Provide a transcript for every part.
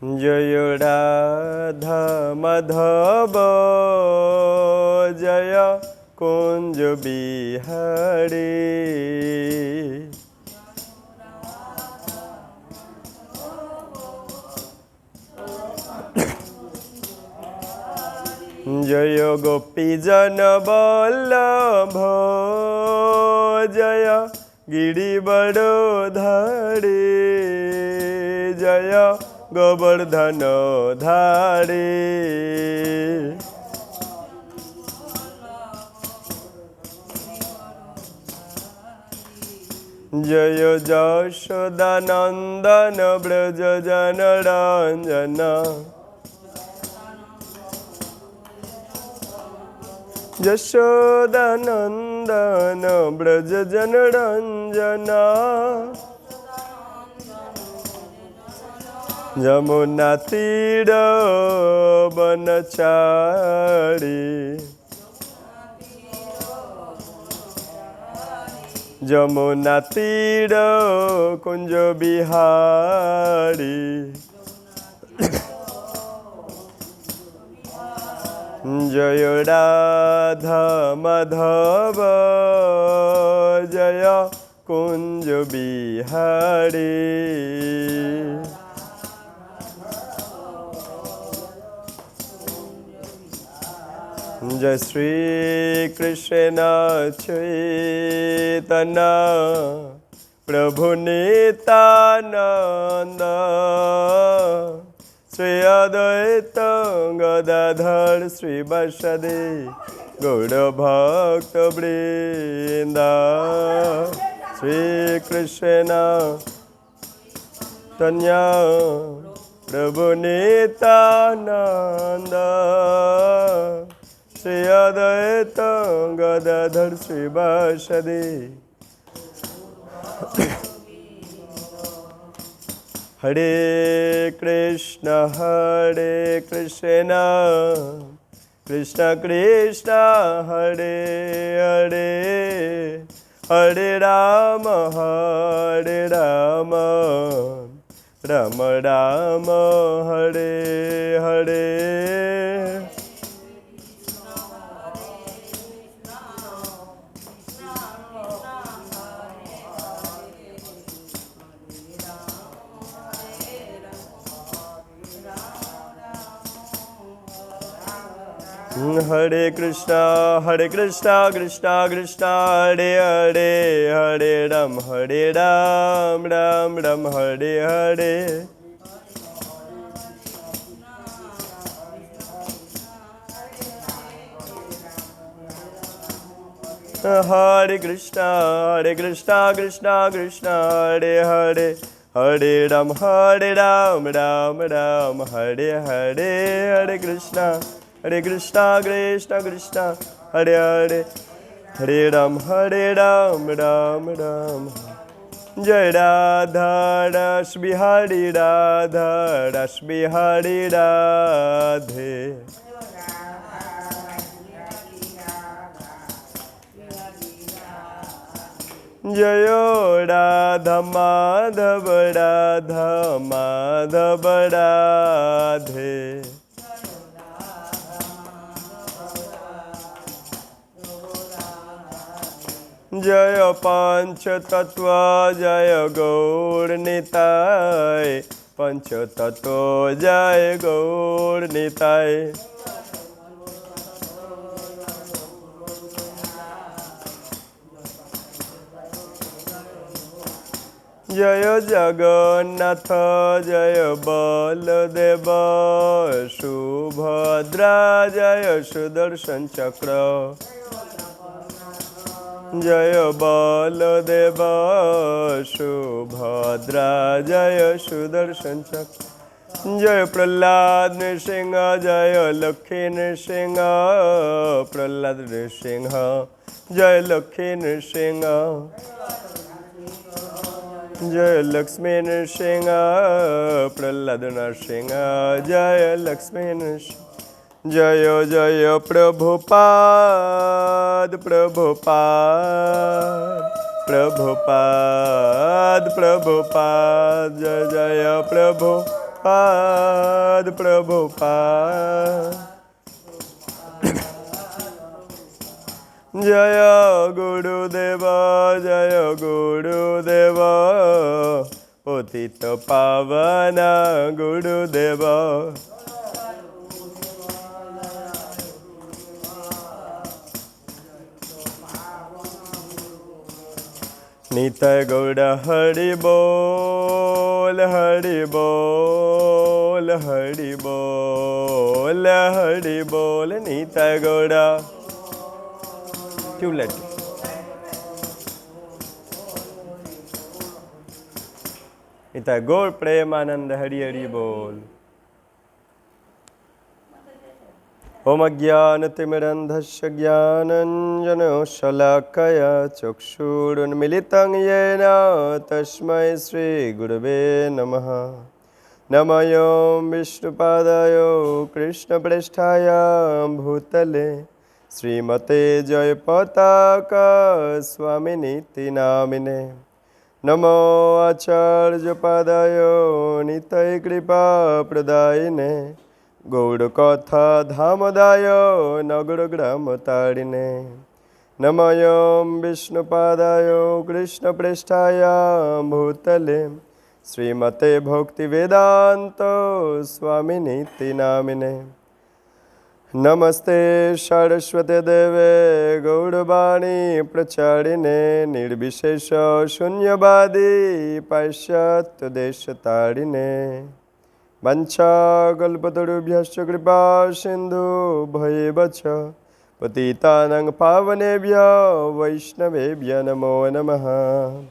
জয় রাধা মাধব জয় কুঞ্জ বিহারী। জয় গোপীজন বল্লভ জয় গিরিবরধারী জয় গোবর্ধন ধারী। জয় যশোদানন্দন ব্রজ জনরঞ্জন যশোদানন্দন ব্রজ জনরঞ্জন যমুনা তীর বনচারী যমুনা তীর কুঞ্জ বিহারী। জয় রাধা মাধব জয় কুঞ্জ বিহারী। জয় শ্রী কৃষ্ণ চৈতন্য প্রভু নিত্যানন্দ শ্রী অদ্বৈত গদাধর শ্রীবাসাদি গৌর ভক্ত বৃন্দ। শ্রীকৃষ্ণ চৈতন্য প্রভু নিত্যানন্দ শ্রী অদ্বৈত গদাধর শ্রীবাসাদি। হরে কৃষ্ণ কৃষ্ণ কৃষ্ণ হরে হরে হরে রাম রাম রাম হরে হরে। হরে কৃষ্ণ কৃষ্ণ কৃষ্ণ হরে হরে হরে রাম রাম রাম হরে হরে। হরে কৃষ্ণ কৃষ্ণ কৃষ্ণ হরে হরে হরে রাম রাম রাম হরে হরে। হরে কৃষ্ণ কৃষ্ণ কৃষ্ণ হরে হরে হরে রাম রাম রাম। জয় রাধা রস বিহারী রাধা রস বিহারী রাধে। জয় রাধা মাধব রাধা মাধব রাধে। জয় পঞ্চতত্ত্ব জয় গৌর নিতাই পঞ্চতত্ত্ব জয় গৌর নিতাই। জয় জগন্নাথ জয় বলদেব সুভদ্রা জয় সুদর্শন চক্র। জয় বলদেব সুভদ্রা জয় সুদর্শন চক্র। জয় প্রহ্লাদ নৃসিংহ জয় লক্ষ্মী নৃসিংহ প্রহ্লাদ নৃসিংহ জয় লক্ষ্মী নৃসিংহ। জয় লক্ষ্মী নৃসিংহ প্রহ্লাদ নৃসিংহ জয় লক্ষ্মী নৃসিংহ। জয় জয় প্রভুপাদ প্রভুপাদ প্রভুপাদ প্রভুপাদ জয় জয় প্রভু Prabhupada, Prabhupada. Jaya Gurudeva, Jaya Gurudeva, Patita Pavana Gurudeva. Nitai Gauda Hari Bol, Hari Bol, Hari Bol, Hari Bol, Nitai Gauda. Too late. Nitai Gaur Premananda Hari Hari Bol. Om Ajnanatimirandhasya Jnananjana Shalakaya Chakshurunmilitam Yena Tasmai Shri Gurave Namaha. Namayam Vishnupadaya Krishna Prasthaya Bhutale Srimate Jayapataka Swaminiti Namine. Namo Acharya Padaya Nitai Kripa Pradayine Gaudakatha Dhamadaya Nagaragrama Tarine. Namayam Vishnupadaya Krishna Prasthaya Bhutale Srimate Bhakti Vedanta Swaminiti Namine. Namaste Saraswate Deve Gaudavani Pracharine Nirbishesha Shunyavadi Paishyatya Deshatarine. Vancha kalpatarubhyascha kripa sindhu bhayevacha patitanang pavanebhya vaishnavebhya namo namaha.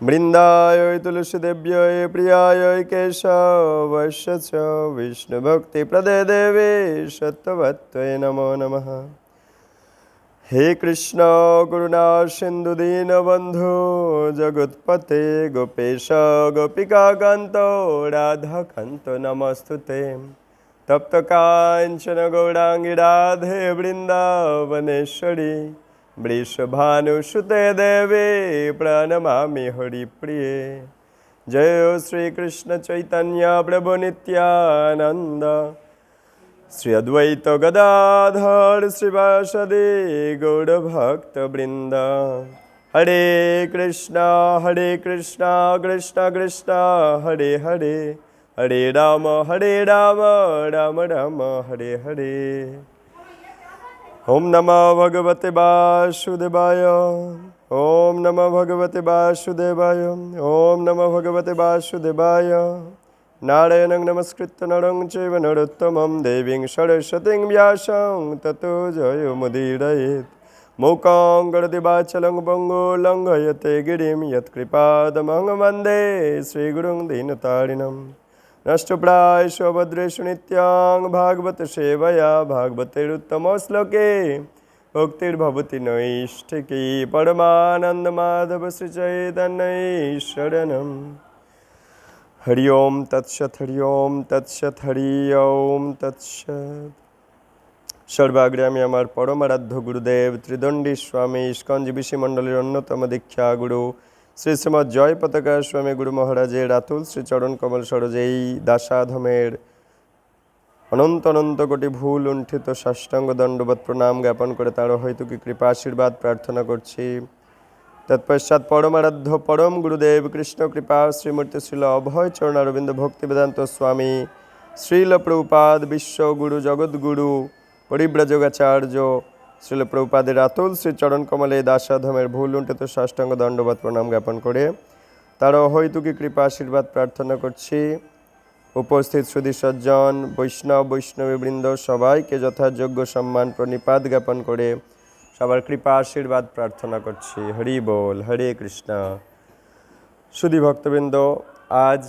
Vrindayai tulsidebhyai priyayai keshavasya cha Vishnu bhakti prade devi sattvatvai namo namaha. He Krishna Karuna Sindhu Dina Bandhu Jagatpate Gopesha Gopika Kanto Radha Kanto Namastute Tapta Kanchana Gaurangi Radhe Vrindavaneshwari Vrishabhanu Sute Devi Pranamami Hari Priye. Jai Sri Krishna Chaitanya Prabhu Nityananda Sri Advaita Gadadhar Srivasadi Gaura Bhakta Brinda. Hare Krishna Krishna Krishna Hare Hare Hare Rama Rama Rama Hare Hare. Om Namah Bhagavate Vasudevaya. Om Namah Bhagavate Vasudevaya. Om Namah Bhagavate Vasudevaya. Narayanang namaskritya narang chaiva narottamam deving saraswating vyasam tato jayo mudirayet. Mukhaṁ karati vachalang pango langhayate girim yat kripadamang vande Sri Gurung Dinatarinam. Nashtaprayeshu abhadreshu nityang bhagavata sevaya bhagavate uttama sloke bhaktir bhavati naishtiki paramananda madhava sri chaitanya sharanam. Hari Om Tat Sat, Hari Om Tat Sat, Hari Om Tat Sat. সর্বাগ্রামী আমার পরমারাধ্য গুরুদেব ত্রিদণ্ডী স্বামী ISKCON জীবিসি মণ্ডলীর অন্যতম দীক্ষা গুরু শ্রী শ্রীমৎ জয় পতাকা স্বামী গুরু মহারাজের আতুল শ্রী চরণ কমল সরোজে এই দাসাধমের অনন্ত অনন্ত কোটি ভুল লুণ্ঠিত সাষ্টাঙ্গ দণ্ডবৎ প্রণাম জ্ঞাপন করে তার হয়তো কি কৃপা আশীর্বাদ প্রার্থনা করছি। তৎপশ্চাৎ পরমারাধ্য পরম গুরুদেব কৃষ্ণ কৃপা শ্রীমূর্তি শ্রীল অভয় চরণ অরবিন্দ ভক্তি বেদান্ত স্বামী শ্রীল প্রভুপাদ বিশ্বগুরু জগৎগুরু পরিব্রাজকাচার্য শ্রীল প্রভুপাদের আতুল শ্রী চরণ কমলে দাসাধমের ভুল লুণ্ঠিত সাষ্টাঙ্গ দণ্ডবৎ প্রণাম জ্ঞাপন করে তার অহৈতুকী কৃপা আশীর্বাদ প্রার্থনা করছি। উপস্থিত সুধী সজ্জন বৈষ্ণবীবৃন্দ সবাইকে যথাযোগ্য সম্মান প্রণিপাত জ্ঞাপন করে সবার কৃপা আশীর্বাদ প্রার্থনা করছি। হরি বল, হরে কৃষ্ণ। সুধী ভক্তবৃন্দ, আজ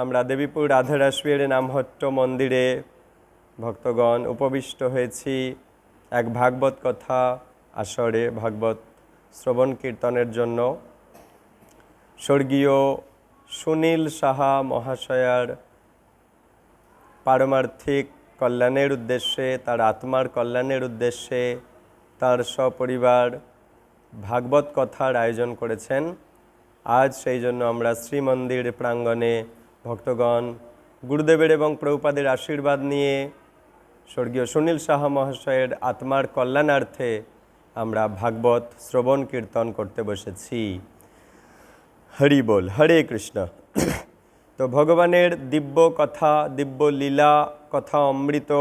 আমরা দেবীপুর রাধারাসবিহারী নামহট্ট মন্দিরে ভক্তগণ উপবিষ্ট হয়েছি এক ভাগবত কথা আসরে, ভাগবত শ্রবণ কীর্তনের জন্য। স্বর্গীয় সুনীল সাহা মহাশয়ার পারমার্থিক কল্যাণের উদ্দেশ্যে, তার আত্মার কল্যাণের উদ্দেশ্যে তার সপরিবার ভাগবত কথার আয়োজন করেছেন। আজ সেই জন্য আমরা শ্রীমন্দির প্রাঙ্গণে ভক্তগণ গুরুদেবের এবং প্রভুপাদের আশীর্বাদ নিয়ে স্বর্গীয় সুনীল সাহা মহাশয়ের আত্মার কল্যাণার্থে আমরা ভাগবত শ্রবণ কীর্তন করতে বসেছি। হরি বল, হরে কৃষ্ণ। তো ভগবানের দিব্য কথা, দিব্য লীলা কথা অমৃত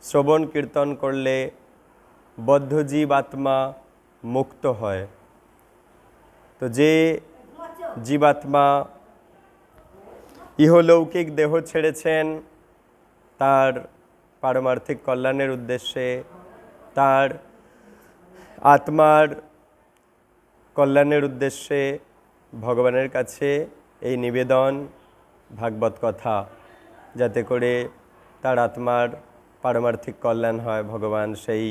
শ্রবণ কীর্তন করলে বদ্ধজীব আত্মা মুক্ত হয়। তো যে জীবাত্মা ইহলৌকিক দেহ ছেড়েছেন তার পারমার্থিক কল্যাণের উদ্দেশ্যে, তার আত্মার কল্যাণের উদ্দেশ্যে ভগবানের কাছে এই নিবেদন ভাগবত কথা, যাতে করে তার আত্মার পারমার্থিক কল্যাণ হয়। ভগবান সেই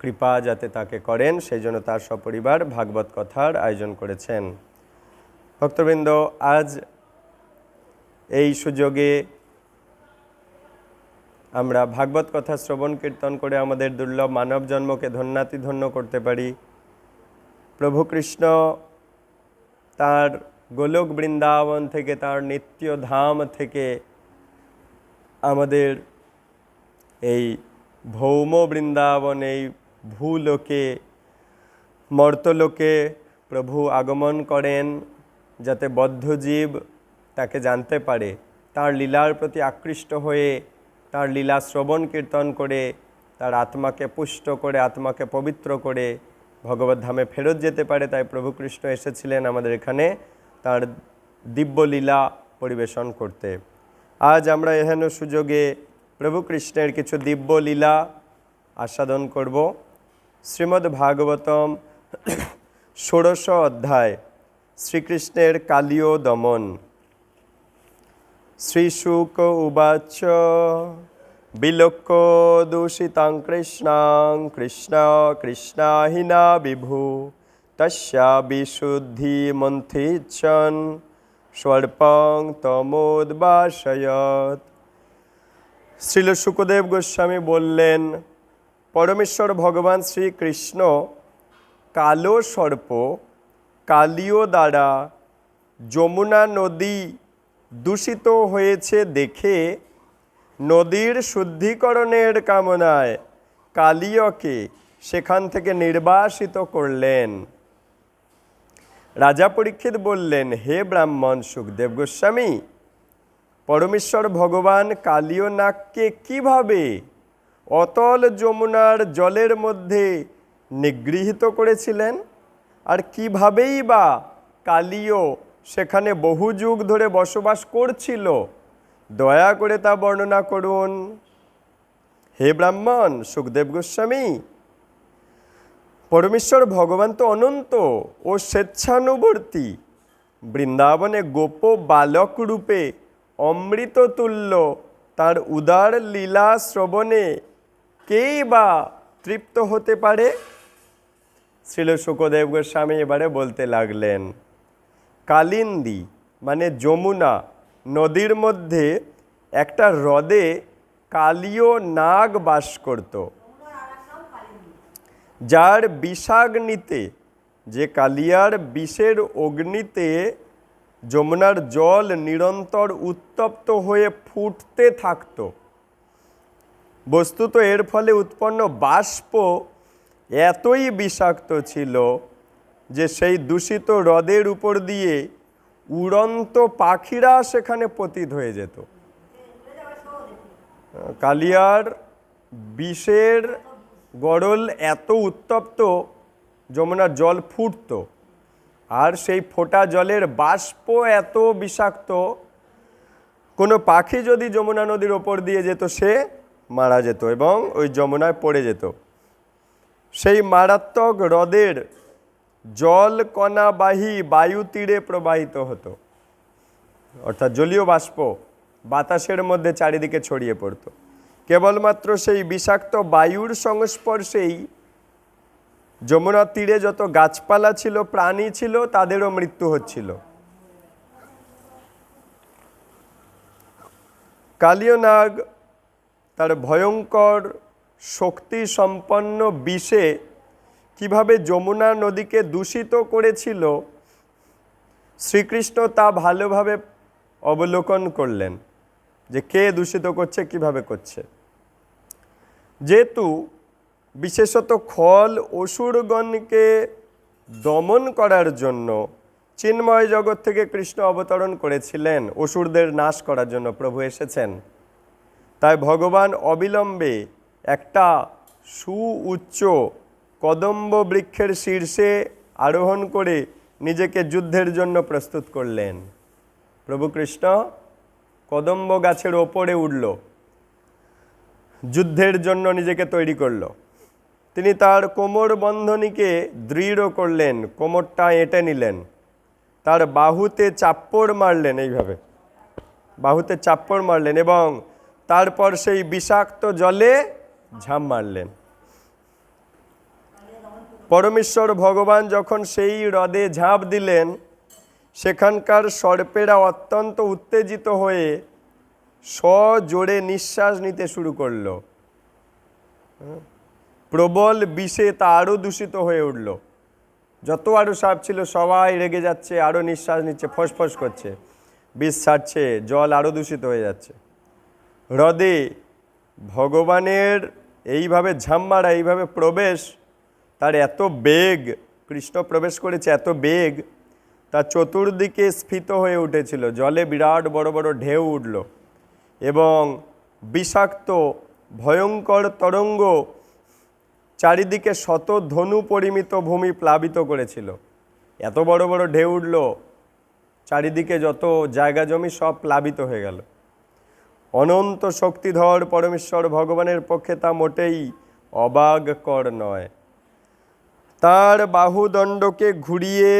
কৃপা যাতে তাকে করেন, সেই জন্য তার সপরিবার ভাগবত কথার আয়োজন করেছেন। ভক্তবৃন্দ, আজ এই সুযোগে আমরা ভাগবত কথা শ্রবণ কীর্তন করে আমাদের দুর্লভ মানব জন্মকে ধন্যাতিধন্য করতে পারি। প্রভু কৃষ্ণ তার গোলক বৃন্দাবন থেকে, তার নিত্য ধাম থেকে আমাদের এই ভৌম বৃন্দাবন, এই ভূলোকে, মর্তলোকে প্রভু আগমন করেন, যাতে বদ্ধজীব তাকে জানতে পারে, তার লীলার প্রতি আকৃষ্ট হয়ে তার লীলা শ্রবণ কীর্তন করে তার আত্মাকে পুষ্ট করে, আত্মাকে পবিত্র করে ভগবত ধামে ফেরত যেতে পারে। তাই প্রভু কৃষ্ণ এসেছিলেন আমাদের এখানে তার দিব্য লীলা পরিবেশন করতে। আজ আমরা এহেন সুযোগে প্রভু কৃষ্ণের কিছু দিব্য লীলা আস্বাদন করব। শ্রীমদ্ ভাগবতম ১৬ অধ্যায়, শ্রীকৃষ্ণের কালীয় দমন। শ্রীশুক উবাচ বিলোক্য দূষিতাং কৃষ্ণাং কৃষ্ণ কৃষ্ণাহিনা বিভু তস্যা বিশুদ্ধি মন্থিচ্ছন স্বল্পং তমোদ্বাসয়ৎ। শ্রীল শুকদেব গোস্বামী বললেন, পরমেশ্বর ভগবান শ্রীকৃষ্ণ কালো সর্প কালীয় দ্বারা যমুনা নদী দূষিত হয়েছে দেখে নদীর শুদ্ধিকরণের কামনায় কালীয়কে সেখান থেকে নির্বাসিত করলেন। রাজা পরীক্ষিত বললেন, হে ব্রাহ্মণ শুকদেব গোস্বামী, পরমেশ্বর ভগবান কালীয় নাগকে কিভাবে অতল যমুনার জলের মধ্যে নিগৃহীত করেছিলেন, আর কিভাবেই বা কালীয় সেখানে বহু যুগ ধরে বসবাস করছিল, দয়া করে তা বর্ণনা করুন। হে ব্রাহ্মণ শুকদেব গোস্বামী, পরমেশ্বর ভগবান তো অনন্ত ও স্বেচ্ছানুবর্তী। বৃন্দাবনে গোপ বালক রূপে অমৃত তুল্য তার উদার লীলা শ্রবণে কেই বা তৃপ্ত হতে পারে? শ্রীল শুকদেব গোস্বামী এবারে বলতে লাগলেন, কালিন্দী মানে যমুনা নদীর মধ্যে একটা হ্রদে কালীয় নাগ বাস করত, যার বিষাগ্নিতে, যে কালিয়ার বিষের অগ্নিতে যমুনার জল নিরন্তর উত্তপ্ত হয়ে ফুটতে থাকত। বস্তুত এর ফলে উৎপন্ন বাষ্প এতই বিষাক্ত ছিল যে সেই দূষিত হ্রদের উপর দিয়ে উড়ন্ত পাখিরা সেখানে পতিত হয়ে যেত। কালিয়ার বিষের গড়ল এত উত্তপ্ত, যমুনার জল ফুটত, আর সেই ফোটা জলের বাষ্প এত বিষাক্ত, কোনো পাখি যদি যমুনা নদীর ওপর দিয়ে যেত সে মারা যেত এবং ওই যমুনায় পড়ে যেত। সেই মারাত্মক হ্রদের জল কণাবাহী বায়ু তীরে প্রবাহিত হতো, অর্থাৎ জলীয় বাষ্প বাতাসের মধ্যে চারিদিকে ছড়িয়ে পড়তো। কেবলমাত্র সেই বিষাক্ত বায়ুর সংস্পর্শেই যমুনা তীরে যত গাছপালা ছিল, প্রাণী ছিল, তাদেরও মৃত্যু হচ্ছিল। কালীয় নাগ তার ভয়ঙ্কর শক্তি সম্পন্ন বিষে কিভাবে যমুনা নদীকে দূষিত করেছিল শ্রীকৃষ্ণ তা ভালোভাবে অবলোকন করলেন যে কে দূষিত করছে, কিভাবে করছে। যেহেতু বিশেষত খল অসুরগণকে দমন করার জন্য চিন্ময় জগৎ থেকে কৃষ্ণ অবতরণ করেছিলেন, অসুরদের নাশ করার জন্য প্রভু এসেছেন, তাই ভগবান অবিলম্বে একটা সুউচ্চ কদম্ব বৃক্ষের শীর্ষে আরোহণ করে নিজেকে যুদ্ধের জন্য প্রস্তুত করলেন। প্রভু কৃষ্ণ কদম্ব গাছের ওপরে উঠল, যুদ্ধের জন্য নিজেকে তৈরি করল। তিনি তার কোমর বন্ধনীকে দৃঢ় করলেন, কোমরটা এঁটে নিলেন, তার বাহুতে চাপ্পড় মারলেন, এইভাবে বাহুতে চাপ্পড় মারলেন এবং তারপর সেই বিষাক্ত জলে ঝাঁপ মারলেন। পরমেশ্বর ভগবান যখন সেই হ্রদে ঝাঁপ দিলেন, সেখানকার সর্পেরা অত্যন্ত উত্তেজিত হয়ে সজোরে নিঃশ্বাস নিতে শুরু করল। প্রবল বিষে তা আরও দূষিত হয়ে উঠল। যত আরও সাপ ছিল সবাই রেগে যাচ্ছে, আরও নিঃশ্বাস নিচ্ছে, ফসফস করছে, বিষ ছাড়ছে, জল আরও দূষিত হয়ে যাচ্ছে। হ্রদে ভগবানের এইভাবে ঝাঁপ মারা, এইভাবে প্রবেশ, তার এত বেগ, কৃষ্ণ প্রবেশ করেছে এত বেগ, তার চতুর্দিকে স্ফীত হয়ে উঠেছিল, জলে বিরাট বড় বড় ঢেউ উঠল এবং বিষাক্ত ভয়ঙ্কর তরঙ্গ চারিদিকে শত ধনু পরিমিত ভূমি প্লাবিত করেছিল। এত বড় বড় ঢেউ উঠল, চারিদিকে যত জায়গা জমি সব প্লাবিত হয়ে গেল। অনন্ত শক্তিধর পরমেশ্বর ভগবানের পক্ষে তা মোটেই অবাককর নয়। তার বাহুদণ্ডকে ঘুরিয়ে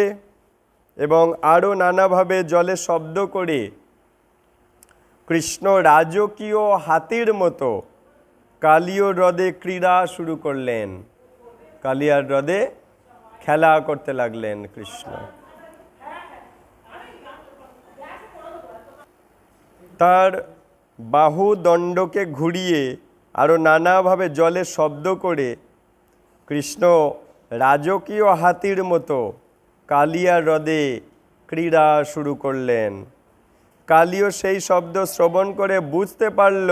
এবং আরও নানাভাবে জলে শব্দ করে কৃষ্ণ রাজকীয় হাতির মতো কালীয় হ্রদে ক্রীড়া শুরু করলেন। কালিয়ার হ্রদে খেলা করতে লাগলেন কৃষ্ণ। তার বাহুদণ্ডকে ঘুরিয়ে আরও নানাভাবে জলে শব্দ করে কৃষ্ণ রাজকীয় হাতির মতো কালিয়া হ্রদে ক্রীড়া শুরু করলেন। কালীয় সেই শব্দ শ্রবণ করে বুঝতে পারল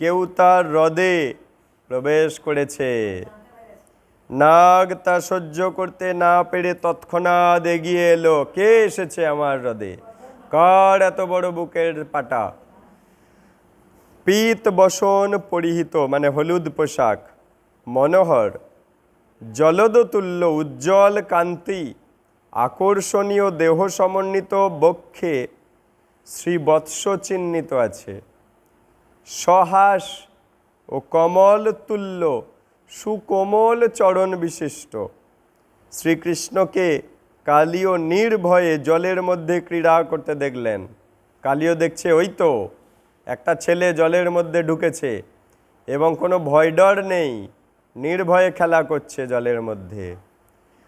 কেউ তার হ্রদে প্রবেশ করেছে। নাগ তা সহ্য করতে না পেরে তৎক্ষণাৎ এগিয়ে এলো। কে এসেছে আমার হ্রদে? কার এত বড় বুকের পাটা? পীত বসন পরিহিত, মানে হলুদ পোশাক, মনোহর জলদতুল্য উজ্জ্বল কান্তি, আকর্ষণীয় দেহ সমন্বিত বক্ষে শ্রীবৎস চিহ্নিত আছে। সহাস ও কমল তুল্য সুকোমল চরণ বিশিষ্ট শ্রীকৃষ্ণকে কালীয় নির্ভয়ে জলের মধ্যে ক্রীড়া করতে দেখলেন। কালীয় দেখছে ওই তো একটা ছেলে জলের মধ্যে ঢুকেছে এবং কোনো ভয় ডর নেই, নির্ভয়ে খেলা করছে জলের মধ্যে।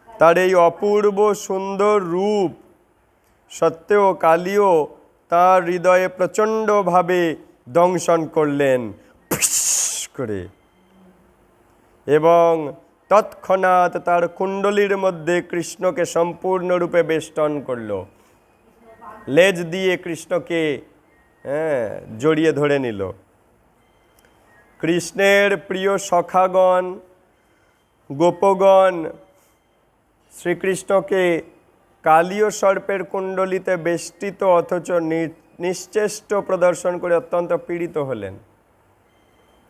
তার এই অপূর্ব সুন্দর রূপ সত্ত্বেও কালীয় তার হৃদয়ে প্রচণ্ডভাবে দংশন করলেন ফিস করে এবং তৎক্ষণাৎ তার কুণ্ডলীর মধ্যে কৃষ্ণকে সম্পূর্ণরূপে বেষ্টন করল। লেজ দিয়ে কৃষ্ণকে জড়িয়ে ধরে নিল। কৃষ্ণের প্রিয় সখাগণ গোপগণ শ্রীকৃষ্ণকে কালীয় সর্পের কুণ্ডলিতে বেষ্টিত অথচ নিশ্চেষ্ট প্রদর্শন করে অত্যন্ত পীড়িত হলেন।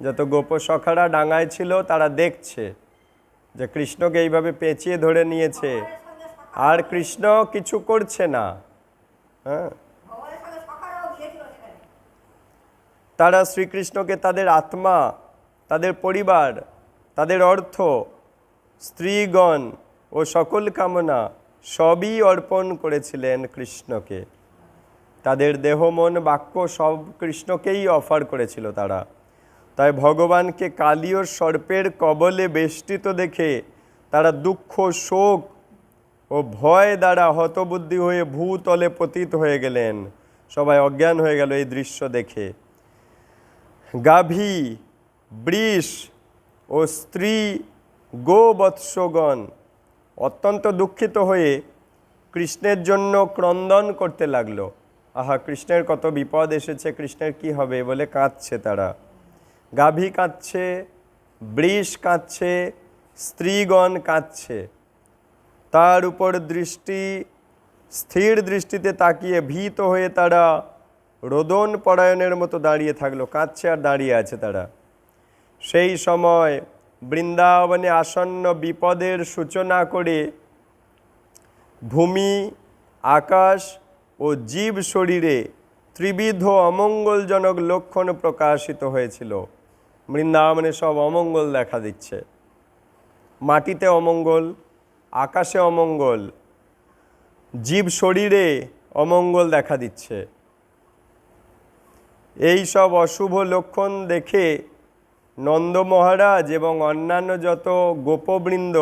যত গোপ সখারা ডাঙায় ছিল তারা দেখছে যে কৃষ্ণকে এইভাবে পেঁচিয়ে ধরে নিয়েছে আর কৃষ্ণ কিছু করছে না। তারা শ্রীকৃষ্ণকে তাদের আত্মা, তাদের পরিবার, তাদের অর্থ, স্ত্রীগণ ও সকল কামনা সবই অর্পণ করেছিলেন কৃষ্ণকে। তাদের দেহ মন বাক্য সব কৃষ্ণকেই অফার করেছিল তারা। তাই ভগবানকে কালীয় সর্পের কবলে বেষ্টিত দেখে তারা দুঃখ, শোক ও ভয় দ্বারা হতবুদ্ধি হয়ে ভূতলে পতিত হয়ে গেলেন। সবাই অজ্ঞান হয়ে গেল এই দৃশ্য দেখে। গাভী, বৃষ ও স্ত্রী গোবৎসগণ অত্যন্ত দুঃখিত হয়ে কৃষ্ণের জন্য ক্রন্দন করতে লাগলো। আহা, কৃষ্ণের কত বিপদ এসেছে, কৃষ্ণের কি হবে বলে কাঁদছে তারা। গাভী কাঁদছে, বৃষ কাঁদছে, স্ত্রীগণ কাঁদছে। তার উপর দৃষ্টি, স্থির দৃষ্টিতে তাকিয়ে ভীত হয়ে তারা রোদন পরায়ণের মতো দাঁড়িয়ে থাকলো। কাঁদছে আর দাঁড়িয়ে আছে তারা। সেই সময় বৃন্দাবনে আসন্ন বিপদের সূচনা করে ভূমি, আকাশ ও জীব শরীরে ত্রিবিধ অমঙ্গলজনক লক্ষণ প্রকাশিত হয়েছিল। বৃন্দাবনে সব অমঙ্গল দেখা দিচ্ছে। মাটিতে অমঙ্গল, আকাশে অমঙ্গল, জীব শরীরে অমঙ্গল দেখা দিচ্ছে। এই সব অশুভ লক্ষণ দেখে নন্দ মহারাজ এবং অন্যান্য যত গোপবৃন্দ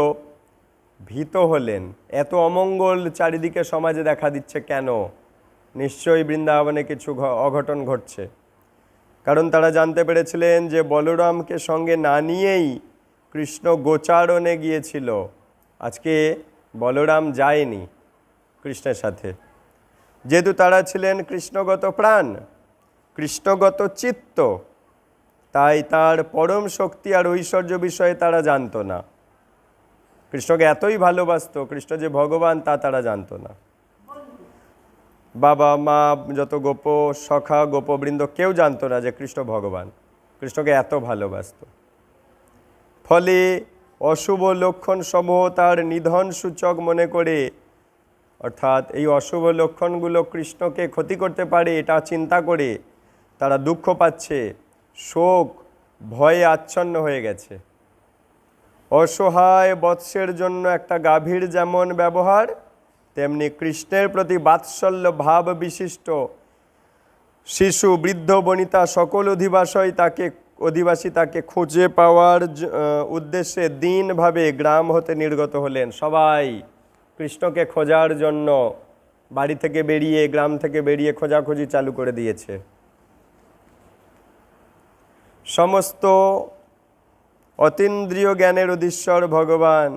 ভীত হলেন। এত অমঙ্গল চারিদিকে সমাজে দেখা দিচ্ছে কেন? নিশ্চয়ই বৃন্দাবনে কিছু অঘটন ঘটছে। কারণ তারা জানতে পেরেছিলেন যে বলরামকে সঙ্গে না নিয়েই কৃষ্ণ গোচারণে গিয়েছিল। আজকে বলরাম যায়নি কৃষ্ণের সাথে। যেহেতু তারা ছিলেন কৃষ্ণগত প্রাণ, কৃষ্ণগত চিত্ত, তাই তার পরম শক্তি আর ঐশ্বর্য বিষয়ে তারা জানতো না। কৃষ্ণকে এতই ভালোবাসতো, কৃষ্ণ যে ভগবান তা তারা জানতো না। বাবা মা, যত গোপ সখা গোপবৃন্দ কেউ জানতো না যে কৃষ্ণ ভগবান। কৃষ্ণকে এত ভালোবাসতো। ফলে অশুভ লক্ষণ সমূহ তার নিধন সূচক মনে করে, অর্থাৎ এই অশুভ লক্ষণগুলো কৃষ্ণকে ক্ষতি করতে পারে এটা চিন্তা করে তারা দুঃখ পাচ্ছে, শোক ভয়ে আচ্ছন্ন হয়ে গেছে। অসহায় বৎসের জন্য একটা গাভীর যেমন ব্যবহার, তেমনি কৃষ্ণের প্রতি বাৎসল্য ভাব বিশিষ্ট শিশু, বৃদ্ধ, বনিতা সকল অধিবাসী তাকে খুঁজে পাওয়ার উদ্দেশ্যে দিনভাবে গ্রাম হতে নির্গত হলেন। সবাই কৃষ্ণকে খোঁজার জন্য বাড়ি থেকে বেরিয়ে, গ্রাম থেকে বেরিয়ে খোঁজাখুঁজি চালু করে দিয়েছে। সমস্ত অতীন্দ্রিয় জ্ঞানের অধীশ্বর ভগবান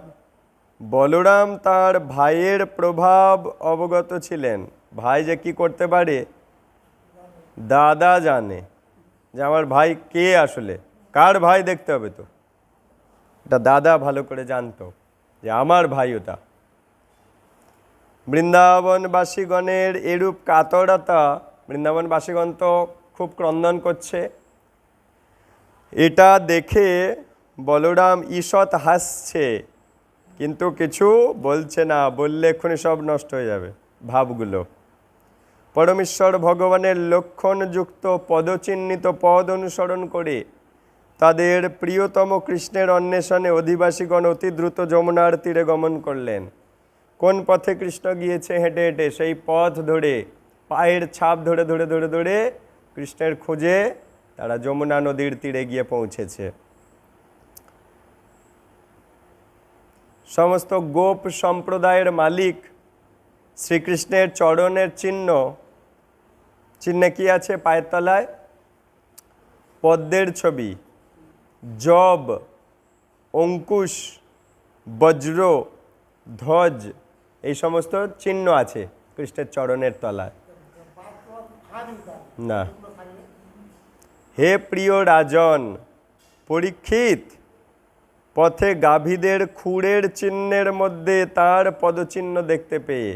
বলরাম তার ভাইয়ের প্রভাব অবগত ছিলেন। ভাই যে কি করতে পারে দাদা জানে, যে আমার ভাই কে, আসলে কার ভাই দেখতে হবে তো। এটা দাদা ভালো করে জানতো যে আমার ভাই ওটা। বৃন্দাবনবাসীগণের এরূপ কাতরতা, বৃন্দাবনবাসীগণ তো খুব ক্রন্দন করছে, এটা দেখে বলরাম ঈষৎ হাসছে, কিন্তু কিছু বলছে না। বললে এক্ষুনি সব নষ্ট হয়ে যাবে ভাবগুলো। পরমেশ্বর ভগবানের লক্ষণযুক্ত পদচিহ্নিত পদ অনুসরণ করে তাদের প্রিয়তম কৃষ্ণের অন্বেষণে অধিবাসীগণ অতি দ্রুত যমুনার তীরে গমন করলেন। কোন পথে কৃষ্ণ গিয়েছে হেঁটে হেঁটে, সেই পথ ধরে, পায়ের ছাপ ধরে ধরে ধরে ধরে কৃষ্ণের খোঁজে তারা যমুনা নদীর তীরে গিয়ে পৌঁছেছে। সমস্ত গোপ সম্প্রদায়ের মালিক শ্রীকৃষ্ণের চরণের চিহ্নে কি আছে? পায়ের তলায় পদ্মের ছবি, জব, অঙ্কুশ, বজ্র, ধ্বজ, এই সমস্ত চিহ্ন আছে কৃষ্ণের চরণের তলায়। না, হে প্রিয় রাজন পরীক্ষিত, পথে গাভীদের খুঁড়ের চিহ্নের মধ্যে তার পদচিহ্ন দেখতে পেয়ে,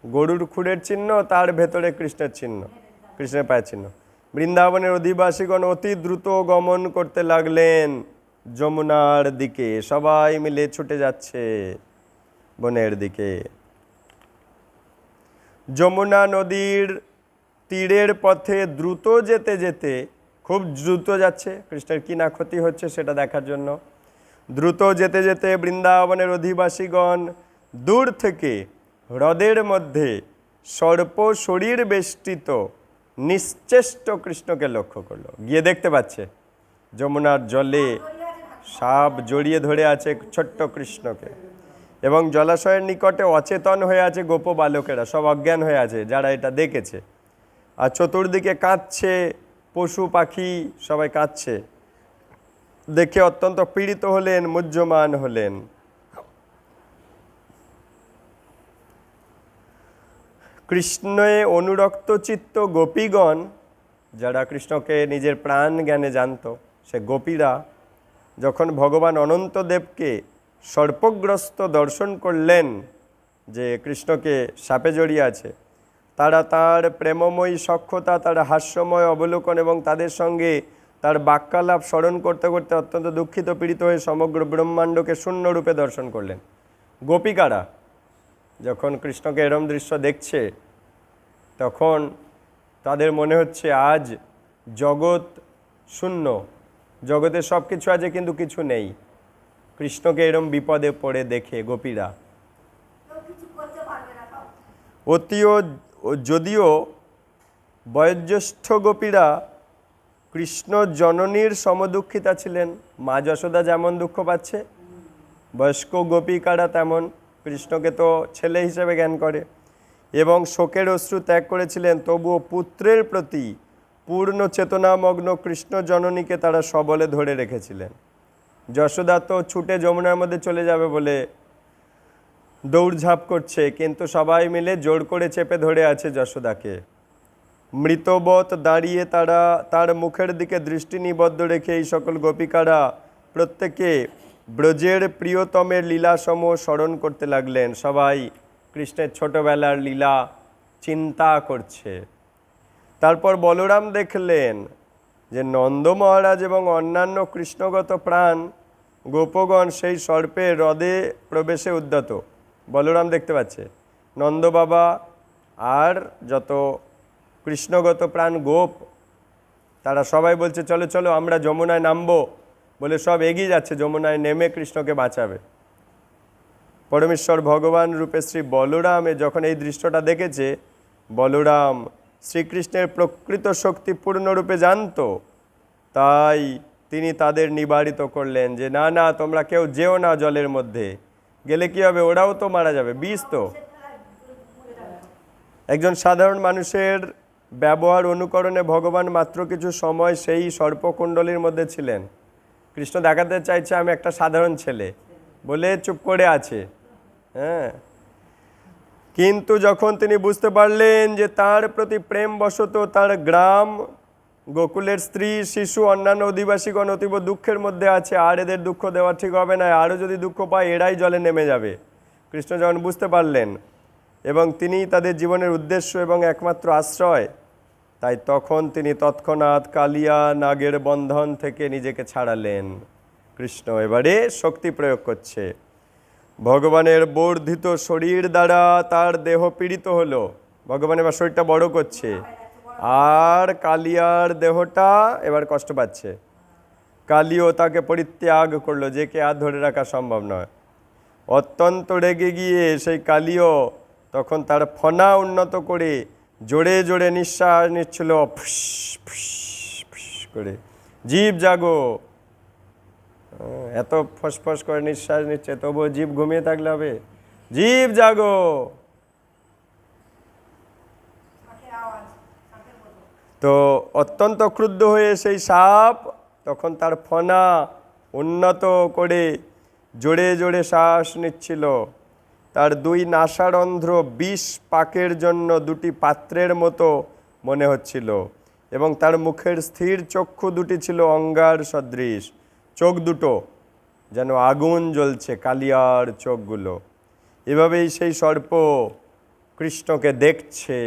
গরুর খুঁড়ের চিহ্ন, তার ভেতরে কৃষ্ণের চিহ্ন, কৃষ্ণের পায়ের চিহ্ন, বৃন্দাবনের অধিবাসীগণ অতি দ্রুত গমন করতে লাগলেন যমুনার দিকে। সবাই মিলে ছুটে যাচ্ছে বনের দিকে। যমুনা নদীর তীরের পথে দ্রুত যেতে যেতে, খুব দ্রুত যাচ্ছে, কৃষ্ণের কি না ক্ষতি হচ্ছে সেটা দেখার জন্য দ্রুত যেতে যেতে বৃন্দাবনের অধিবাসীগণ দূর থেকে হ্রদের মধ্যে সর্প শরীর বেষ্টিত নিশ্চেষ্ট কৃষ্ণকে লক্ষ্য করলো। গিয়ে দেখতে পাচ্ছে যমুনার জলে সাপ জড়িয়ে ধরে আছে ছোট্ট কৃষ্ণকে, এবং জলাশয়ের নিকটে অচেতন হয়ে আছে গোপ বালকেরা, সব অজ্ঞান হয়ে আছে যারা এটা দেখেছে। আর চতুর্দিকে কাঁদছে পশু পাখি, সবাই কাঁদছে। দেখে অত্যন্ত পীড়িত হলেন, মুহ্যমান হলেন। কৃষ্ণে অনুরক্ত চিত্ত গোপীগণ, যারা কৃষ্ণকে নিজের প্রাণ জ্ঞানে জানত, সে গোপীরা যখন ভগবান অনন্তদেবকে সর্পগ্রস্ত দর্শন করলেন, যে কৃষ্ণকে সাপে জড়িয়ে আছে, তারা তার প্রেমময়ী সখ্যতা, তার হাস্যময় অবলোকন এবং তাদের সঙ্গে তার বাক্যালাপ স্মরণ করতে করতে অত্যন্ত দুঃখিত পীড়িত হয়ে সমগ্র ব্রহ্মাণ্ডকে শূন্যরূপে দর্শন করলেন। গোপিকারা যখন কৃষ্ণকে এরম দৃশ্য দেখছে, তখন তাদের মনে হচ্ছে আজ জগৎ শূন্য, জগতে সব কিছু আছে কিন্তু কিছু নেই। কৃষ্ণকে এরম বিপদে পড়ে দেখে গোপীরা যদিও বয়োজ্যেষ্ঠ গোপীরা কৃষ্ণ জননীর সমদুঃখিতা ছিলেন, মা যশোদা যেমন দুঃখ পাচ্ছে, বয়স্ক গোপিকারা তেমন কৃষ্ণকে তো ছেলে হিসেবে জ্ঞান করে এবং শোকের অশ্রু ত্যাগ করেছিলেন, তবুও পুত্রের প্রতি পূর্ণ চেতনামগ্ন কৃষ্ণ জননীকে তারা সবলে ধরে রেখেছিলেন। যশোদা তো ছুটে যমুনার মধ্যে চলে যাবে বলে দৌড়ঝাঁপ করছে, কিন্তু সবাই মিলে জোর করে চেপে ধরে আছে যশোদাকে। মৃতবৎ দাঁড়িয়ে তারা তার মুখের দিকে দৃষ্টি নিবদ্ধ রেখে এই সকল গোপিকারা প্রত্যেকে ব্রজের প্রিয়তমের লীলাসমূহ স্মরণ করতে লাগলেন। সবাই কৃষ্ণের ছোটবেলার লীলা চিন্তা করছে। তারপর বলরাম দেখলেন যে নন্দ মহারাজ এবং অন্যান্য কৃষ্ণগত প্রাণ গোপগণ সেই সর্পের হ্রদে প্রবেশে উদ্যত। বলরাম দেখতে পাচ্ছে, নন্দ বাবা আর যত কৃষ্ণগত প্রাণ গোপ, তারা সবাই বলছে চলো চলো আমরা যমুনায় নামবো বলে সব এগিয়ে যাচ্ছে যমুনায় নেমে কৃষ্ণকে বাঁচাবে। পরমেশ্বর ভগবান রূপে শ্রী বলরামে যখন এই দৃশ্যটা দেখেছে, বলরাম শ্রীকৃষ্ণের প্রকৃত শক্তি পূর্ণরূপে জানত, তাই তিনি তাদের নিবারিত করলেন যে না না তোমরা কেউ যেও না জলের মধ্যে, গেলে কি হবে, ওরাও তো মারা যাবে, বিষ তো। একজন সাধারণ মানুষের ব্যবহার অনুকরণে ভগবান মাত্র কিছু সময় সেই সর্পকুণ্ডলীর মধ্যে ছিলেন। কৃষ্ণ দেখাতে চাইছে আমি একটা সাধারণ ছেলে বলে চুপ করে আছে। হ্যাঁ, কিন্তু যখন তিনি বুঝতে পারলেন যে তার প্রতি প্রেমবশত তার গ্রাম, গোকুলের স্ত্রী, শিশু, অন্যান্য অধিবাসীগণ অতীব দুঃখের মধ্যে আছে, আর এদের দুঃখ দেওয়া ঠিক হবে না, আরও যদি দুঃখ পায় এরাই জলে নেমে যাবে। কৃষ্ণ যখন বুঝতে পারলেন এবং তিনি তাদের জীবনের উদ্দেশ্য এবং একমাত্র আশ্রয়, তাই তখন তিনি তৎক্ষণাৎ কালিয়া নাগের বন্ধন থেকে নিজেকে ছাড়ালেন। কৃষ্ণ এবারে শক্তি প্রয়োগ করছে। ভগবানের বর্ধিত শরীর দ্বারা তার দেহ পীড়িত হলো। ভগবান এবার শরীরটা বড় করছে, আর কালিয়ার দেহটা এবার কষ্ট পাচ্ছে। কালিও তাকে পরিত্যাগ করলো, যে কে আর ধরে রাখা সম্ভব নয়। অত্যন্ত রেগে গিয়ে সেই কালিও তখন তার ফনা উন্নত করে জোরে জোরে নিঃশ্বাস নিচ্ছিল, ফুস ফুস ফুস করে। জীব জাগো, এত ফসফস করে নিঃশ্বাস নিচ্ছে, তবুও জীব ঘুমিয়ে থাকলে হবে? জীব জাগো। তো অত্যন্ত ক্রুদ্ধ হয়ে সেই সাপ তখন তার ফনা উন্নত করে জোরে জোরে শ্বাস নিচ্ছিল। তার দুই নাসারন্ধ্র বিষ পাকের জন্য দুটি পাত্রের মতো মনে হচ্ছিল এবং তার মুখের স্থির চক্ষু দুটি ছিল অঙ্গার সদৃশ। চোখ দুটো যেন আগুন জ্বলছে, কালিয়ার চোখগুলো। এভাবেই সেই সর্প কৃষ্ণকে দেখছে,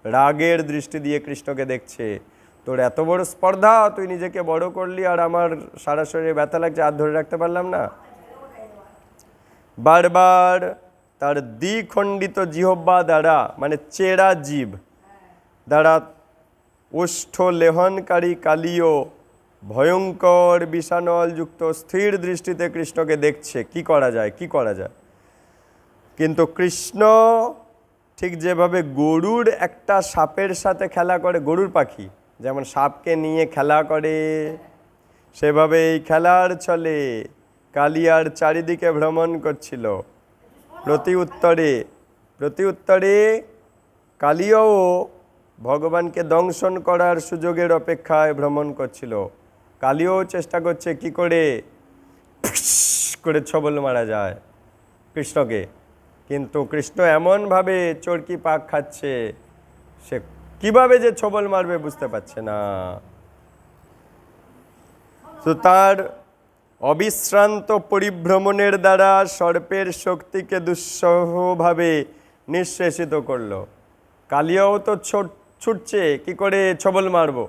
রাগের দৃষ্টি দিয়ে কৃষ্ণকে দেখছে। তোর এত বড় স্পর্ধা, তুই নিজেকে বড় করলি আর আমার সারা শরীরে ব্যথা লাগছে, আর ধরে রাখতে পারলাম না। বারবার তার দ্বিখণ্ডিত জিহ্বা দ্বারা, মানে চেরা জীব দ্বারা ওষ্ঠ লেহনকারী কালীয় ভয়ঙ্কর বিষানল যুক্ত স্থির দৃষ্টিতে কৃষ্ণকে দেখছে। কি করা যায়, কি করা যায়? কিন্তু কৃষ্ণ ঠিক যেভাবে গরুর একটা সাপের সাথে খেলা করে, গরুর পাখি যেমন সাপকে নিয়ে খেলা করে, সেভাবে এই খেলার ছলে কালিয়ার চারিদিকে ভ্রমণ করছিল। প্রতি উত্তরে কালিয়াও ভগবানকে দংশন করার সুযোগের অপেক্ষায় ভ্রমণ করছিল। কালিয়াও চেষ্টা করছে কি করে করে ছবল মারা যায় কৃষ্ণকে। কিন্তু কৃষ্ণ এমনভাবে চরকি পাক খাচ্ছে, সে কিভাবে যে ছবল মারবে বুঝতে পারছে না। তো তার অবিশ্রান্ত পরিভ্রমণের দ্বারা সর্পের শক্তিকে দুঃসহভাবে নিঃশেষিত করলো। কালিয়াও তো ছুটছে, কি করে ছবল মারবো,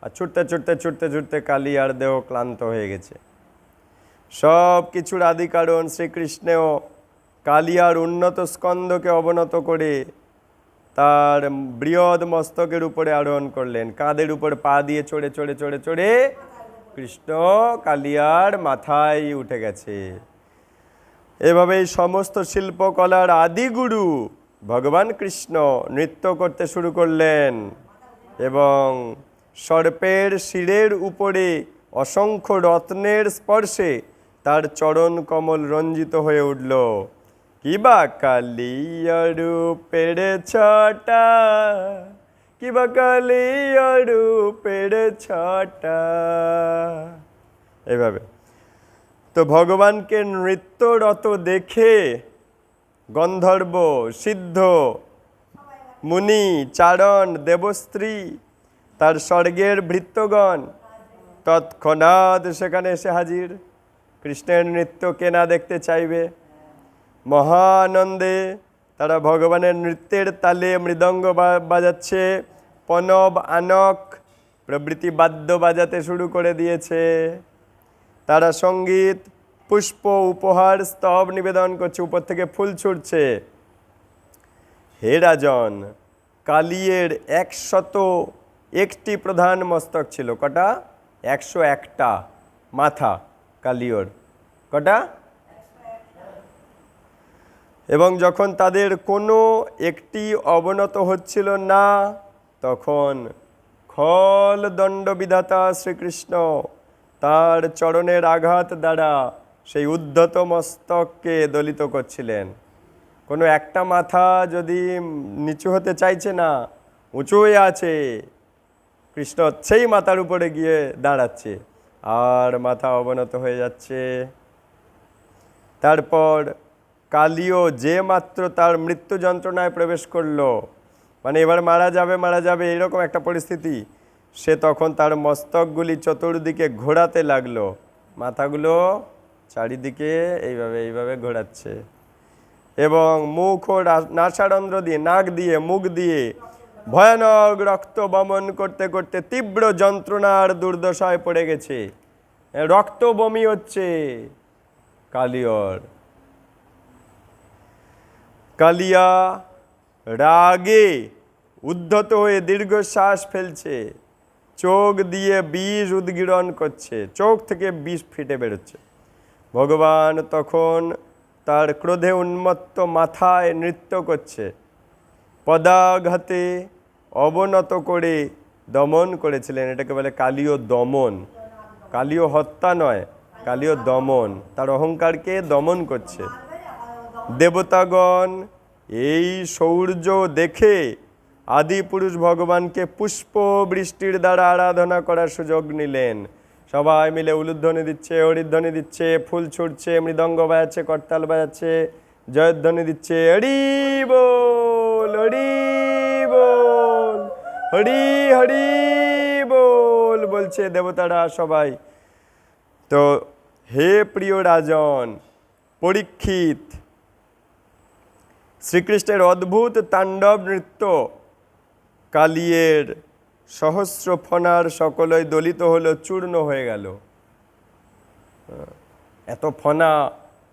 আর ছুটতে ছুটতে ছুটতে ছুটতে কালিয়ার দেহ ক্লান্ত হয়ে গেছে। সব কিছুর আদি কারণ শ্রীকৃষ্ণেও কালিয়ার উন্নত স্কন্ধকে অবনত করে তার বৃহৎ মস্তকের উপরে আরোহণ করলেন। কাঁধের উপর পা দিয়ে চড়ে চড়ে চড়ে চড়ে কৃষ্ণ কালিয়ার মাথায় উঠে গেছে। এভাবেই সমস্ত শিল্পকলার আদিগুরু ভগবান কৃষ্ণ নৃত্য করতে শুরু করলেন এবং সর্পের শিরের উপরে অসংখ্য রত্নের স্পর্শে তার চরণ কমল রঞ্জিত হয়ে উঠল। কিবা কালিয়া রূপের ছটা, কিবা কালিয়া রূপের ছটা, এইভাবে। তো ভগবানকে নৃত্যরত দেখে গন্ধর্ব, সিদ্ধ, মুনি, চারণ, দেবস্ত্রী, তার স্বর্গের ভৃত্যগণ তৎক্ষণাৎ সেখানে এসে হাজির। কৃষ্ণের নৃত্য কে না দেখতে চাইবে? মহানন্দে তারা ভগবানের নৃত্যের তালে মৃদঙ্গ বাজাচ্ছে, পনব, আনক প্রভৃতি বাদ্য বাজাতে শুরু করে দিয়েছে। তারা সঙ্গীত, পুষ্প, উপহার, স্তব নিবেদন করছে, উপর থেকে ফুল ছুটছে। হে রাজন, কালিয়ের 101টি প্রধান মস্তক ছিল। কটা? 101টা মাথা কালিয়র। কটা? এবং যখন তাদের কোনো একটি অবনত হচ্ছিল না, তখন খল দণ্ড বিধাতা শ্রীকৃষ্ণ তার চরণের আঘাত দ্বারা সেই উদ্ধত মস্তককে দলিত করছিলেন। কোনো একটা মাথা যদি নিচু হতে চাইছে না, উঁচু হয়ে আছে, কৃষ্ণ সেই মাথার উপরে গিয়ে দাঁড়াচ্ছে, আর মাথা অবনত হয়ে যাচ্ছে। তারপর কালিও যে মাত্র তার মৃত্যু যন্ত্রণায় প্রবেশ করলো, মানে এবার মারা যাবে এরকম একটা পরিস্থিতি, সে তখন তার মস্তকগুলি চতুর্দিকে ঘোরাতে লাগলো। মাথাগুলো চারিদিকে এইভাবে ঘোরাচ্ছে এবং মুখ ও নাসারন্ধ্র দিয়ে, নাক দিয়ে, মুখ দিয়ে ভয়ানক রক্ত বমন করতে করতে তীব্র যন্ত্রণার দুর্দশায় পড়ে গেছে। রক্ত বমি হচ্ছে কালিয়র। কালিয়া রাগে উদ্ধত হয়ে দীর্ঘশ্বাস ফেলছে, চোখ দিয়ে বিষ উদ্গীরণ করছে, চোখ থেকে বিষ ফিটে বেরোচ্ছে। ভগবান তখন তার ক্রোধে উন্মত্ত মাথায় নৃত্য করছে, পদাঘাতে অবনত করে দমন করেছিলেন। এটাকে বলে কালীয় দমন। কালীয় হত্যা নয়, কালীয় দমন। তার অহংকারকে দমন করছে। দেবতাগণ এই শৌর্য দেখে আদি পুরুষ ভগবানকে পুষ্প বৃষ্টির দ্বারা আরাধনা করার সুযোগ নিলেন। সবাই মিলে উলুধ্বনি দিচ্ছে, হরিধ্বনি দিচ্ছে, ফুল ছুটছে, মৃদঙ্গ বাজাচ্ছে, করতাল বাজাচ্ছে, জয়ধ্বনি দিচ্ছে, হরি বল, হরি বল, হরি হরি বল বলছে দেবতারা সবাই। তো হে প্রিয় রাজন পরীক্ষিত, শ্রীকৃষ্ণের অদ্ভুত তাণ্ডব নৃত্য কালিয়ের সহস্র ফণার সকলই দলিত হলো, চূর্ণ হয়ে গেল। এত ফণা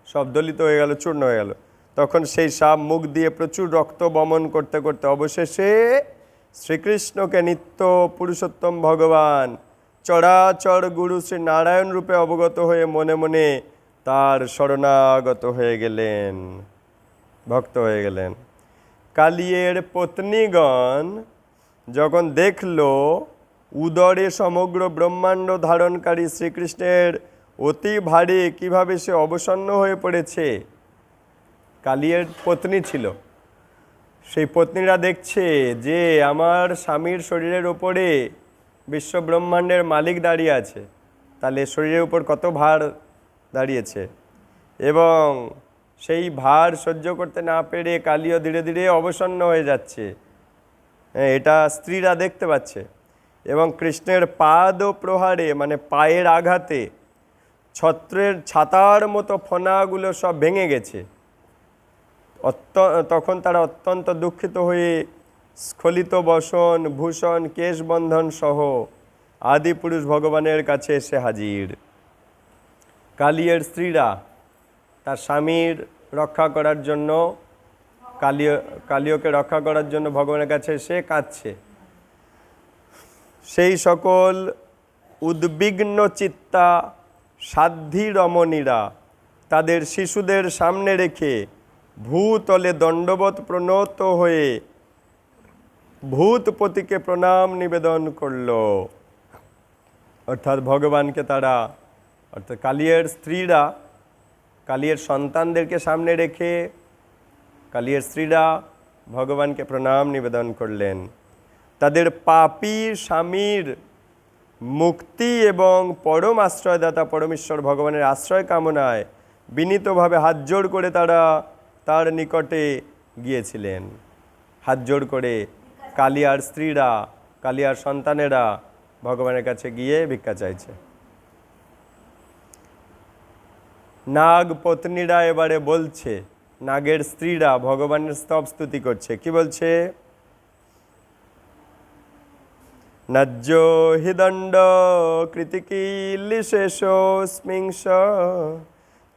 সব দলিত হয়ে গেল, চূর্ণ হয়ে গেল। তখন সেই সাপ মুখ দিয়ে প্রচুর রক্ত বমন করতে করতে অবশেষে শ্রীকৃষ্ণকে নিত্য পুরুষোত্তম ভগবান চরাচর গুরু শ্রী নারায়ণ রূপে অবগত হয়ে মনে মনে তার শরণাগত হয়ে গেলেন, ভক্ত হয়ে গেলেন। কালিয়ের পত্নীগণ যখন দেখল উদরে সমগ্র ব্রহ্মাণ্ড ধারণকারী শ্রীকৃষ্ণের অতি ভারে কিভাবে সে অবসন্ন হয়ে পড়েছে, কালিয়ের পত্নী ছিল, সেই পত্নীরা দেখছে যে আমার স্বামীর শরীরের ওপরে বিশ্ব ব্রহ্মাণ্ডের মালিক দাঁড়িয়ে আছে, তাহলে শরীরের উপর কত ভার দাঁড়িয়েছে। এবং সেই ভার সহ্য করতে না পেরে কালীও ধীরে ধীরে অবসন্ন হয়ে যাচ্ছে। এটা স্ত্রীরা দেখতে পাচ্ছে। এবং কৃষ্ণের পাদ প্রহারে মানে পায়ের আঘাতে ছত্রের ছাতার মতো ফনাগুলো সব ভেঙে গেছে। তখন তারা অত্যন্ত দুঃখিত হয়ে স্খলিত বসন, ভূষণ, কেশবন্ধন সহ আদিপুরুষ ভগবানের কাছে এসে হাজির। কালীয়ের স্ত্রীরা তার স্বামীর রক্ষা করার জন্য, কালীয়কে রক্ষা করার জন্য ভগবানের কাছে এসে কাঁদছে। সেই সকল উদ্বিগ্ন চিত্তা সাধ্বী রমণীরা তাদের শিশুদের সামনে রেখে ভূতলে দণ্ডবৎ প্রণত হয়ে ভূতপতিকে প্রণাম নিবেদন করল। অর্থাৎ ভগবানকে তারা, অর্থাৎ কালীয়ের স্ত্রীরা কালীয়ের সন্তানদেরকে সামনে রেখে কালীয়ের স্ত্রীরা ভগবানকে প্রণাম নিবেদন করলেন। তাদের পাপী স্বামীর মুক্তি এবং পরম আশ্রয়দাতা পরমেশ্বর ভগবানের আশ্রয় কামনায় বিনীতভাবে হাত জোড় করে তারা তার নিকটে গিয়েছিলেন। হাত জোড় করে কালিয়ার স্ত্রীরা, কালিয়ার সন্তানেরা ভগবানের কাছে গিয়ে ভিক্ষা চাইছে। নাগ পত্নীরা এবারে বলছে, নাগের স্ত্রীরা ভগবানের স্তব স্তুতি করছে। কি বলছে? নজ্জ হৃদণ্ড কৃতিকিলিশেষস্মিংশ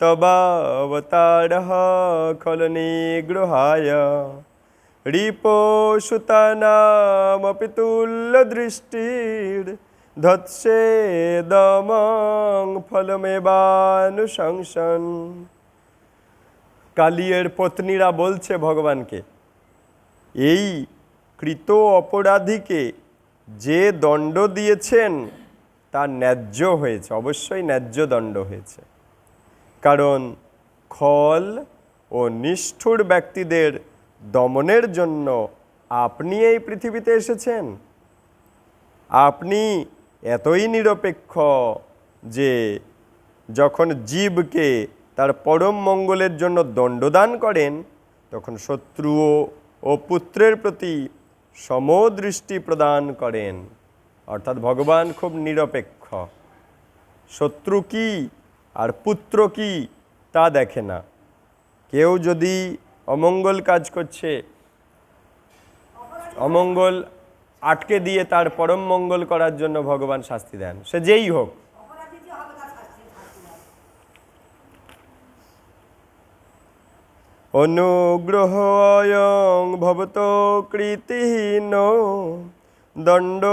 তবাবতারঃ খলু নিগৃহায় রিপোষুতানামপি তুল্যদৃষ্টির ধৎসেদমং ফলমেবানুশংসন। কালীয়ের পত্নীরা বলছে ভগবানকে, এই কৃত অপরাধীকে যে দণ্ড দিয়েছেন তা ন্যায্য হয়েছে, অবশ্যই ন্যায্য দণ্ড হয়েছে। কারণ খল ও নিষ্ঠুর ব্যক্তিদের দমনের জন্য আপনি এই পৃথিবীতে এসেছেন। আপনি এতই নিরপেক্ষ যে যখন জীবকে তার পরম মঙ্গলের জন্য দণ্ডদান করেন তখন শত্রু ও পুত্রের প্রতি সমদৃষ্টি প্রদান করেন। অর্থাৎ ভগবান খুব নিরপেক্ষ, শত্রু কি আর পুত্র কি তা দেখে না। কেউ যদি অমঙ্গল কাজ করছে, অমঙ্গল আটকে দিয়ে তার পরম মঙ্গল করার জন্য ভগবান শাস্তি দেন, সে যেই হোক। অনুগ্রহয়ং ভবত কৃতিহীন দণ্ড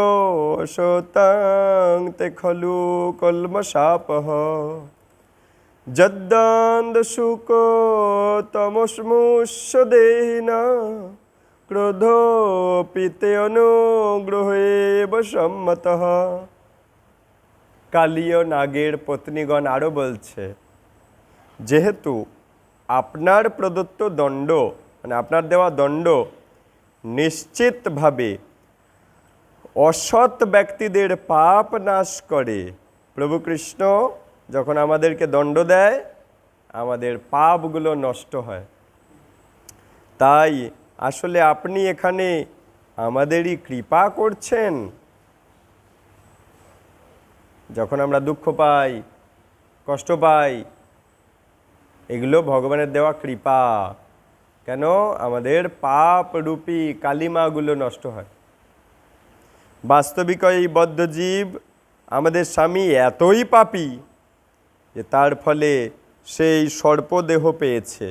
শতাং তে খলু কলমশাপঃ যদ্দণ্ড শুক তমস্মুষ্য দেহিনা ক্রোধোপিতে অনুগ্রহেব সম্মতঃ। কালীয় নাগের পত্নীগণ আরও বলছে, যেহেতু আপনার প্রদত্ত দণ্ড মানে আপনার দেওয়া দণ্ড নিশ্চিতভাবে অসৎ ব্যক্তিদের পাপ নাশ করে, প্রভু কৃষ্ণ যখন আমাদেরকে দণ্ড দেয় আমাদের পাপগুলো নষ্ট হয়। তাই আসলে আপনি এখানে আমাদেরই কৃপা করছেন। যখন আমরা দুঃখ পাই, কষ্ট পাই, এগুলো ভগবানের দেওয়া কৃপা। কেন? আমাদের পাপ রূপী কালিমাগুলো নষ্ট হয়। বাস্তবিক এই বদ্ধজীব আমাদের স্বামী এতই পাপী যে তার ফলে সেই সর্পদেহ পেয়েছে।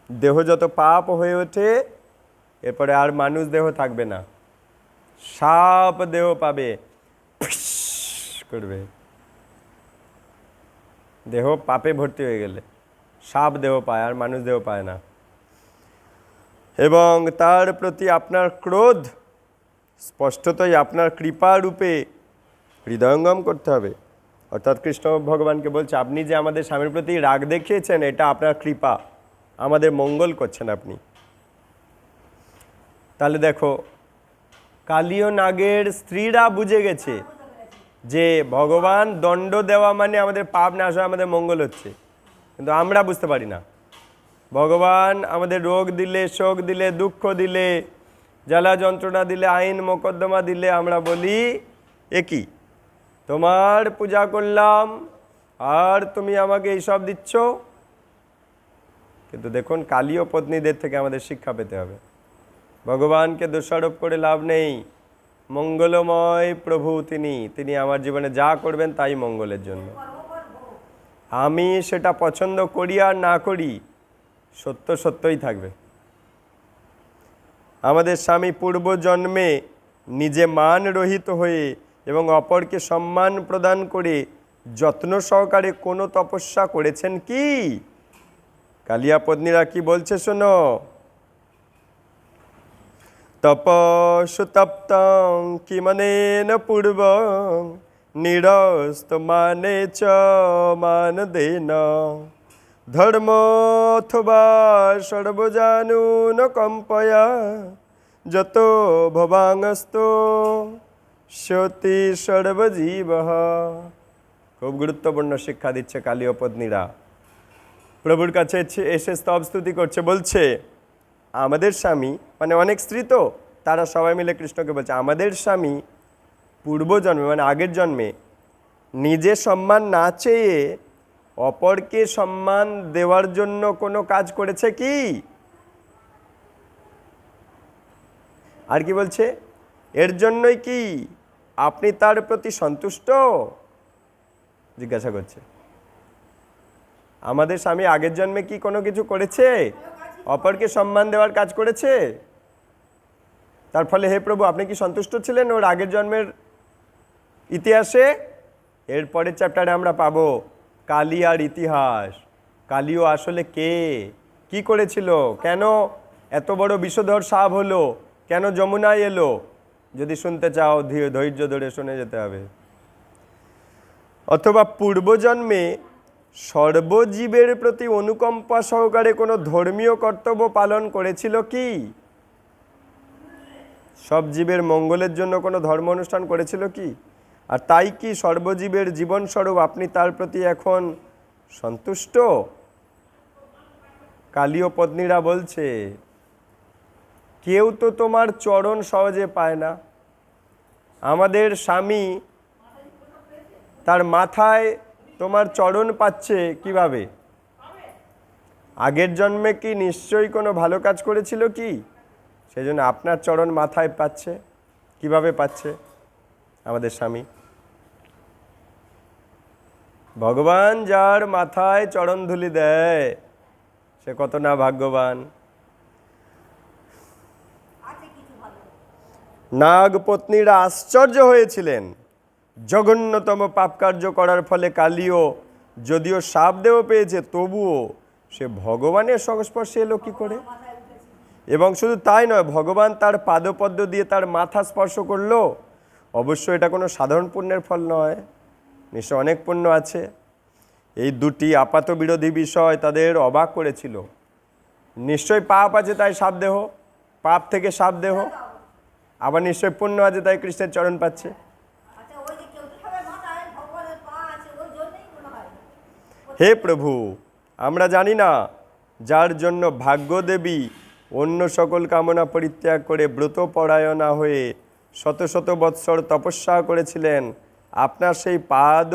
দেহ যত পাপ হয়ে ওঠে এরপরে আর মানুষ দেহ থাকবে না, সাপ দেহ পাবে, করবে। দেহ পাপে ভর্তি হয়ে গেলে সাপ দেহ পায়, আর মানুষ দেহ পায় না। এবং তার প্রতি আপনার ক্রোধ স্পষ্টতই আপনার কৃপা রূপে হৃদয়ঙ্গম করতে হবে। অর্থাৎ কৃষ্ণ ভগবানকে বলছে, আপনি যে আমাদের স্বামীর প্রতি রাগ দেখিয়েছেন এটা আপনার কৃপা, আমাদের মঙ্গল করছেন আপনি। তাহলে দেখো, কালীয় নাগের স্ত্রীরা বুঝে গেছে যে ভগবান দণ্ড দেওয়া মানে আমাদের পাপ নাশ হয়, আমাদের মঙ্গল হচ্ছে, কিন্তু আমরা বুঝতে পারি না। ভগবান আমাদের রোগ দিলে, শোক দিলে, দুঃখ দিলে, জ্বালা যন্ত্রণা দিলে, আইন মোকদ্দমা দিলে আমরা বলি একই তোমার পূজা করলাম আর তুমি আমাকে এইসব দিচ্ছ। কিন্তু দেখুন, কালীয় পত্নীদের থেকে আমাদের শিক্ষা পেতে হবে। ভগবানকে দোষারোপ করে লাভ নেই। মঙ্গলময় প্রভু তিনি আমার জীবনে যা করবেন তাই মঙ্গলের জন্য। আমি সেটা পছন্দ করি আর না করি, সত্য সত্যই থাকবে। আমাদের স্বামী পূর্বজন্মে নিজে মান রহিত হয়ে এবং অপরকে সম্মান প্রদান করে যত্ন সহকারে কোনো তপস্যা করেছেন কি? কালিয়া পত্নীরা কি বলছে শোনো। তপসুতপ্তং কিমনেন পূর্বং নিরস্ত মানে চ মানদেন ধর্মথবা সর্বজানুন কম্পয়া যত ভবাঙ্গস্ত সতী সর্বজীব। খুব গুরুত্বপূর্ণ শিক্ষা দিচ্ছে কালীয় পত্নীরা। প্রভুর কাছে এসে স্তব স্তুতি করছে, বলছে আমাদের স্বামী, মানে অনেক স্ত্রী তো, তারা সবাই মিলে কৃষ্ণকে বলছে আমাদের স্বামী পূর্বজন্মে মানে আগের জন্মে নিজে সম্মান না চেয়ে অপরকে সম্মান দেওয়ার জন্য কোনো কাজ করেছে কি? আর কি বলছে? এর জন্যই কি আপনি তার প্রতি সন্তুষ্ট? জিজ্ঞাসা করছে আমাদের স্বামী আগের জন্মে কি কোনো কিছু করেছে? অপরকে সম্মান দেওয়ার কাজ করেছে? তার ফলে হে প্রভু আপনি কি সন্তুষ্ট ছিলেন ওর আগের জন্মের ইতিহাসে? এর পরের চ্যাপ্টারে আমরা পাবো কালিয়ার ইতিহাস। কালিও আসলে কে, কি করেছিল, কেন এত বড় বিষধর সাপ হলো, কেন যমুনায় এলো? যদি শুনতে চাও ধৈর্য ধরে শুনে যেতে হবে। অথবা পূর্বজন্মে সর্বজীবের প্রতি অনুকম্পা সহকারে কোনো ধর্মীয় কর্তব্য পালন করেছিল কি? সব জীবের মঙ্গলের জন্য কোনো ধর্ম অনুষ্ঠান করেছিল কি? আর তাই কি সর্বজীবের জীবনস্বরূপ আপনি তার প্রতি এখন সন্তুষ্ট? কালীয় পত্নীরা বলছে কেউ তো তোমার চরণ সহজে পায় না। আমাদের স্বামী তার মাথায় তোমার চরণ পাচ্ছে কিভাবে? আগের জন্মে কি নিশ্চয়ই কোনো ভালো কাজ করেছিল কি? সেই জন্য আপনার চরণ মাথায় পাচ্ছে। কিভাবে পাচ্ছে আমাদের স্বামী? ভগবান যার মাথায় চরণ ধুলি দেয় সে কত না ভাগ্যবান। নাগপত্নীরা আশ্চর্য হয়েছিলেন। জঘন্যতম পাপ কার্য করার ফলে কালীও যদিও শাপদেহ পেয়েছে, তবুও সে ভগবানের সংস্পর্শে এলো কি করে? এবং শুধু তাই নয়, ভগবান তার পাদপদ্ম দিয়ে তার মাথা স্পর্শ করলো। অবশ্য এটা কোনো সাধারণ পুণ্যের ফল নয়, নিশ্চয় অনেক পুণ্য আছে। এই দুটি আপাত বিরোধী বিষয় তাদের অবাক করেছিল। নিশ্চয় পাপ আছে তাই শাপদেহ, পাপ থেকে শাপদেহ, আবার নিশ্চয় পুণ্য আছে তাই কৃষ্ণের চরণ পাচ্ছে। হে প্রভু, আমরা জানি না যার জন্য ভাগ্যদেবী অন্য সকল কামনা পরিত্যাগ করে ব্রত পরায়ণা হয়ে শত শত বৎসর তপস্যা করেছিলেন, আপনার সেই পাদ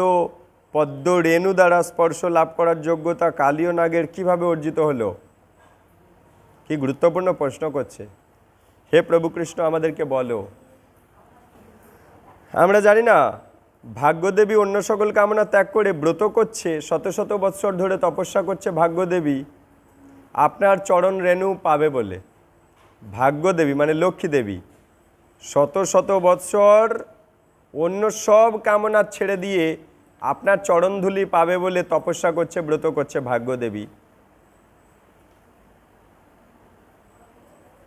পদ্ম রেণু দ্বারা স্পর্শ লাভ করার যোগ্যতা কালীয় নাগের কীভাবে অর্জিত হলো? কি গুরুত্বপূর্ণ প্রশ্ন করছে। হে প্রভু কৃষ্ণ আমাদেরকে বলো। আমরা জানি না ভাগ্যদেবী অন্য সকল কামনা ত্যাগ করে ব্রত করছে, শত শত বৎসর ধরে তপস্যা করছে ভাগ্যদেবী আপনার চরণ রেণু পাবে বলে। ভাগ্যদেবী মানে লক্ষ্মী দেবী শত শত বৎসর অন্য সব কামনা ছেড়ে দিয়ে আপনার চরণধুলি পাবে বলে তপস্যা করছে, ব্রত করছে ভাগ্যদেবী।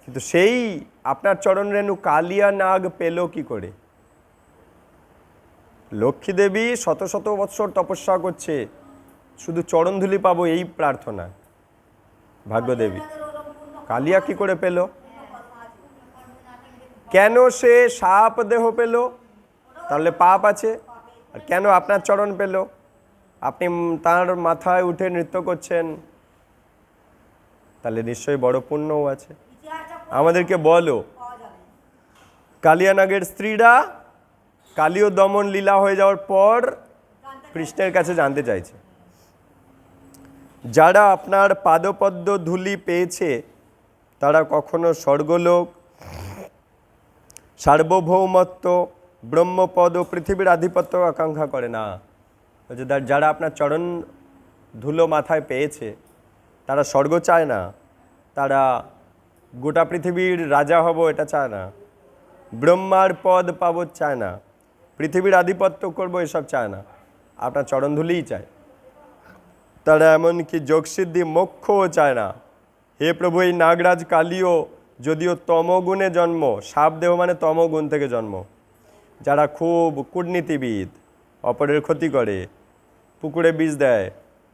কিন্তু সেই আপনার চরণ রেণু কালিয়া নাগ পেল কি করে? লক্ষ্মী দেবী শত শত বৎসর তপস্যা করছে, শুধু চরণধুলি পাবো এই প্রার্থনা। ভাগ্যদেবী কালিয়া কি করে পেল? কেন সে সাপ দেহ পেল? তাহলে পাপ আছে। আর কেন আপনার চরণ পেল? আপনি তার মাথায় উঠে নৃত্য করছেন, তাহলে নিশ্চয়ই বড় পুণ্যও আছে। আমাদেরকে বলো, কালিয়ানাগের স্ত্রীরা কালীয় দমন লীলা হয়ে যাওয়ার পর কৃষ্ণের কাছে জানতে চাইছে। যারা আপনার পাদপদ্ম ধূলি পেয়েছে তারা কখনো স্বর্গলোক, সার্বভৌমত্ব, ব্রহ্মপদ ও পৃথিবীর আধিপত্য আকাঙ্ক্ষা করে না। যারা আপনার চরণ ধুলো মাথায় পেয়েছে তারা স্বর্গ চায় না, তারা গোটা পৃথিবীর রাজা হব এটা চায় না, ব্রহ্মার পদ পাবো চায় না, পৃথিবীর আধিপত্য করব এসব চায় না, আপনার চরণ ধুলিই চায়। তারা এমনকি যোগসিদ্ধি মোক্ষও চায় না। হে প্রভু, এই নাগরাজ কালীও যদিও তমগুণে জন্ম, সাপ দেহ মানে তমগুণ থেকে জন্ম, যারা খুব কূটনীতিবিদ, অপরের ক্ষতি করে, পুকুরে বীজ দেয়,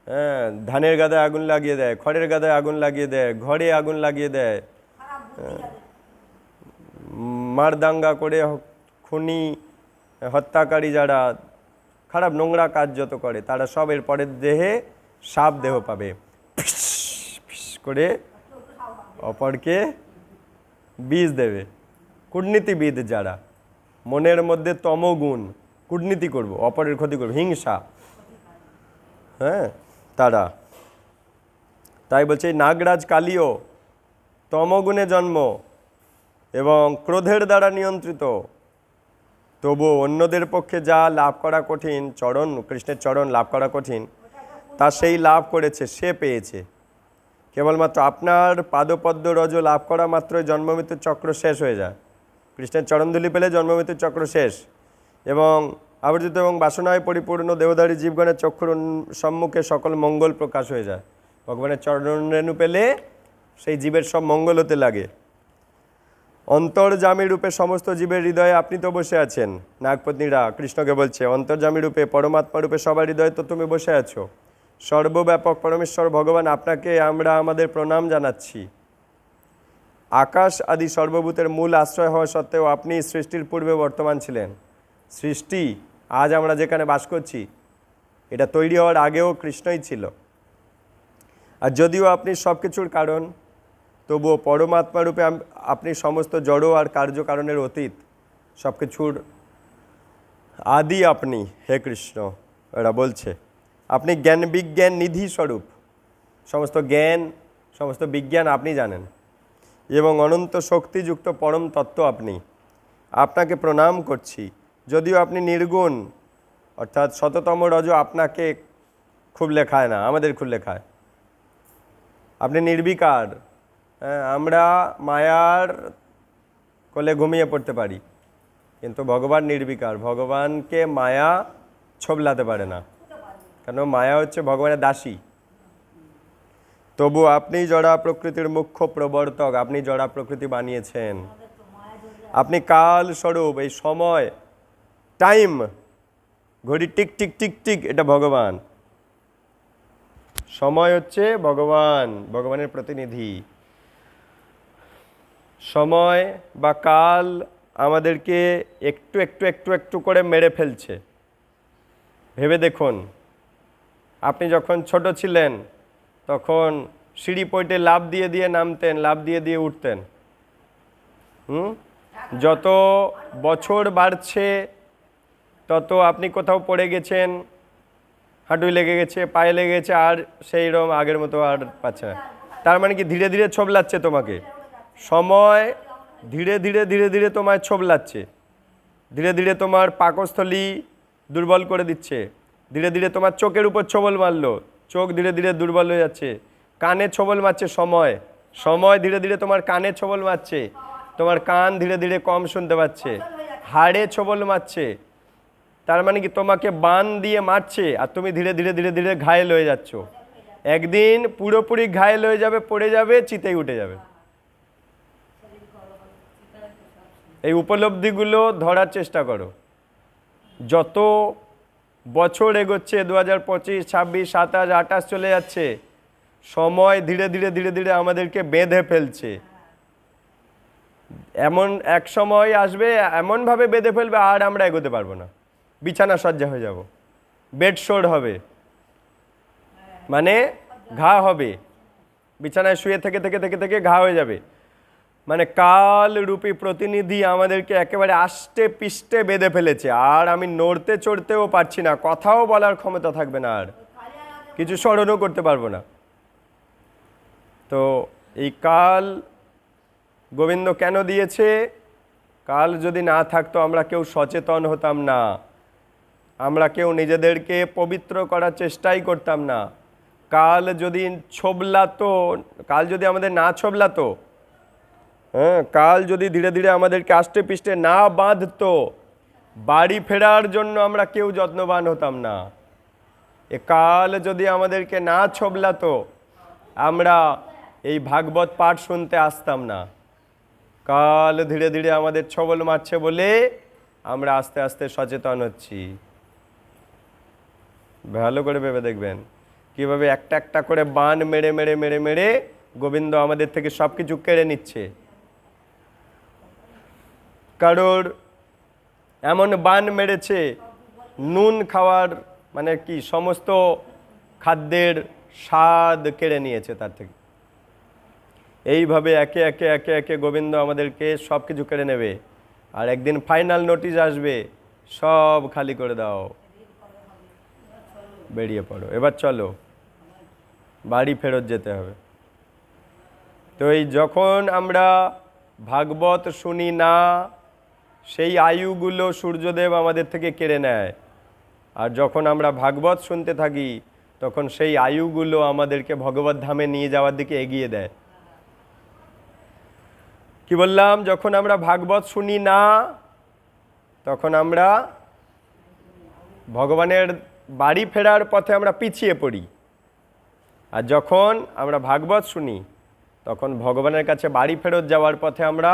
হ্যাঁ, ধানের গাদায় আগুন লাগিয়ে দেয়, খড়ের গাদায় আগুন লাগিয়ে দেয়, ঘরে আগুন লাগিয়ে দেয়, মারদাঙ্গা করে খুনি হত্যাকারী, যারা খারাপ নোংরা কাজ যত করে তারা সব এর পরের দেহে সাপ দেহ পাবে, ফিস ফিস করে অপরকে বীজ দেবে। কূটনীতিবিদ যারা, মনের মধ্যে তমগুণ, কূটনীতি করব, অপরের ক্ষতি করব, হিংসা, হ্যাঁ, তারা। তাই বলছে নাগরাজ কালীও তমগুণে জন্ম এবং ক্রোধের দ্বারা নিয়ন্ত্রিত, তবুও অন্যদের পক্ষে যা লাভ করা কঠিন, চরণ, কৃষ্ণের চরণ লাভ করা কঠিন, তা সেই লাভ করেছে, সে পেয়েছে। কেবলমাত্র আপনার পাদপদ্ম রজ লাভ করা মাত্রই জন্মমৃত্যুর চক্র শেষ হয়ে যায়। কৃষ্ণের চরণধুলি পেলে জন্মমৃত্যুর চক্র শেষ, এবং আবর্জিত এবং বাসনায় পরিপূর্ণ দেহধারী জীবগণের চক্ষুর সম্মুখে সকল মঙ্গল প্রকাশ হয়ে যায়। ভগবানের চরণরেণু পেলে সেই জীবের সব মঙ্গল হতে লাগে। অন্তর্যামী রূপে সমস্ত জীবের হৃদয়ে আপনি তো বসে আছেন। নাগপত্নীরা কৃষ্ণকে বলছে, অন্তর্যামী রূপে, পরমাত্মা রূপে সবার হৃদয়ে তো তুমি বসে আছো। সর্বব্যাপক পরমেশ্বর ভগবান, আপনাকে আমরা আমাদের প্রণাম জানাচ্ছি। আকাশ আদি সর্বভূতের মূল আশ্রয় হওয়া সত্ত্বেও আপনি সৃষ্টির পূর্বে বর্তমান ছিলেন। সৃষ্টি, আজ আমরা যেখানে বাস করছি, এটা তৈরি হওয়ার আগেও কৃষ্ণই ছিল। আর যদিও আপনি সব কিছুর কারণ, তবুও পরমাত্মা রূপে আপনি সমস্ত জড় আর কার্যকারণের অতীত, সব কিছুর আদি আপনি। হে কৃষ্ণ, এরা বলছে আপনি জ্ঞান বিজ্ঞান নিধি স্বরূপ, সমস্ত জ্ঞান, সমস্ত বিজ্ঞান আপনি জানেন, এবং অনন্ত শক্তিযুক্ত পরম তত্ত্ব আপনি। আপনাকে প্রণাম করছি। যদিও আপনি নির্গুণ, অর্থাৎ শততম রজ আপনাকে খুব লেখায় না, আমাদের খুব লেখায়। আপনি নির্বিকার, আমরা মায়ার কোলে ঘুমিয়ে পড়তে পারি, কিন্তু ভগবান নির্বিকার। ভগবানকে মায়া ছোবলাতে পারে না, কেন মায়া হচ্ছে ভগবানের দাসী। তবু আপনি জড়া প্রকৃতির মুখ্য প্রবর্তক, আপনি জড়া প্রকৃতি বানিয়েছেন। আপনি কাল স্বরূপ, এই সময়, টাইম, ঘড়ি টিক টিক টিক টিক, এটা ভগবান। সময় হচ্ছে ভগবান, ভগবানের প্রতিনিধি। সময় বা কাল আমাদেরকে একটু একটু একটু একটু করে মেরে ফেলছে। ভেবে দেখুন, আপনি যখন ছোট ছিলেন তখন সিঁড়ি পইটে লাফ দিয়ে দিয়ে নামতেন, লাফ দিয়ে দিয়ে উঠতেন। যত বছর বাড়ছে তত আপনি কোথাও পড়ে গেছেন, হাঁটুই লেগে গেছে, পায়ে লেগে গেছে, আর সেই রকম আগের মতো আর পাচ্ছে না। তার মানে কি ধীরে ধীরে ছোবলাচ্ছে তোমাকে সময়, ধীরে ধীরে ধীরে ধীরে তোমায় ছোবলাচ্ছে, ধীরে ধীরে তোমার পাকস্থলী দুর্বল করে দিচ্ছে, ধীরে ধীরে তোমার চোখের উপর ছোবল মারলো, চোখ ধীরে ধীরে দুর্বল হয়ে যাচ্ছে, কানে ছোবল মারছে সময়, সময় ধীরে ধীরে তোমার কানে ছোবল মারছে, তোমার কান ধীরে ধীরে কম শুনতে পাচ্ছে, হাড়ে ছোবল মারছে। তার মানে কি তোমাকে বান দিয়ে মারছে, আর তুমি ধীরে ধীরে ধীরে ধীরে ঘায়েল হয়ে যাচ্ছ। একদিন পুরোপুরি ঘায়েল হয়ে যাবে, পড়ে যাবে, চিতেই উঠে যাবে। এই উপলব্ধিগুলো ধরার চেষ্টা করো। যত বছর এগোচ্ছে, 2025, 26, 27, 28 চলে যাচ্ছে, সময় ধীরে ধীরে ধীরে ধীরে আমাদেরকে বেঁধে ফেলছে। এমন এক সময় আসবে, এমনভাবে বেঁধে ফেলবে আর আমরা এগোতে পারবো না, বিছানা সজ্জা হয়ে যাব, বেড শোর হবে, মানে ঘা হবে, বিছানায় শুয়ে থেকে থেকে থেকে থেকে ঘা হয়ে যাবে। মানে কাল রূপী প্রতিনিধি আমাদেরকে একেবারে আষ্টে পিষ্টে বেঁধে ফেলেছে, আর আমি নড়তে চড়তেও পারছি না, কথাও বলার ক্ষমতা থাকবে না, আর কিছু স্মরণও করতে পারবো না। তো এই কাল গোবিন্দ কেন দিয়েছে? কাল যদি না থাকতো আমরা কেউ সচেতন হতাম না, আমরা কেউ নিজেদেরকে পবিত্র করার চেষ্টাই করতাম না। কাল যদি ছোবলাতো, কাল যদি আমাদের না ছোবলাতো, কাল যদি ধীরে ধীরে আমাদেরকে আষ্টে পিষ্টে না বাঁধতো, বাড়ি ফেরার জন্য আমরা কেউ যত্নবান হতাম না। এ কাল যদি আমাদেরকে না ছোবলাতো, আমরা এই ভাগবত পাঠ শুনতে আসতাম না। কাল ধীরে ধীরে আমাদের ছবল মারছে বলে আমরা আস্তে আস্তে সচেতন হচ্ছি। ভালো করে ভেবে দেখবেন কিভাবে একটা একটা করে বান মেরে মেরে মেরে মেরে গোবিন্দ আমাদের থেকে সব কিছু কেড়ে নিচ্ছে। কারোর এমন বান মেরেছে নুন খাওয়ার, মানে কি, সমস্ত খাদ্যের স্বাদ কেড়ে নিয়েছে তার থেকে। এইভাবে একে একে একে একে গোবিন্দ আমাদেরকে সব কিছু কেড়ে নেবে, আর একদিন ফাইনাল নোটিশ আসবে, সব খালি করে দাও, বেরিয়ে পড়ো, এবার চলো, বাড়ি ফেরত যেতে হবে। তো এই যখন আমরা ভাগবত শুনি না, সেই আয়ুগুলো সূর্যদেব আমাদের থেকে কেড়ে নেয়, আর যখন আমরা ভাগবত শুনতে থাকি তখন সেই আয়ুগুলো আমাদেরকে ভগবত ধামে নিয়ে যাওয়ার দিকে এগিয়ে দেয়। কি বললাম? যখন আমরা ভাগবত শুনি না তখন আমরা ভগবানের বাড়ি ফেরার পথে আমরা পিছিয়ে পড়ি, আর যখন আমরা ভাগবত শুনি তখন ভগবানের কাছে বাড়ি ফেরত যাওয়ার পথে আমরা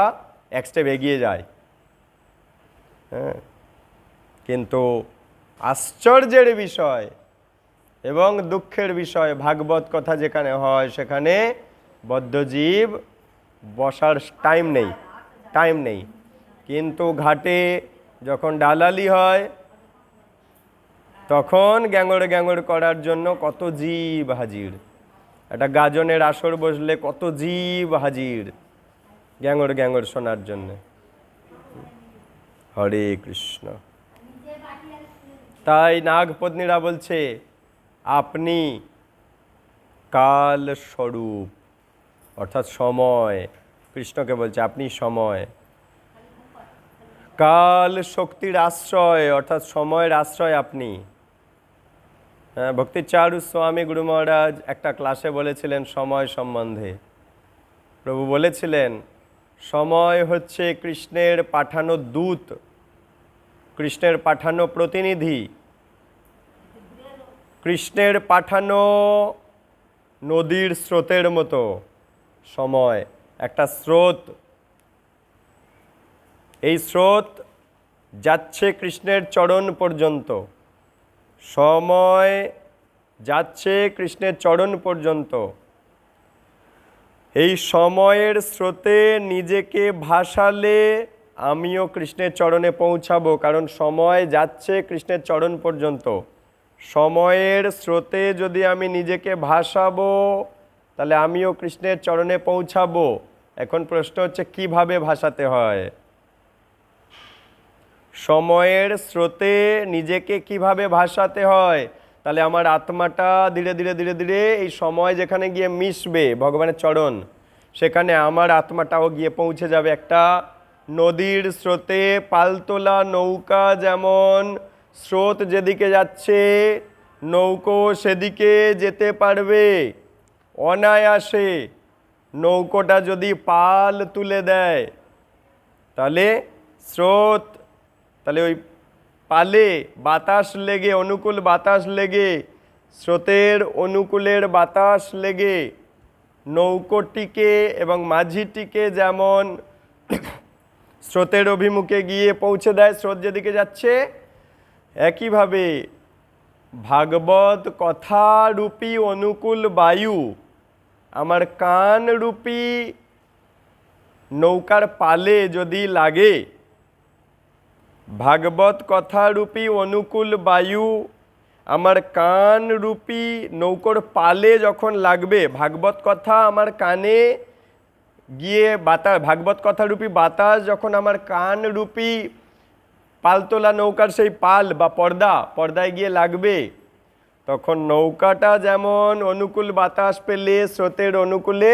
এক স্টেপ এগিয়ে যাই। কিন্তু আশ্চর্যের বিষয় এবং দুঃখের বিষয়, ভাগবত কথা যেখানে হয় সেখানে বদ্ধজীব বসার টাইম নেই। কিন্তু ঘাটে যখন ডালালি হয় তখন গ্যাঙড় গ্যাঙড় করার জন্য কত জীব হাজির। একটা গাজনের আসর বসলে কত জীব হাজির গ্যাঙড় গ্যাঙড় শোনার জন্য। হরে কৃষ্ণ। তাই নাগপত্নীরা বলছে আপনি কাল স্বরূপ, অর্থাৎ সময়। কৃষ্ণকে বলছে আপনি সময়। কাল শক্তির আশ্রয়, অর্থাৎ সময়ের আশ্রয় আপনি। ভক্তিচারু স্বামী গুরু মহারাজ একটা ক্লাসে বলেছিলেন সময় সম্বন্ধে। প্রভু বলেছিলেন সময় হচ্ছে কৃষ্ণের পাঠানো দূত, কৃষ্ণের পাঠানো প্রতিনিধি, কৃষ্ণের পাঠানো নদীর স্রোতের মতো। সময় একটা স্রোত, এই স্রোত যাচ্ছে কৃষ্ণের চরণ পর্যন্ত। সময় যাচ্ছে কৃষ্ণের চরণ পর্যন্ত। এই সময়ের স্রোতে নিজেকে ভাসালে আমিও কৃষ্ণের চরণে পৌঁছাবো, কারণ সময় যাচ্ছে কৃষ্ণের চরণ পর্যন্ত। সময়ের স্রোতে যদি আমি নিজেকে ভাসাবো তাহলে আমিও কৃষ্ণের চরণে পৌঁছাবো। এখন প্রশ্ন হচ্ছে কিভাবে ভাসাতে হয়? সময়ের স্রোতে নিজেকে কিভাবে ভাসাতে হয়? তাহলে আমার আত্মাটা ধীরে ধীরে ধীরে ধীরে এই সময় যেখানে গিয়ে মিশবে ভগবানের চরণ, সেখানে আমার আত্মাটাও গিয়ে পৌঁছে যাবে একটা নদীর স্রোতে। পালতোলা নৌকা যেমন স্রোত যেদিকে যাচ্ছে নৌকো সেদিকে যেতে পারবে অনায়াসে। নৌকোটা যদি পাল তুলে দেয় তাহলে স্রোত, তাহলে ওই পালে বাতাস লেগে, অনুকূল বাতাস লেগে, স্রোতের অনুকূলের বাতাস লেগে নৌকোটিকে এবং মাঝিটিকে যেমন স্রোতের অভিমুখে গিয়ে পৌঁছে দেয় স্রোত যেদিকে যাচ্ছে, একইভাবে ভাগবত কথা রূপী অনুকূল বায়ু আমার কান রূপী নৌকার পালে যদি লাগে, ভাগবত কথা রূপী অনুকূল বায়ু আমার কান রূপী নৌকোর পালে যখন লাগবে, ভাগবত কথা আমার কানে গিয়ে বাতাস, ভাগবত কথা রূপী বাতাস যখন আমার কান রূপী পালতোলা নৌকার সেই পাল বা পর্দায় গিয়ে লাগবে, তখন নৌকাটা যেমন অনুকূল বাতাস পেলে স্রোতের অনুকূলে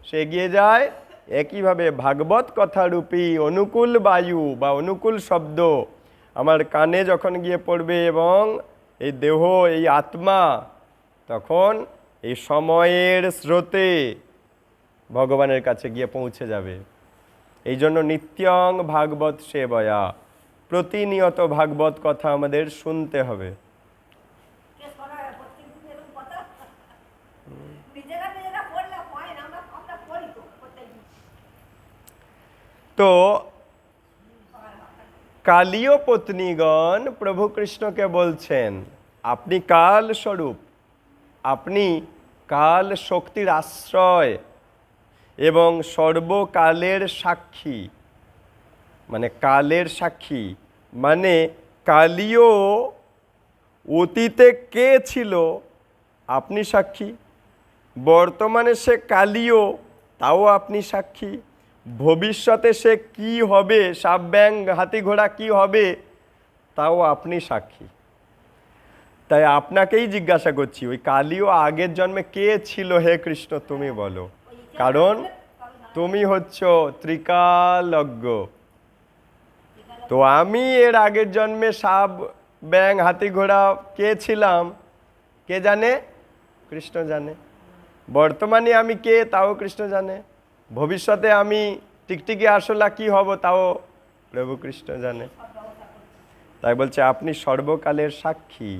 সে এগিয়ে যায়, একইভাবে ভাগবত কথারূপী অনুকূল বায়ু বা অনুকূল শব্দ আমার কানে যখন গিয়ে পড়বে এবং এই দেহ, এই আত্মা তখন এই সময়ের স্রোতে ভগবানের কাছে গিয়ে পৌঁছে যাবে। এই জন্য নিত্যং ভাগবত সেবয়া, প্রতিনিয়ত ভাগবত কথা আমাদের শুনতে হবে। তো কালীয় পত্নীগণ প্রভু কৃষ্ণকে বলছেন, আপনি কাল স্বরূপ, আপনি কাল শক্তির আশ্রয় এবং সর্বকালের সাক্ষী। মানে কালের সাক্ষী মানে কালীয় অতীতে কে ছিল আপনি সাক্ষী, বর্তমানে সে কালীয় তাও আপনি সাক্ষী, ভবিষ্যতে সে কি হবে, সাপ ব্যাং হাতি ঘোড়া কি হবে তাও আপনি সাক্ষী। তাই আপনাকেই জিজ্ঞাসা করছি, ওই কালীয় আগের জন্মে কে ছিল হে কৃষ্ণ তুমি বলো, কারণ তুমি হচ্ছ ত্রিকালজ্ঞ। তো আমি এর আগের জন্মে সাপ ব্যাং হাতি ঘোড়া কে ছিলাম কে জানে? কৃষ্ণ জানে। বর্তমানে আমি কে তাও কৃষ্ণ জানে। ভবিষ্যতে আমি টিকটিকি আরশোলা কি হব তাও প্রভু কৃষ্ণ জানে। তাই বলছে আপনি সর্বকালের সাক্ষী,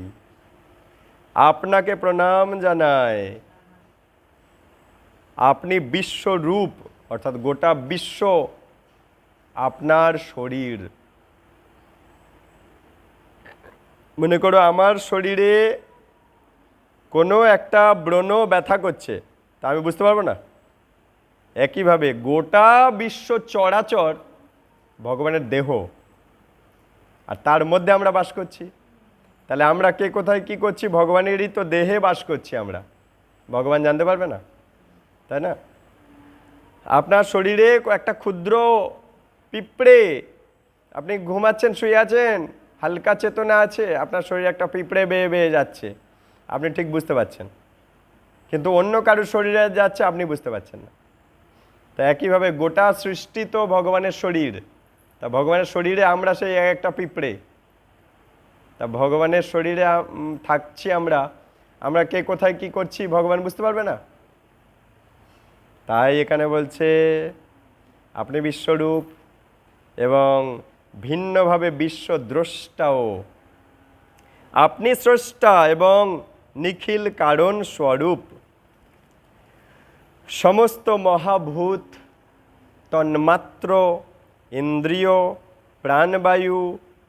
আপনাকে প্রণাম জানায়। আপনি বিশ্বরূপ, অর্থাৎ গোটা বিশ্ব আপনার শরীর। মনে করো আমার শরীরে কোনো একটা ব্রণ ব্যথা করছে, তা আমি বুঝতে পারবো না? একইভাবে গোটা বিশ্ব চরাচর ভগবানের দেহ, আর তার মধ্যে আমরা বাস করছি। তাহলে আমরা কে কোথায় কি করছি? ভগবানেরই তো দেহে বাস করছি আমরা, ভগবান জানতে পারবে না, তাই না? আপনার শরীরে একটা ক্ষুদ্র পিঁপড়ে, আপনি ঘুমাচ্ছেন, শুয়ে আছেন, হালকা চেতনা আছে, আপনার শরীরে একটা পিঁপড়ে বেয়ে বেয়ে যাচ্ছে, আপনি ঠিক বুঝতে পারছেন, কিন্তু অন্য কারোর শরীরে যাচ্ছে আপনি বুঝতে পারছেন না। তা একইভাবে গোটা সৃষ্টি তো ভগবানের শরীর, তা ভগবানের শরীরে আমরা সেই একটা পিঁপড়ে। তা ভগবানের শরীরে থাকছি আমরা, আমরা কে কোথায় কি করছি ভগবান বুঝতে পারবে না। তাই এখানে বলছে আপনি বিশ্বরূপ এবং ভিন্নভাবে বিশ্বদ্রষ্টাও। আপনি স্রষ্টা এবং নিখিল কারণ স্বরূপ। সমস্ত মহাভূত, তন্মাত্র, ইন্দ্রিয়, প্রাণবায়ু,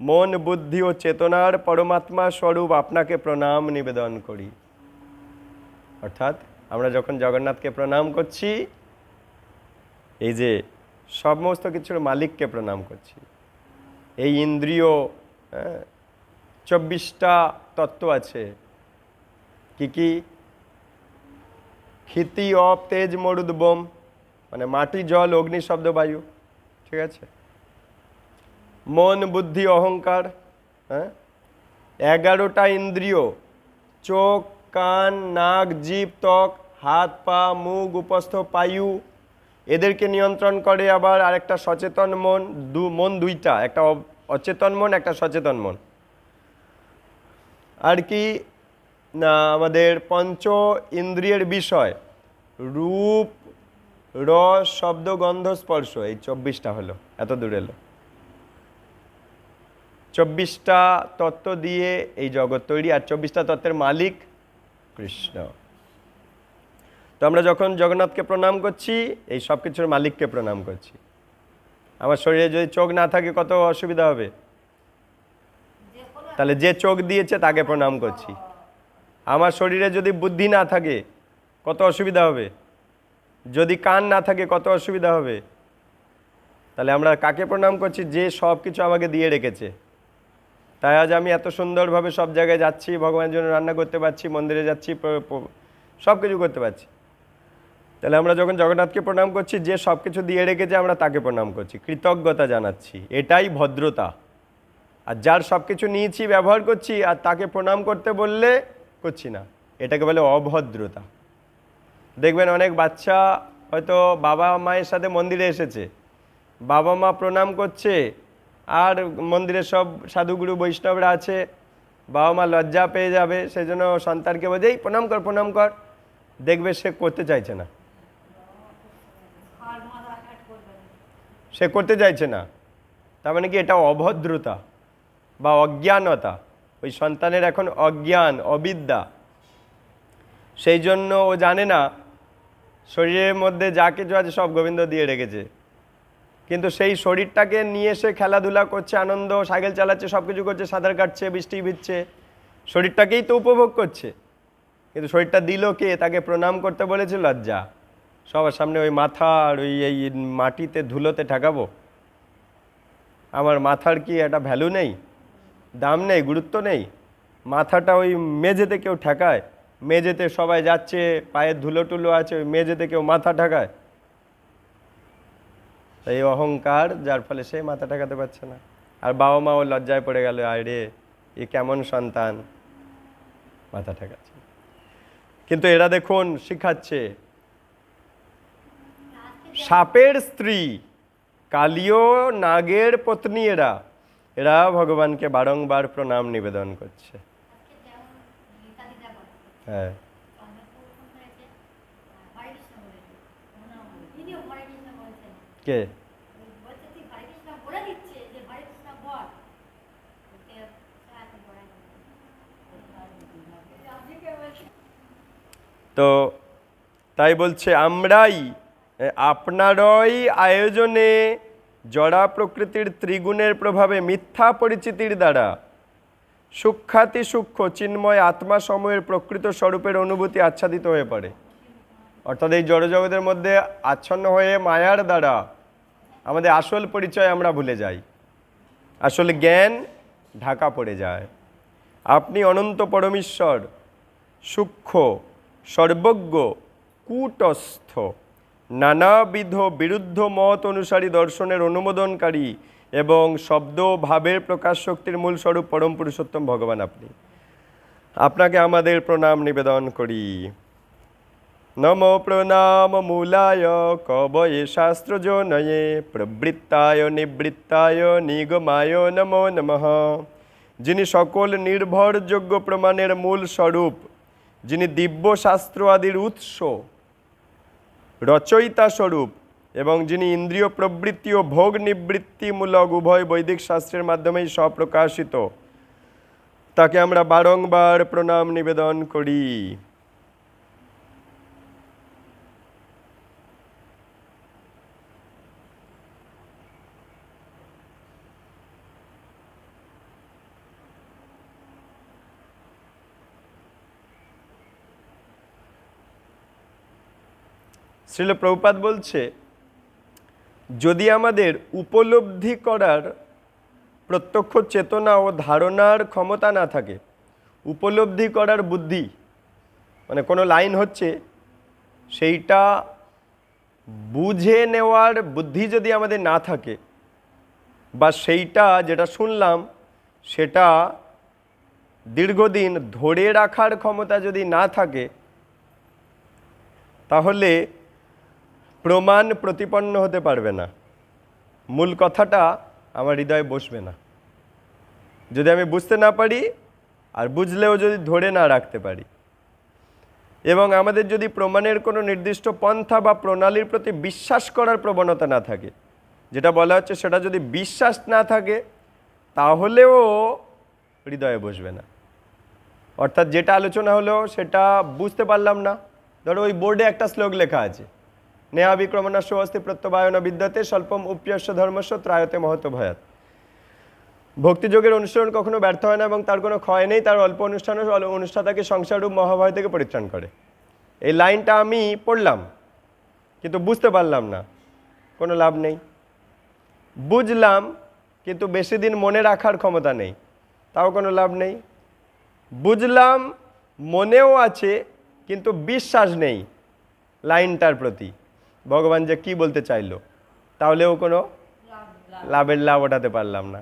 মন, বুদ্ধি ও চেতনার পরমাত্মা স্বরূপ আপনাকে প্রণাম নিবেদন করি। অর্থাৎ আমরা যখন জগন্নাথকে প্রণাম করছি, এই যে সমস্ত কিছুর মালিককে প্রণাম করছি। এই ইন্দ্রিয়, 24টা তত্ত্ব আছে। কি কি? ক্ষিতি, অপ, তেজ, মরুদ, বোম, মানে মাটি, জল, অগ্নি, শব্দ, বায়ু, ঠিক আছে? মন, বুদ্ধি, অহংকার, 11টা ইন্দ্রিয়, চোখ, কান, নাক, জিভ, ত্বক, হাত, পা, মুখ, উপস্থ পায়ু, এদেরকে নিয়ন্ত্রণ করে আবার আরেকটা সচেতন মন। মন দুইটা, একটা অচেতন মন, একটা সচেতন মন। আর কি না, আমাদের পঞ্চ ইন্দ্রিয়ের বিষয় রূপ, রস, শব্দ, গন্ধ, স্পর্শ, এই 24টা হলো, এত দূর এলো। 24টা তত্ত্ব দিয়ে এই জগৎ তৈরি, আর 24টা তত্ত্বের মালিক কৃষ্ণ। তো আমরা যখন জগন্নাথকে প্রণাম করছি, এই সব কিছুর মালিককে প্রণাম করছি। আমার শরীরে যদি চোখ না থাকে কত অসুবিধা হবে, তাহলে যে চোখ দিয়েছে তাকে প্রণাম করছি। আমার শরীরে যদি বুদ্ধি না থাকে কত অসুবিধা হবে, যদি কান না থাকে কত অসুবিধা হবে। তাহলে আমরা কাকে প্রণাম করছি? যে সব কিছু আমাকে দিয়ে রেখেছে। তাই আজ আমি এত সুন্দরভাবে সব জায়গায় যাচ্ছি, ভগবানের জন্য রান্না করতে পারছি, মন্দিরে যাচ্ছি, সব কিছু করতে পারছি। তাহলে আমরা যখন জগন্নাথকে প্রণাম করছি, যে সব কিছু দিয়ে রেখেছে আমরা তাকে প্রণাম করছি, কৃতজ্ঞতা জানাচ্ছি, এটাই ভদ্রতা। আর যার সব কিছু নিয়েছি, ব্যবহার করছি, আর তাকে প্রণাম করতে বললে করছি না, এটাকে বলে অভদ্রতা। দেখবেন অনেক বাচ্চা হয়তো বাবা মায়ের সাথে মন্দিরে এসেছে, বাবা মা প্রণাম করছে, আর মন্দিরে সব সাধুগুরু বৈষ্ণবরা আছে, বাবা মা লজ্জা পেয়ে যাবে, সেই জন্য সন্তানকে বলছে এই প্রণাম কর প্রণাম কর, দেখবে সে করতে চাইছে না, সে করতে চাইছে না। তার মানে কি এটা অভদ্রতা বা অজ্ঞানতা। ওই সন্তানের এখন অজ্ঞান, অবিদ্যা, সেই জন্য ও জানে না শরীরের মধ্যে যা কিছু আছে সব গোবিন্দ দিয়ে রেখেছে, কিন্তু সেই শরীরটাকে নিয়ে এসে খেলাধুলা করছে, আনন্দ, সাইকেল চালাচ্ছে, সব কিছু করছে, সাঁতার কাটছে, বৃষ্টি ভিজছে, শরীরটাকেই তো উপভোগ করছে। কিন্তু শরীরটা দিল কে? তাকে প্রণাম করতে বলেছে লজ্জা। সবার সামনে ওই মাথার ওই এই মাটিতে ধুলোতে ঠেকাবো? আমার মাথার কি একটা ভ্যালু নেই, দাম নেই, গুরুত্ব নেই? মাথাটা ওই মেঝেতে কেউ ঠেকায়? মেঝেতে সবাই যাচ্ছে, পায়ের ধুলো টুলো আছে, ওই মেঝেতে কেউ মাথা ঠেকায়? এই অহংকার, যার ফলে সে মাথা ঠেকাতে পারছে না। আর বাবা মাও লজ্জায় পড়ে গেল, আরে এ কেমন সন্তান, মাথা ঠেকাচ্ছে। কিন্তু এরা দেখুন শিখাচ্ছে, সাপের স্ত্রী, কালীয় নাগের পত্নী, এরা ভগবানকে বারংবার প্রণাম নিবেদন করছে। হ্যাঁ, কে? তো তাই বলছে, আমরাই আপনারই আয়োজনে জড়া প্রকৃতির ত্রিগুণের প্রভাবে মিথ্যা পরিচিতির দ্বারা সূক্ষ্মাতি সূক্ষ্ম চিন্ময় আত্মা সমূহের প্রকৃত স্বরূপের অনুভূতি আচ্ছাদিত হয়ে পড়ে। অর্থাৎ এই জড়জগতের মধ্যে আচ্ছন্ন হয়ে মায়ার দ্বারা আমাদের আসল পরিচয় আমরা ভুলে যাই, আসলে জ্ঞান ঢাকা পড়ে যায়। আপনি অনন্ত পরমেশ্বর, সূক্ষ্ম, সর্বজ্ঞ, কূটস্থ, নানাবিধ বিরুদ্ধ মত অনুসারী দর্শনের অনুমোদনকারী এবং শব্দ ভাবের প্রকাশ শক্তির মূল স্বরূপ পরম পুরুষোত্তম ভগবান আপনি। আপনাকে আমাদের প্রণাম নিবেদন করি। নম প্রণাম মূলায় কবয়ে শাস্ত্রজনয়ে প্রবৃত্তায় নিবৃত্তায় নিগমায় নমো নমঃ। যিনি সকল নির্ভরযোগ্য প্রমাণের মূল স্বরূপ, যিনি দিব্য শাস্ত্র আদির উৎস, রচয়িতা স্বরূপ, এবং যিনি ইন্দ্রিয় প্রবৃত্তি ও ভোগ নিবৃত্তিমূলক উভয় বৈদিক শাস্ত্রের মাধ্যমেই স্বপ্রকাশিত, তাকে আমরা বারংবার প্রণাম নিবেদন করি। শ্রীল প্রভুপাদ বলছে, যদি আমাদের উপলব্ধি করার প্রত্যক্ষ চেতনা ও ধারণার ক্ষমতা না থাকে, উপলব্ধি করার বুদ্ধি, মানে কোনো লাইন হচ্ছে সেইটা বুঝে নেওয়ার বুদ্ধি যদি আমাদের না থাকে, বা সেইটা যেটা শুনলাম সেটা দীর্ঘদিন ধরে রাখার ক্ষমতা যদি না থাকে, তাহলে প্রমাণ প্রতিপন্ন হতে পারবে না, মূল কথাটা আমার হৃদয়ে বসবে না। যদি আমি বুঝতে না পারি, আর বুঝলেও যদি ধরে না রাখতে পারি, এবং আমাদের যদি প্রমাণের কোনো নির্দিষ্ট পন্থা বা প্রণালীর প্রতি বিশ্বাস করার প্রবণতা না থাকে, যেটা বলা হচ্ছে সেটা যদি বিশ্বাস না থাকে, তাহলেও হৃদয়ে বসবে না। অর্থাৎ যেটা আলোচনা হলো সেটা বুঝতে পারলাম না। ধরো ওই বোর্ডে একটা শ্লোক লেখা আছে, নেহা বিক্রমণস্য অস্তি প্রত্যবায়ন বিদ্যতে স্বল্পম উপ্যস্য ধর্মস্য ত্রায়তে মহত ভয়াত। ভক্তিযোগের অনুসরণ কখনো ব্যর্থ হয় না এবং তার কোনো ক্ষয় নেই, তার অল্প অনুষ্ঠানও অনুষ্ঠাতাকে সংসাররূপ মহাভয় থেকে পরিত্রাণ করে। এই লাইনটা আমি পড়লাম কিন্তু বুঝতে পারলাম না, কোনো লাভ নেই। বুঝলাম কিন্তু বেশি দিন মনে রাখার ক্ষমতা নেই, তাও কোনো লাভ নেই। বুঝলাম, মনেও আছে, কিন্তু বিশ্বাস নেই লাইনটার প্রতি, ভগবান যে কি বলতে চাইলো, তাহলেও কোনো লাভের লাভ ওঠাতে পারলাম না।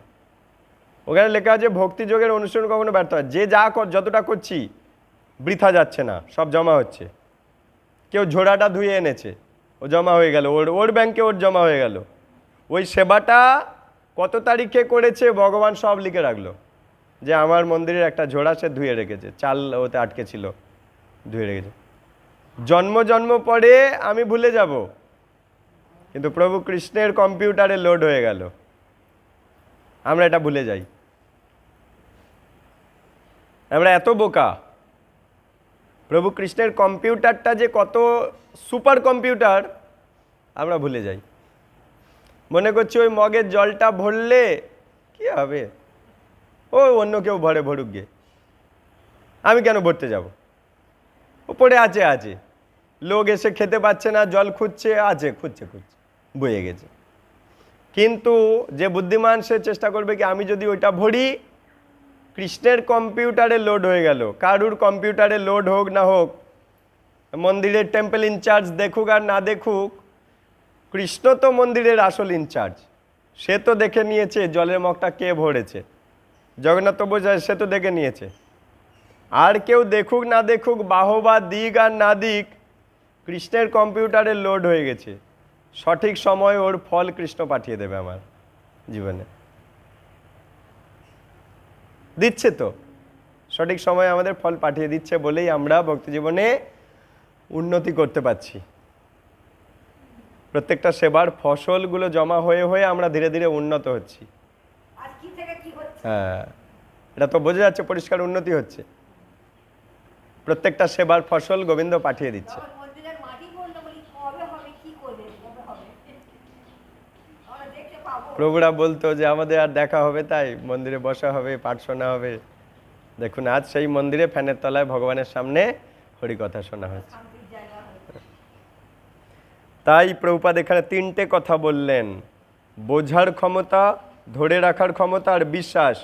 ওখানে লেখা আছে ভক্তিযোগের অনুসরণ কখনো ব্যর্থ হয়। যে যা যতটা করছি বৃথা যাচ্ছে না, সব জমা হচ্ছে। কেউ ঝোড়াটা ধুয়ে এনেছে, ও জমা হয়ে গেল, ওর ব্যাংকে ওর জমা হয়ে গেল। ওই সেবাটা কত তারিখে করেছে ভগবান সব লিখে রাখলো, যে আমার মন্দিরের একটা ঝোড়া সে ধুয়ে রেখেছে, চাল ওতে আটকে ছিল, ধুয়ে রেখেছে। জন্ম জন্ম পরে আমি ভুলে যাব, কিন্তু প্রভু কৃষ্ণের কম্পিউটারে লোড হয়ে গেল, আমরা এটা ভুলে যাই। আমরা এত বোকা, প্রভু কৃষ্ণের কম্পিউটারটা যে কত সুপার কম্পিউটার আমরা ভুলে যাই। মনে করছি ওই মগের জলটা ভরলে কি হবে, ও অন্য কেউ ভরে ভরুক গে, আমি কেন ভরতে যাব, উপরে আছে আছে, লোক এসে খেতে পাচ্ছে না, জল খুঁজছে, আছে খুঁজছে বয়ে গেছে। কিন্তু যে বুদ্ধিমান সে চেষ্টা করবে কি আমি যদি ওইটা ভরি, কৃষ্ণের কম্পিউটারে লোড হয়ে গেল। কারুর কম্পিউটারে লোড হোক না হোক, মন্দিরের টেম্পল ইনচার্জ দেখুক আর না দেখুক, কৃষ্ণ তো মন্দিরের আসল ইনচার্জ, সে তো দেখে নিয়েছে জলের মগটা কে ভরেছে। জগন্নাথ বোঝায় সে তো দেখে নিয়েছে। আর কেউ দেখুক না দেখুক, বাহবা দিক আর না দিক, কৃষ্ণের কম্পিউটারে লোড হয়ে গেছে। সঠিক সময় ওর ফল কৃষ্ণ পাঠিয়ে দেবে আমার জীবনে। দিচ্ছে তো, সঠিক সময়ে আমাদের ফল পাঠিয়ে দিচ্ছে বলেই আমরা ভক্তি জীবনে উন্নতি করতে পারছি। প্রত্যেকটা সেবার ফসলগুলো জমা হয়ে হয়ে আমরা ধীরে ধীরে উন্নত হচ্ছি। হ্যাঁ, এটা তো বোঝা যাচ্ছে পরিষ্কার উন্নতি হচ্ছে। প্রত্যেকটা সেবার ফসল গোবিন্দ পাঠিয়ে দিচ্ছে। প্রভুরা বলতো যে আমাদের আর দেখা হবে, তাই মন্দিরে বসা হবে, পাঠ শোনা হবে। দেখুন আজ সেই মন্দিরে ফ্যানের তলায় ভগবানের সামনে হরিকথা শোনা হচ্ছে। তাই প্রভুপাদ এখানে তিনটে কথা বললেন, বোঝার ক্ষমতা, ধরে রাখার ক্ষমতা আর বিশ্বাস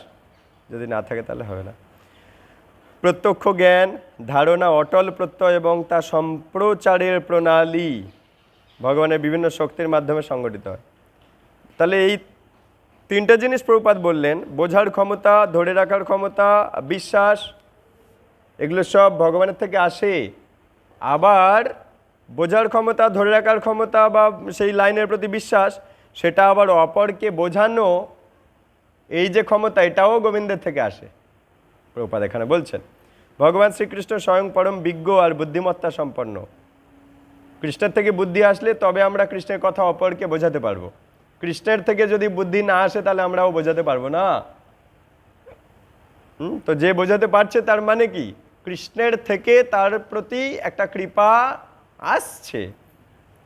যদি না থাকে তাহলে হবে না। প্রত্যক্ষ জ্ঞান, ধারণা, অটল প্রত্যয় এবং তা সম্প্রচারের প্রণালী ভগবানের বিভিন্ন শক্তির মাধ্যমে সংগঠিত হয়। তাহলে এই তিনটে জিনিস প্রভুপাদ বললেন, বোঝার ক্ষমতা, ধরে রাখার ক্ষমতা, বিশ্বাস, এগুলো সব ভগবানের থেকে আসে। আবার বোঝার ক্ষমতা, ধরে রাখার ক্ষমতা বা সেই লাইনের প্রতি বিশ্বাস, সেটা আবার অপরকে বোঝানো, এই যে ক্ষমতা, এটাও গোবিন্দের থেকে আসে। প্রভুপাদ এখানে বলছেন ভগবান শ্রীকৃষ্ণ স্বয়ং পরম বিজ্ঞ আর বুদ্ধিমত্তা সম্পন্ন। কৃষ্ণের থেকে বুদ্ধি আসলে তবে আমরা কৃষ্ণের কথা অপরকে বোঝাতে পারবো। কৃষ্ণের থেকে যদি বুদ্ধি না আসে তাহলে আমরাও বোঝাতে পারবো না। তো যে বোঝাতে পারছে তার মানে কি, কৃষ্ণের থেকে তার প্রতি একটা কৃপা আসছে,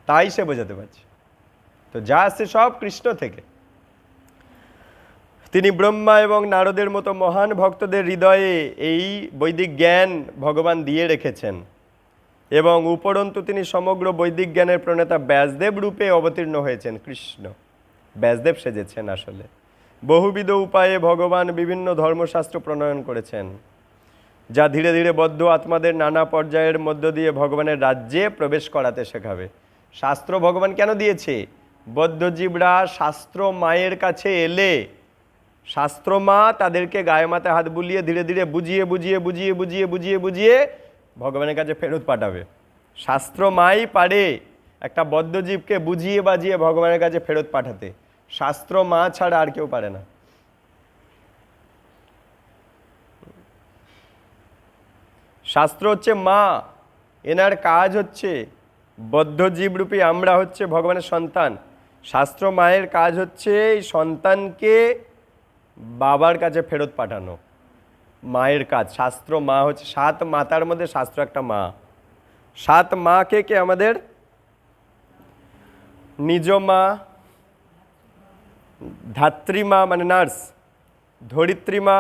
তাই সে বোঝাতে পারছে। তো যা আসছে সব কৃষ্ণ থেকে। তিনি ব্রহ্মা এবং নারদের মতো মহান ভক্তদের হৃদয়ে এই বৈদিক জ্ঞান ভগবান দিয়ে রেখেছেন, এবং উপরন্তু তিনি সমগ্র বৈদিক জ্ঞানের প্রণেতা ব্যাসদেব রূপে অবতীর্ণ হয়েছেন। কৃষ্ণ ব্যাসদেব সেজেছেন আসলে। বহুবিধ উপায়ে ভগবান বিভিন্ন ধর্মশাস্ত্র প্রণয়ন করেছেন, যা ধীরে ধীরে বদ্ধ আত্মাদের নানা পর্যায়ের মধ্য দিয়ে ভগবানের রাজ্যে প্রবেশ করাতে শেখাবে। শাস্ত্র ভগবান কেন দিয়েছে? বদ্ধজীবরা শাস্ত্র মায়ের কাছে এলে শাস্ত্র মা তাদেরকে গায়ে মাথায় হাত বুলিয়ে ধীরে ধীরে বুঝিয়ে বুঝিয়ে বুঝিয়ে বুঝিয়ে বুঝিয়ে বুঝিয়ে ভগবানের কাছে ফেরত পাঠাবে। শাস্ত্র মাই পারে একটা বদ্ধজীবকে বুঝিয়ে বাজিয়ে ভগবানের কাছে ফেরত পাঠাতে। শাস্ত্র মা ছাড়া আর কেউ পারে না। শাস্ত্র হচ্ছে মা, এনার কাজ হচ্ছে, বদ্ধজীবরূপী আমরা হচ্ছে ভগবানের সন্তান। শাস্ত্র মায়ের কাজ হচ্ছে এই সন্তানকে বাবার কাছে ফেরত পাঠানো, মায়ের কাজ। শাস্ত্র মা হচ্ছে, 7 মাতার মধ্যে শাস্ত্র একটা মা। 7 মা কে কে আমাদের? নিজ মা, ধাত্রীমা মানে নার্স, ধরিত্রীমা,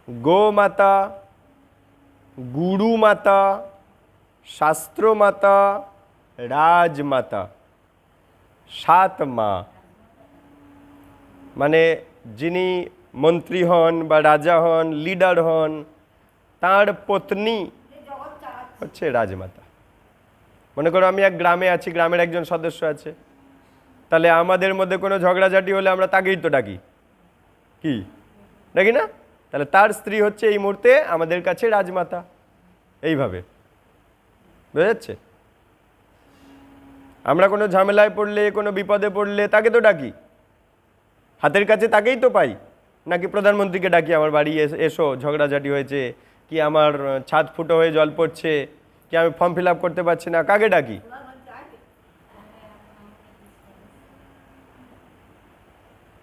গোমাতা, গুরু মাতা, শাস্ত্র মাতা, রাজমাতা। 7 মা মানে যিনি মন্ত্রী হন বা রাজা হন, লিডার হন, তার পত্নী হচ্ছে রাজমাতা। মনে করো আমি এক গ্রামে আছি, গ্রামের একজন সদস্য আছে, তাহলে আমাদের মধ্যে কোনো ঝগড়াঝাটি হলে আমরা তাকেই তো ডাকি, কি ডাকি না? তাহলে তার স্ত্রী হচ্ছে এই মুহূর্তে আমাদের কাছে রাজমাতা। এইভাবে বুঝা যাচ্ছে? আমরা কোনো ঝামেলায় পড়লে, কোনো বিপদে পড়লে তাকে তো ডাকি, হাতের কাছে তাকেই তো পাই। নাকি প্রধানমন্ত্রীকে ডাকি, আমার বাড়ি এসো, ঝগড়াঝাটি হয়েছে, কি আমার ছাদ ফুটো হয়ে জল পড়ছে, কি আমি ফর্ম ফিল আপ করতে পারছি না, কাকে ডাকি?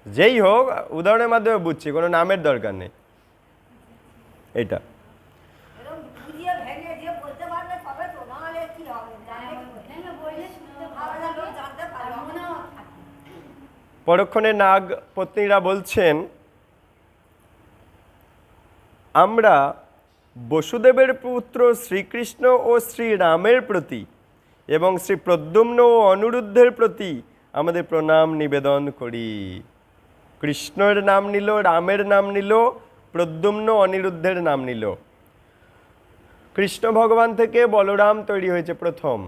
যেই হোক, উদাহরণের মাধ্যমে বুঝছি, কোনো নামের দরকার নেই। এইটা পরক্ষণে নাগ পত্নীরা বলছেন, আমরা বসুদেবের পুত্র শ্রীকৃষ্ণ ও শ্রীরামের প্রতি এবং শ্রী প্রদ্যুম্ন ও অনিরুদ্ধের প্রতি আমাদের প্রণাম নিবেদন করি। কৃষ্ণের নাম নিল, রামের নাম নিল, প্রদ্যুম্ন অনিরুদ্ধের নাম নিল। কৃষ্ণ ভগবান থেকে বলরাম তৈরি হয়েছে প্রথম,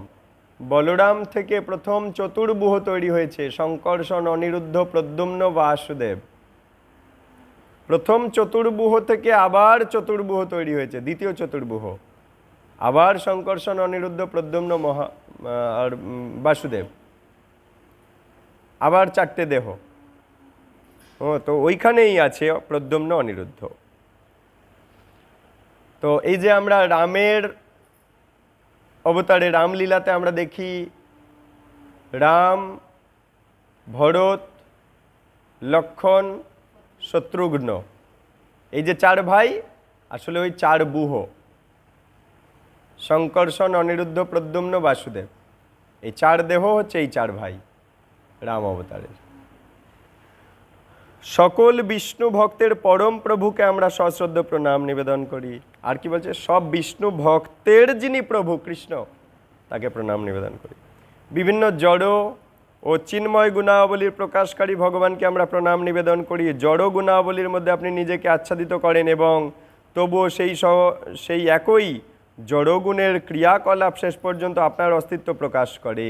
বলরাম থেকে প্রথম চতুর্ভুহ তৈরি হয়েছে, শঙ্কর্ষণ, অনিরুদ্ধ, প্রদ্যুম্ন, বাসুদেব। প্রথম চতুর্ভুহ থেকে আবার চতুর্ভুহ তৈরি হয়েছে, দ্বিতীয় চতুর্ভুহ, আবার শঙ্কর্ষণ, অনিরুদ্ধ, প্রদ্যুম্ন, আর বাসুদেব, আবার চারটে দেহ। তো ওইখানেই আছে প্রদ্যুম্ন, অনিরুদ্ধ। তো এই যে আমরা রামের অবতারে, রামলীলাতে আমরা দেখি রাম, ভরত, লক্ষ্মণ, শত্রুঘ্ন, এই যে চার ভাই, আসলে ওই চার বুহ, শঙ্কর্ষণ, অনিরুদ্ধ, প্রদ্যুম্ন, বাসুদেব, এই চার দেহ হচ্ছে এই চার ভাই রাম অবতারের। সকল বিষ্ণু ভক্তের পরম প্রভুকে আমরা সশ্রদ্ধ প্রণাম নিবেদন করি। আর কি বলছে? সব বিষ্ণু ভক্তের যিনি প্রভু কৃষ্ণ, তাকে প্রণাম নিবেদন করি। বিভিন্ন জড় ও চিন্ময় গুণাবলীর প্রকাশকারী ভগবানকে আমরা প্রণাম নিবেদন করি। জড় গুণাবলীর মধ্যে আপনি নিজেকে আচ্ছাদিত করেন এবং তবুও সেই একই জড়গুণের ক্রিয়াকলাপ শেষ পর্যন্ত আপনার অস্তিত্ব প্রকাশ করে।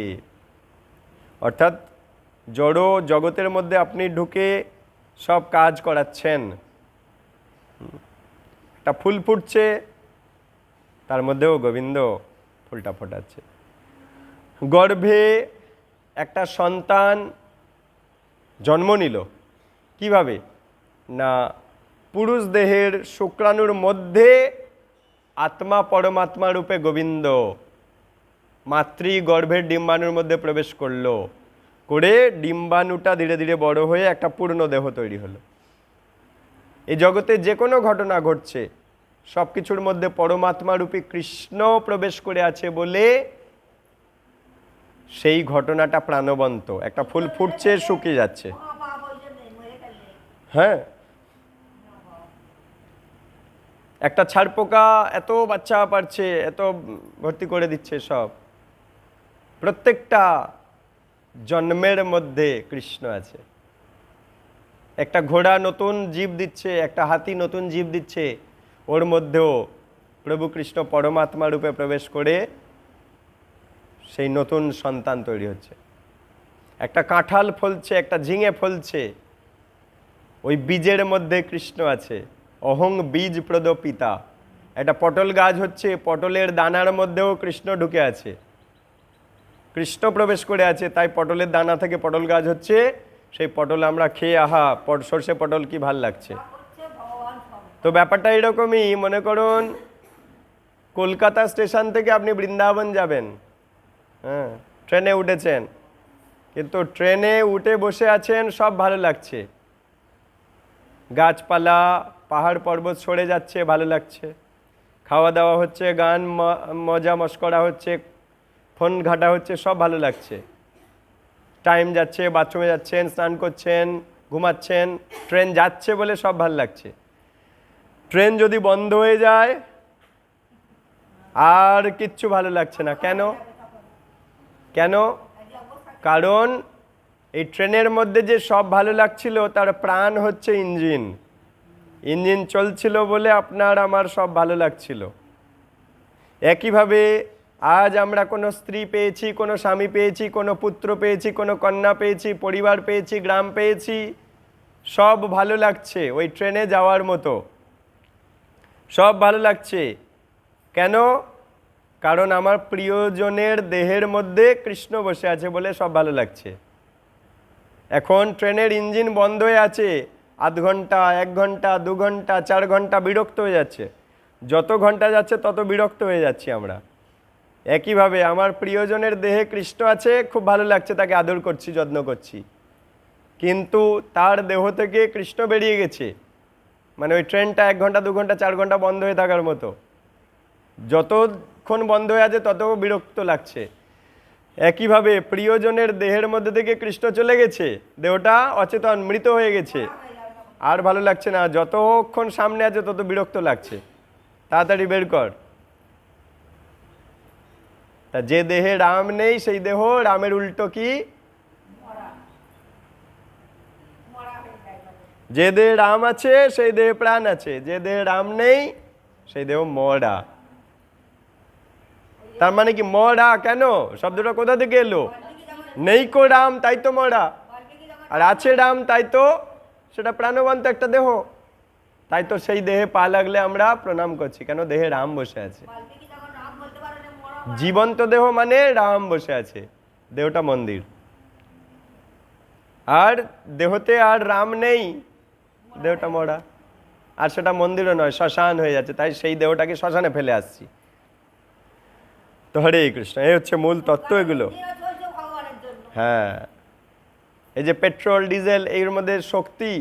অর্থাৎ জড় জগতের মধ্যে আপনি ঢুকে সব কাজ করাচ্ছেন। একটা ফুল ফুটছে, তার মধ্যেও গোবিন্দ ফুলটা ফোটাচ্ছে। গর্ভে একটা সন্তান জন্ম নিল, কিভাবে না পুরুষ দেহের শুক্রাণুর মধ্যে আত্মা পরমাত্মা রূপে গোবিন্দ মাতৃ গর্ভের ডিম্বাণুর মধ্যে প্রবেশ করলো, করে ডিম্বাণুটা ধীরে ধীরে বড় হয়ে একটা পূর্ণ দেহ তৈরি হলো। এই জগতে যে কোনো ঘটনা ঘটছে, সব কিছুর মধ্যে পরমাত্মা রূপী কৃষ্ণ প্রবেশ করে আছে বলে সেই ঘটনাটা প্রাণবন্ত। একটা ফুল ফুটছে, শুকিয়ে যাচ্ছে, হ্যাঁ, একটা ছাড়পোকা এত বাচ্চা পারছে, এত ভর্তি করে দিচ্ছে, সব প্রত্যেকটা জন্মের মধ্যে কৃষ্ণ আছে। একটা ঘোড়া নতুন জীব দিচ্ছে, একটা হাতি নতুন জীব দিচ্ছে, ওর মধ্যেও প্রভু কৃষ্ণ পরমাত্মা রূপে প্রবেশ করে সেই নতুন সন্তান তৈরি হচ্ছে। একটা কাঁঠাল ফলছে, একটা ঝিঙে ফলছে, ওই বীজের মধ্যে কৃষ্ণ আছে। অহং বীজ প্রদ পিতা। একটা পটল গাছ হচ্ছে, পটলের দানার মধ্যেও কৃষ্ণ ঢুকে আছে, কৃষ্ণ প্রবেশ করে আছে, তাই পটলের দানা থেকে পটল গাছ হচ্ছে। সেই পটল আমরা খেয়ে আহা, সর্ষে পটল কি ভাল লাগছে। তো ব্যাপারটা এরকমই, মনে করুন কলকাতা স্টেশন থেকে আপনি বৃন্দাবন যাবেন, হ্যাঁ, ট্রেনে উঠেছেন, কিন্তু ট্রেনে উঠে বসে আছেন, সব ভালো লাগছে, গাছপালা, পাহাড় পর্বত সরে যাচ্ছে, ভালো লাগছে, খাওয়া দাওয়া হচ্ছে, গান মজা মস্করা হচ্ছে, ফোন ঘাটা হচ্ছে, সব ভালো লাগছে। টাইম যাচ্ছে, বাথরুমে যাচ্ছেন, স্নান করছেন, ঘুমাচ্ছেন, ট্রেন যাচ্ছে বলে সব ভালো লাগছে। ট্রেন যদি বন্ধ হয়ে যায় আর কিচ্ছু ভালো লাগছে না। কেন? কেন? কারণ এই ট্রেনের মধ্যে যে সব ভালো লাগছিল, তার প্রাণ হচ্ছে ইঞ্জিন, ইঞ্জিন চলছিল বলে আপনার আমার সব ভালো লাগছিল। একইভাবে আজ আমরা কোনো স্ত্রী পেয়েছি, কোনো স্বামী পেয়েছি, কোনো পুত্র পেয়েছি, কোনো কন্যা পেয়েছি, পরিবার পেয়েছি, গ্রাম পেয়েছি, সব ভালো লাগছে, ওই ট্রেনে যাওয়ার মতো সব ভালো লাগছে। কেন? কারণ আমার প্রিয়জনের দেহের মধ্যে কৃষ্ণ বসে আছে বলে সব ভালো লাগছে। এখন ট্রেনের ইঞ্জিন বন্ধ হয়ে আছে, আধ ঘন্টা, 1 ঘন্টা, 2 ঘন্টা, 4 ঘন্টা, বিরক্ত হয়ে যাচ্ছে। যত ঘন্টা যাচ্ছে তত বিরক্ত হয়ে যাচ্ছি আমরা। একইভাবে আমার প্রিয়জনের দেহে কৃষ্ণ আছে, খুব ভালো লাগছে, তাকে আদর করছি, যত্ন করছি, কিন্তু তার দেহ থেকে কৃষ্ণ বেরিয়ে গেছে, মানে ওই ট্রেনটা 1 ঘন্টা, 2 ঘন্টা, 4 ঘন্টা বন্ধ হয়ে থাকার মতো। যতক্ষণ বন্ধ হয়ে আছে তত বিরক্ত লাগছে। একইভাবে প্রিয়জনের দেহের মধ্যে থেকে কৃষ্ণ চলে গেছে, দেহটা অচেতন, মৃত হয়ে গেছে, আর ভালো লাগছে না। যতক্ষণ সামনে আছে তত বিরক্ত লাগছে, তাড়াতাড়ি বের কর। তা যে দেহে রাম নেই সেই দেহ রামের উল্টো কি? যে দেহে রাম আছে সেই দেহে প্রাণ আছে, যে দেহে রাম নেই সেই দেহ মরা। তার মানে কি মরা? কেন? শব্দটা কোথা থেকে এলো? নেই কো রাম তাই তো মরা, আর আছে রাম তাই তো সেটা প্রাণবন্ত একটা দেহ। তাই তো সেই দেহে পা লাগলে আমরা প্রণাম করছি, কেন? দেহে রাম বসে আছে। জীবন্ত দেহ মানে রাম বসে আছে, দেহটা মন্দির। আর দেহতে আর রাম নেই, দেহটা মরা, আর সেটা মন্দিরও নয়, শ্মশান হয়ে যাচ্ছে। তাই সেই দেহটাকে শ্মশানে ফেলে আসছি। তো হরে কৃষ্ণ, এই হচ্ছে মূল তত্ত্ব এগুলো। হ্যাঁ, এই যে পেট্রোল ডিজেল এর মধ্যে শক্তি,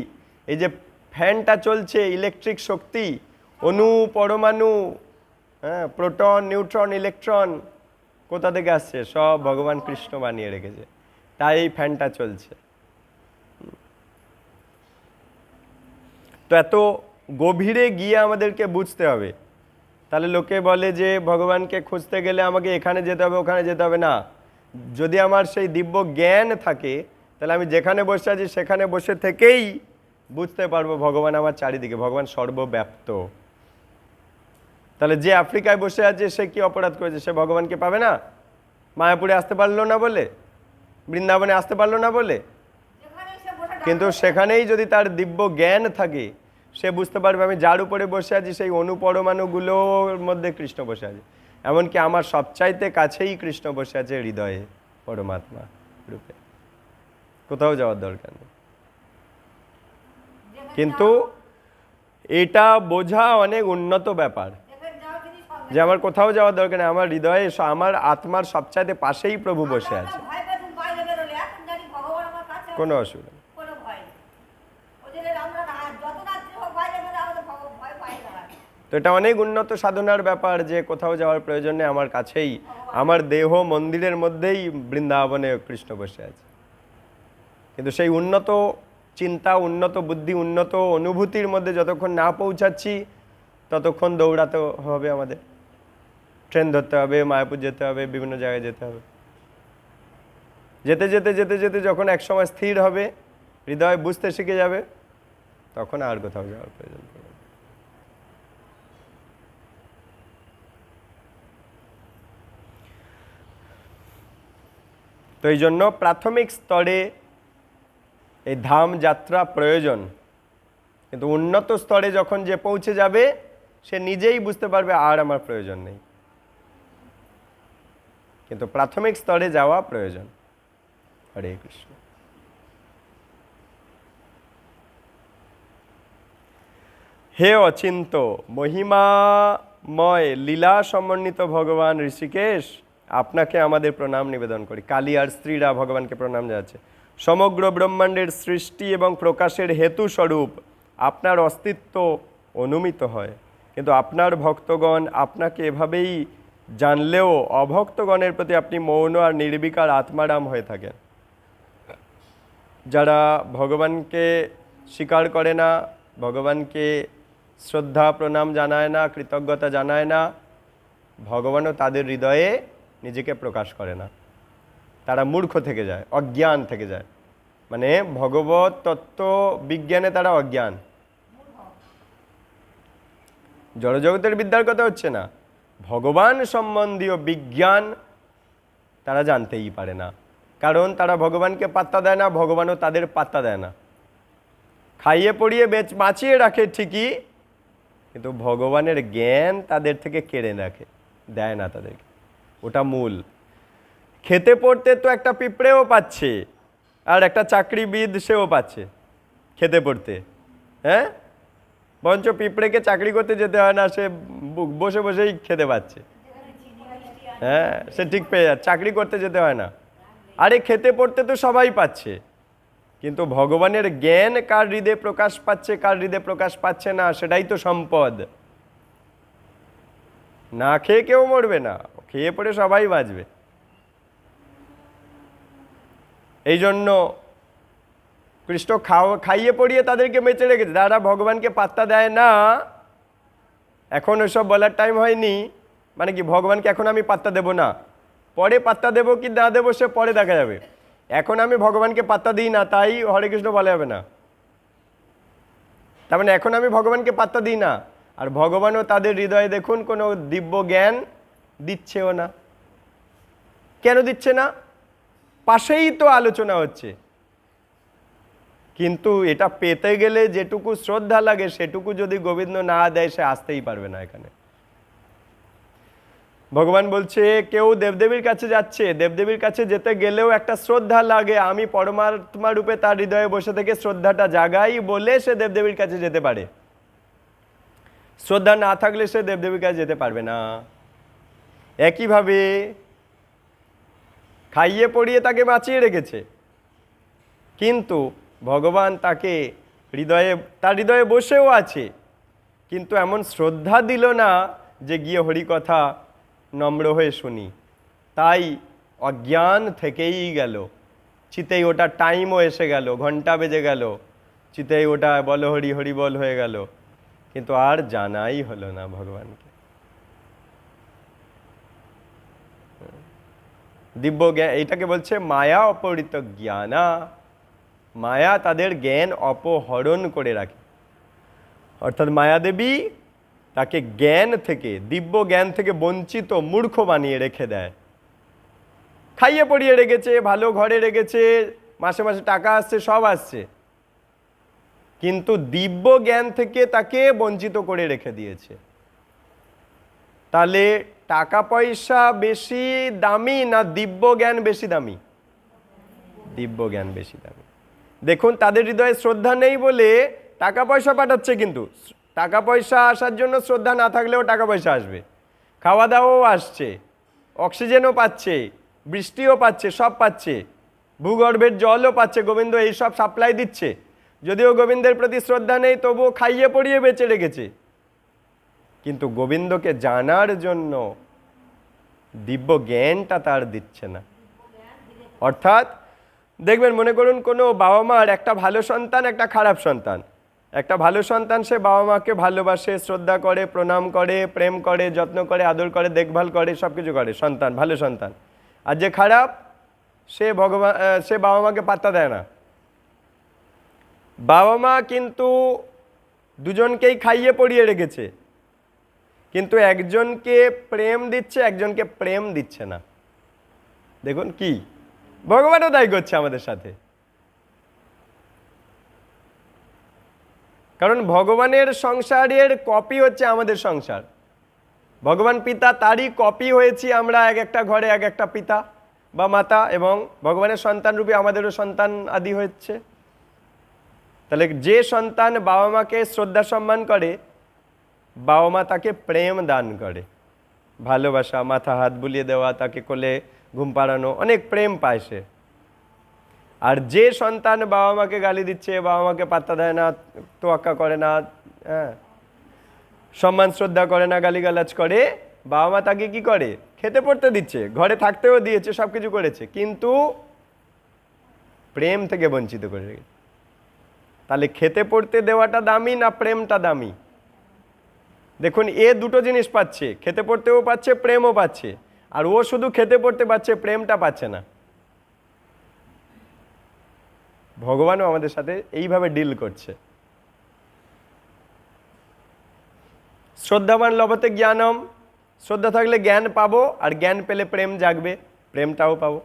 এই যে ফ্যানটা চলছে, ইলেকট্রিক শক্তি, অণু পরমাণু, হ্যাঁ, প্রোটন নিউট্রন ইলেকট্রন কোথা থেকে আসছে? সব ভগবান কৃষ্ণ বানিয়ে রেখেছে, তাই এই ফ্যানটা চলছে। তো এত গভীরে গিয়ে আমাদেরকে বুঝতে হবে। তাহলে লোকে বলে যে ভগবানকে খুঁজতে গেলে আমাকে এখানে যেতে হবে, ওখানে যেতে হবে। না, যদি আমার সেই দিব্য জ্ঞান থাকে তাহলে আমি যেখানে বসে আছি সেখানে বসে থেকেই বুঝতে পারবো ভগবান আমার চারিদিকে, ভগবান সর্বব্যাপ্ত। তাহলে যে আফ্রিকায় বসে আছে সে কি অপরাধ করেছে? সে ভগবানকে পাবে না? মায়াপুরে আসতে পারলো না বলে, বৃন্দাবনে আসতে পারলো না বলে, কিন্তু সেখানেই যদি তার দিব্য জ্ঞান থাকে সে বুঝতে পারবে আমি যার উপরে বসে আছি সেই অনুপরমাণুগুলোর মধ্যে কৃষ্ণ বসে আছে। এমনকি আমার সবচাইতে কাছেই কৃষ্ণ বসে আছে হৃদয়ে, পরমাত্মা রূপে। কোথাও যাওয়ার দরকার নেই। কিন্তু এটা বোঝা অনেক উন্নত ব্যাপার যে আমার কোথাও যাওয়ার দরকার নেই, আমার হৃদয়ে, আমার আত্মার সবচাইতে পাশেই প্রভু বসে আছে, কোনো অসুবিধা নেই। তো এটা অনেক উন্নত সাধনার ব্যাপার যে কোথাও যাওয়ার প্রয়োজন নেই, আমার কাছেই, আমার দেহ মন্দিরের মধ্যেই বৃন্দাবনে কৃষ্ণ বসে আছে। কিন্তু সেই উন্নত চিন্তা, উন্নত বুদ্ধি, উন্নত অনুভূতির মধ্যে যতক্ষণ না পৌঁছাচ্ছি ততক্ষণ দৌড়াতে হবে, আমাদের ট্রেন ধরতে হবে, মায়াপুর যেতে হবে, বিভিন্ন জায়গায় যেতে হবে। যেতে যেতে যেতে যেতে যখন একসময় স্থির হবে, হৃদয় বুঝতে শিখে যাবে, তখন আর কোথাও যাওয়ার প্রয়োজন পড়বে। তো এই জন্য প্রাথমিক স্তরে এই ধাম যাত্রা প্রয়োজন, কিন্তু উন্নত স্তরে যখন যে পৌঁছে যাবে সে নিজেই বুঝতে পারবে আর আমার প্রয়োজন নেই। কিন্তু প্রাথমিক স্তরে যাওয়া প্রয়োজন। হরে কৃষ্ণ। হে অচিন্ত মহিমাময় লীলা সমন্বিত ভগবান ঋষিকেশ, আপনাকে আমাদের প্রণাম নিবেদন করি। কালী আর স্ত্রীরা ভগবানকে প্রণাম জানাচ্ছে। সমগ্র ব্রহ্মাণ্ডের সৃষ্টি এবং প্রকাশের হেতু স্বরূপ আপনার অস্তিত্ব অনুমিত হয়, কিন্তু আপনার ভক্তগণ আপনাকে এভাবেই জানলেও অভক্তগণের প্রতি আপনি মৌন আর নির্বিকার আত্মারাম হয়ে থাকেন। যারা ভগবানকে স্বীকার করে না, ভগবানকে শ্রদ্ধা প্রণাম জানায় না, কৃতজ্ঞতা জানায় না, ভগবানও তাদের হৃদয়ে নিজেকে প্রকাশ করে না। তারা মূর্খ থেকে যায়, অজ্ঞান থেকে যায়, মানে ভগবত তত্ত্ব বিজ্ঞানে তারা অজ্ঞান। জড়জগতের বিদ্যার কথা হচ্ছে না, ভগবান সম্বন্ধীয় বিজ্ঞান তারা জানতেই পারে না, কারণ তারা ভগবানকে পাত্তা দেয় না, ভগবানও তাদের পাত্তা দেয় না। খাইয়ে পড়িয়ে বাঁচিয়ে রাখে ঠিকই, কিন্তু ভগবানের জ্ঞান তাদের থেকে কেড়ে রাখে, দেয় না তাদেরকে। ওটা মূল। খেতে পড়তে তো একটা পিঁপড়েও পাচ্ছে, আর একটা চাকরিবিদ সেও পাচ্ছে খেতে পড়তে। হ্যাঁ, বরঞ্চ পিঁপড়েকে চাকরি করতে যেতে হয় না, সে বসে বসেই খেতে পাচ্ছে। হ্যাঁ, সে ঠিক পেয়ে যাচ্ছে, চাকরি করতে যেতে হয় না। আরে খেতে পড়তে তো সবাই পাচ্ছে, কিন্তু ভগবানের জ্ঞান কার হৃদয়ে প্রকাশ পাচ্ছে, কার হৃদয়ে প্রকাশ পাচ্ছে না, সেটাই তো সম্পদ। না খেয়ে কেউ মরবে না, খেয়ে পড়ে সবাই বাঁচবে। এই জন্য কৃষ্ণ খাইয়ে পড়িয়ে তাদেরকে বেঁচে রেখেছে। যারা ভগবানকে পাত্তা দেয় না, এখন ওসব বলার টাইম হয়নি, মানে কি ভগবানকে এখন আমি পাত্তা দেব না, পরে পাত্তা দেবো কি না দেবো সে পরে দেখা যাবে। এখন আমি ভগবানকে পাত্তা দিই না, তাই হরে কৃষ্ণ বলা যাবে না। তার মানে এখন আমি ভগবানকে পাত্তা দিই না, আর ভগবানও তাদের হৃদয়ে দেখুন কোনো দিব্য জ্ঞান দিচ্ছেও না। কেন দিচ্ছে না? পাশেই তো আলোচনা হচ্ছে, কিন্তু এটা পেতে গেলে যেটুকু শ্রদ্ধা লাগে সেটুকু যদি গোবিন্দ না দেয়, সে আসতেই পারবে না এখানে। ভগবান বলছে কেউ দেবদেবীর কাছে যাচ্ছে, দেবদেবীর কাছে যেতে গেলেও একটা শ্রদ্ধা লাগে, আমি পরমাত্মা রূপে তার হৃদয়ে বসে থেকে শ্রদ্ধাটা জাগাই বলে সে দেবদেবীর কাছে যেতে পারে। শ্রদ্ধা না থাকলে সে দেবদেবীর কাছে যেতে পারবে না। একইভাবে খাইয়ে পড়িয়ে তাকে বাঁচিয়ে রেখেছে, কিন্তু ভগবান তাকে তার হৃদয়ে বসেও আছে, কিন্তু এমন শ্রদ্ধা দিল না যে গিয়ে হরিকথা নম্র হয়ে শুনি। তাই অজ্ঞান থেকেই গেল, চিতেই ওটা টাইমও এসে গেল, ঘন্টা বেজে গেল, চিতেই ওটা বল হরি হরি বল হয়ে গেল, কিন্তু আর জানাই হলো না ভগবানকে। দিব্য জ্ঞান, এইটাকে বলছে মায়া অপহৃত জ্ঞানা। মায়া তাদের জ্ঞান অপহরণ করে রাখে, অর্থাৎ মায়াদেবী তাকে জ্ঞান থেকে, দিব্য জ্ঞান থেকে বঞ্চিত মূর্খ বানিয়ে রেখে দেয়। খাইয়ে পড়িয়ে রেখেছে, ভালো ঘরে রেখেছে, মাসে মাসে টাকা আসছে, সব আসছে, কিন্তু দিব্য জ্ঞান থেকে তাকে বঞ্চিত করে রেখে দিয়েছে। তাহলে টাকা পয়সা বেশি দামি না দিব্য জ্ঞান বেশি দামি? দিব্য জ্ঞান বেশি দামি। দেখুন তাদের হৃদয়ে শ্রদ্ধা নেই বলে টাকা পয়সা পাঠাচ্ছে, কিন্তু টাকা পয়সা আসার জন্য শ্রদ্ধা না থাকলেও টাকা পয়সা আসবে, খাওয়া দাওয়াও আসছে, অক্সিজেনও পাচ্ছে, বৃষ্টিও পাচ্ছে, সব পাচ্ছে, ভূগর্ভের জলও পাচ্ছে, গোবিন্দ এই সব সাপ্লাই দিচ্ছে। যদিও গোবিন্দের প্রতি শ্রদ্ধা নেই, তবুও খাইয়ে পড়িয়ে বেঁচে রেখেছে। কিন্তু গোবিন্দকে জানার জন্য দিব্য জ্ঞানটা তার দিচ্ছে না। অর্থাৎ দেখবেন, মনে করুন কোনো বাবা মার একটা ভালো সন্তান, একটা খারাপ সন্তান। একটা ভালো সন্তান সে বাবা মাকে ভালোবাসে, শ্রদ্ধা করে, প্রণাম করে, প্রেম করে, যত্ন করে, আদর করে, দেখভাল করে, সব কিছু করে, সন্তান ভালো সন্তান। আর যে খারাপ, সে বাবা মাকে পাত্তা দেয় না। বাবা মা কিন্তু দুজনকেই খাইয়ে পড়িয়ে রেখেছে, কিন্তু একজনকে প্রেম দিচ্ছে, একজনকে প্রেম দিচ্ছে না। দেখুন কি, ভগবানও তাই করছে আমাদের সাথে। কারণ ভগবানের সংসারের কপি হচ্ছে আমাদের সংসার। ভগবান পিতা, তারই কপি হয়েছি আমরা, এক একটা ঘরে এক একটা পিতা বা মাতা, এবং ভগবানের সন্তান রূপে আমাদেরও সন্তান আদি হচ্ছে। তাহলে যে সন্তান বাবা মাকে শ্রদ্ধা সম্মান করে, বাবা মা তাকে প্রেম দান করে, ভালোবাসা, মাথা হাত বুলিয়ে দেওয়া, তাকে কোলে ঘুম পাড়ানো, অনেক প্রেম পায় সে। আর যে সন্তান বাবা মাকে গালি দিচ্ছে, বাবা মাকে পাত্তা দেয় না, তোয়াক্কা করে না, হ্যাঁ, সম্মান শ্রদ্ধা করে না, গালিগালাজ করে, বাবা মা তাকে কি করে? খেতে পড়তে দিচ্ছে, ঘরে থাকতেও দিয়েছে, সব কিছু করেছে, কিন্তু প্রেম থেকে বঞ্চিত করে রেখেছে। তাহলে খেতে পড়তে দেওয়াটা দামি না প্রেমটা দামি? দেখুন, এ দুটো জিনিস পাচ্ছে, খেতে পড়তেও পাচ্ছে, প্রেমও পাচ্ছে। আর ও শুধু খেতে পড়তে পাচ্ছে, প্রেমটা পাচ্ছে না। ভগবানও আমাদের সাথে এইভাবে ডিল করছে। শ্রদ্ধাবান লভতে জ্ঞানম, শ্রদ্ধা থাকলে জ্ঞান পাবো, আর জ্ঞান পেলে প্রেম জাগবে, প্রেমটাও পাবো।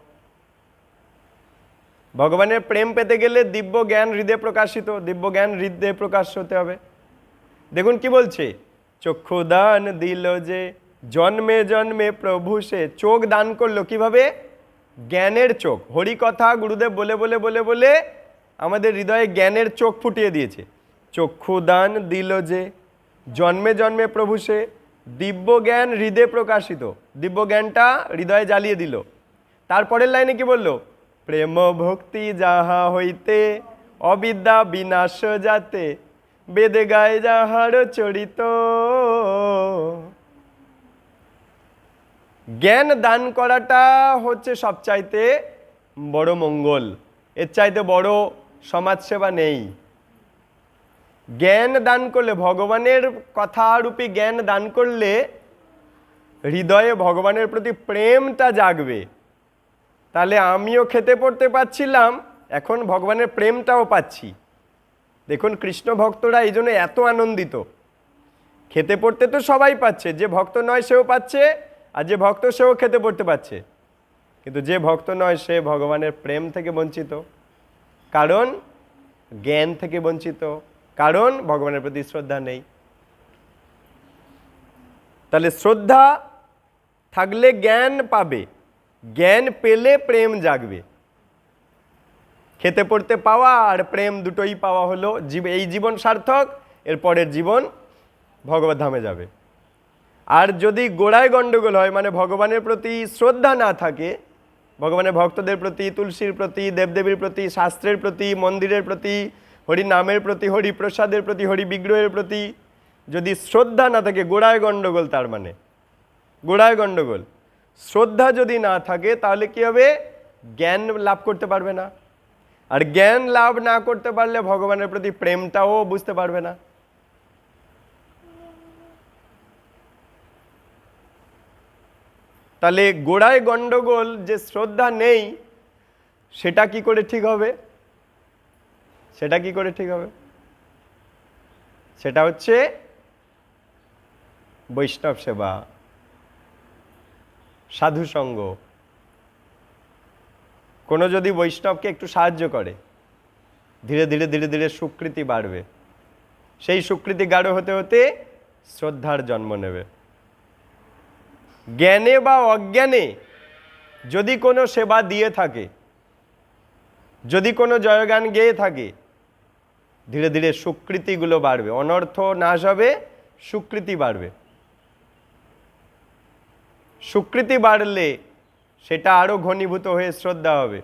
ভগবানের প্রেম পেতে গেলে দিব্য জ্ঞান হৃদয়ে প্রকাশিত, দিব্য জ্ঞান হৃদয়ে প্রকাশ হতে হবে। দেখুন কি বলছে, চক্ষু দান দিল যে জন্মে জন্মে প্রভু সে। চোখ দান করলো কিভাবে? জ্ঞানের চোখ। হরি কথা গুরুদেব বলে বলে বলে বলে আমাদের হৃদয়ে জ্ঞানের চোখ ফুটিয়ে দিয়েছে। চক্ষু দান দিল যে জন্মে জন্মে প্রভু সে, দিব্য জ্ঞান হৃদয়ে প্রকাশিত, দিব্য জ্ঞানটা হৃদয়ে জ্বালিয়ে দিল। তারপরের লাইনে কি বললো? প্রেম ভক্তি যাহা হইতে অবিদ্যা বিনাশ যাতে, বেদে গায় যাহার চরিত। জ্ঞান দান করাটা হচ্ছে সবচাইতে বড় মঙ্গল, এর চাইতে বড় সমাজসেবা নেই। জ্ঞান দান করলে, ভগবানের কথারূপী জ্ঞান দান করলে হৃদয়ে ভগবানের প্রতি প্রেমটা জাগবে। তাহলে আমিও খেতে পড়তে পাচ্ছিলাম, এখন ভগবানের প্রেমটাও পাচ্ছি। দেখুন কৃষ্ণ ভক্তরা এই জন্য এত আনন্দিত। খেতে পড়তে তো সবাই পাচ্ছে, যে ভক্ত নয় সেও পাচ্ছে, আর যে ভক্ত সেও খেতে পড়তে পাচ্ছে। কিন্তু যে ভক্ত নয় সে ভগবানের প্রেম থেকে বঞ্চিত, কারণ জ্ঞান থেকে বঞ্চিত, কারণ ভগবানের প্রতি শ্রদ্ধা নেই। তাহলে শ্রদ্ধা থাকলে জ্ঞান পাবে, জ্ঞান পেলে প্রেম জাগবে। খেতে পড়তে পাওয়া আর প্রেম দুটোই পাওয়া হলো এই জীবন সার্থক, এর পরের জীবন ভগবত ধামে যাবে। আর যদি গোড়ায় গণ্ডগোল হয়, মানে ভগবানের প্রতি শ্রদ্ধা না থাকে, ভগবানের ভক্তদের প্রতি, তুলসীর প্রতি, দেবদেবীর প্রতি, শাস্ত্রের প্রতি, মন্দিরের প্রতি, হরি নামের প্রতি, হরি প্রসাদের প্রতি, হরি বিগ্রহের প্রতি যদি শ্রদ্ধা না থাকে, গোড়ায় গণ্ডগোল। তার মানে গোড়ায় গণ্ডগোল। শ্রদ্ধা যদি না থাকে তাহলে কি হবে? জ্ঞান লাভ করতে পারবে না, আর জ্ঞান লাভ না করতে পারলে ভগবানের প্রতি প্রেমটাও বুঝতে পারবে না। তাহলে গোড়ায় গণ্ডগোল, যে শ্রদ্ধা নেই, সেটা কি করে ঠিক হবে? সেটা কি করে ঠিক হবে? সেটা হচ্ছে বৈষ্ণব সেবা, সাধু সঙ্গ। কোনো যদি বৈষ্ণবকে একটু সাহায্য করে, ধীরে ধীরে ধীরে ধীরে সুকৃতি বাড়বে। সেই সুকৃতি গাঢ় হতে হতে শ্রদ্ধার জন্ম নেবে। জ্ঞানে বা অজ্ঞানে যদি কোনো সেবা দিয়ে থাকে, যদি কোনো জয়গান গেয়ে থাকে, ধীরে ধীরে সুকৃতিগুলো বাড়বে, অনর্থ নাশ হবে, সুকৃতি বাড়বে। সুকৃতি বাড়লে সেটা আরো ঘনীভূত হয়ে শ্রদ্ধা হবে,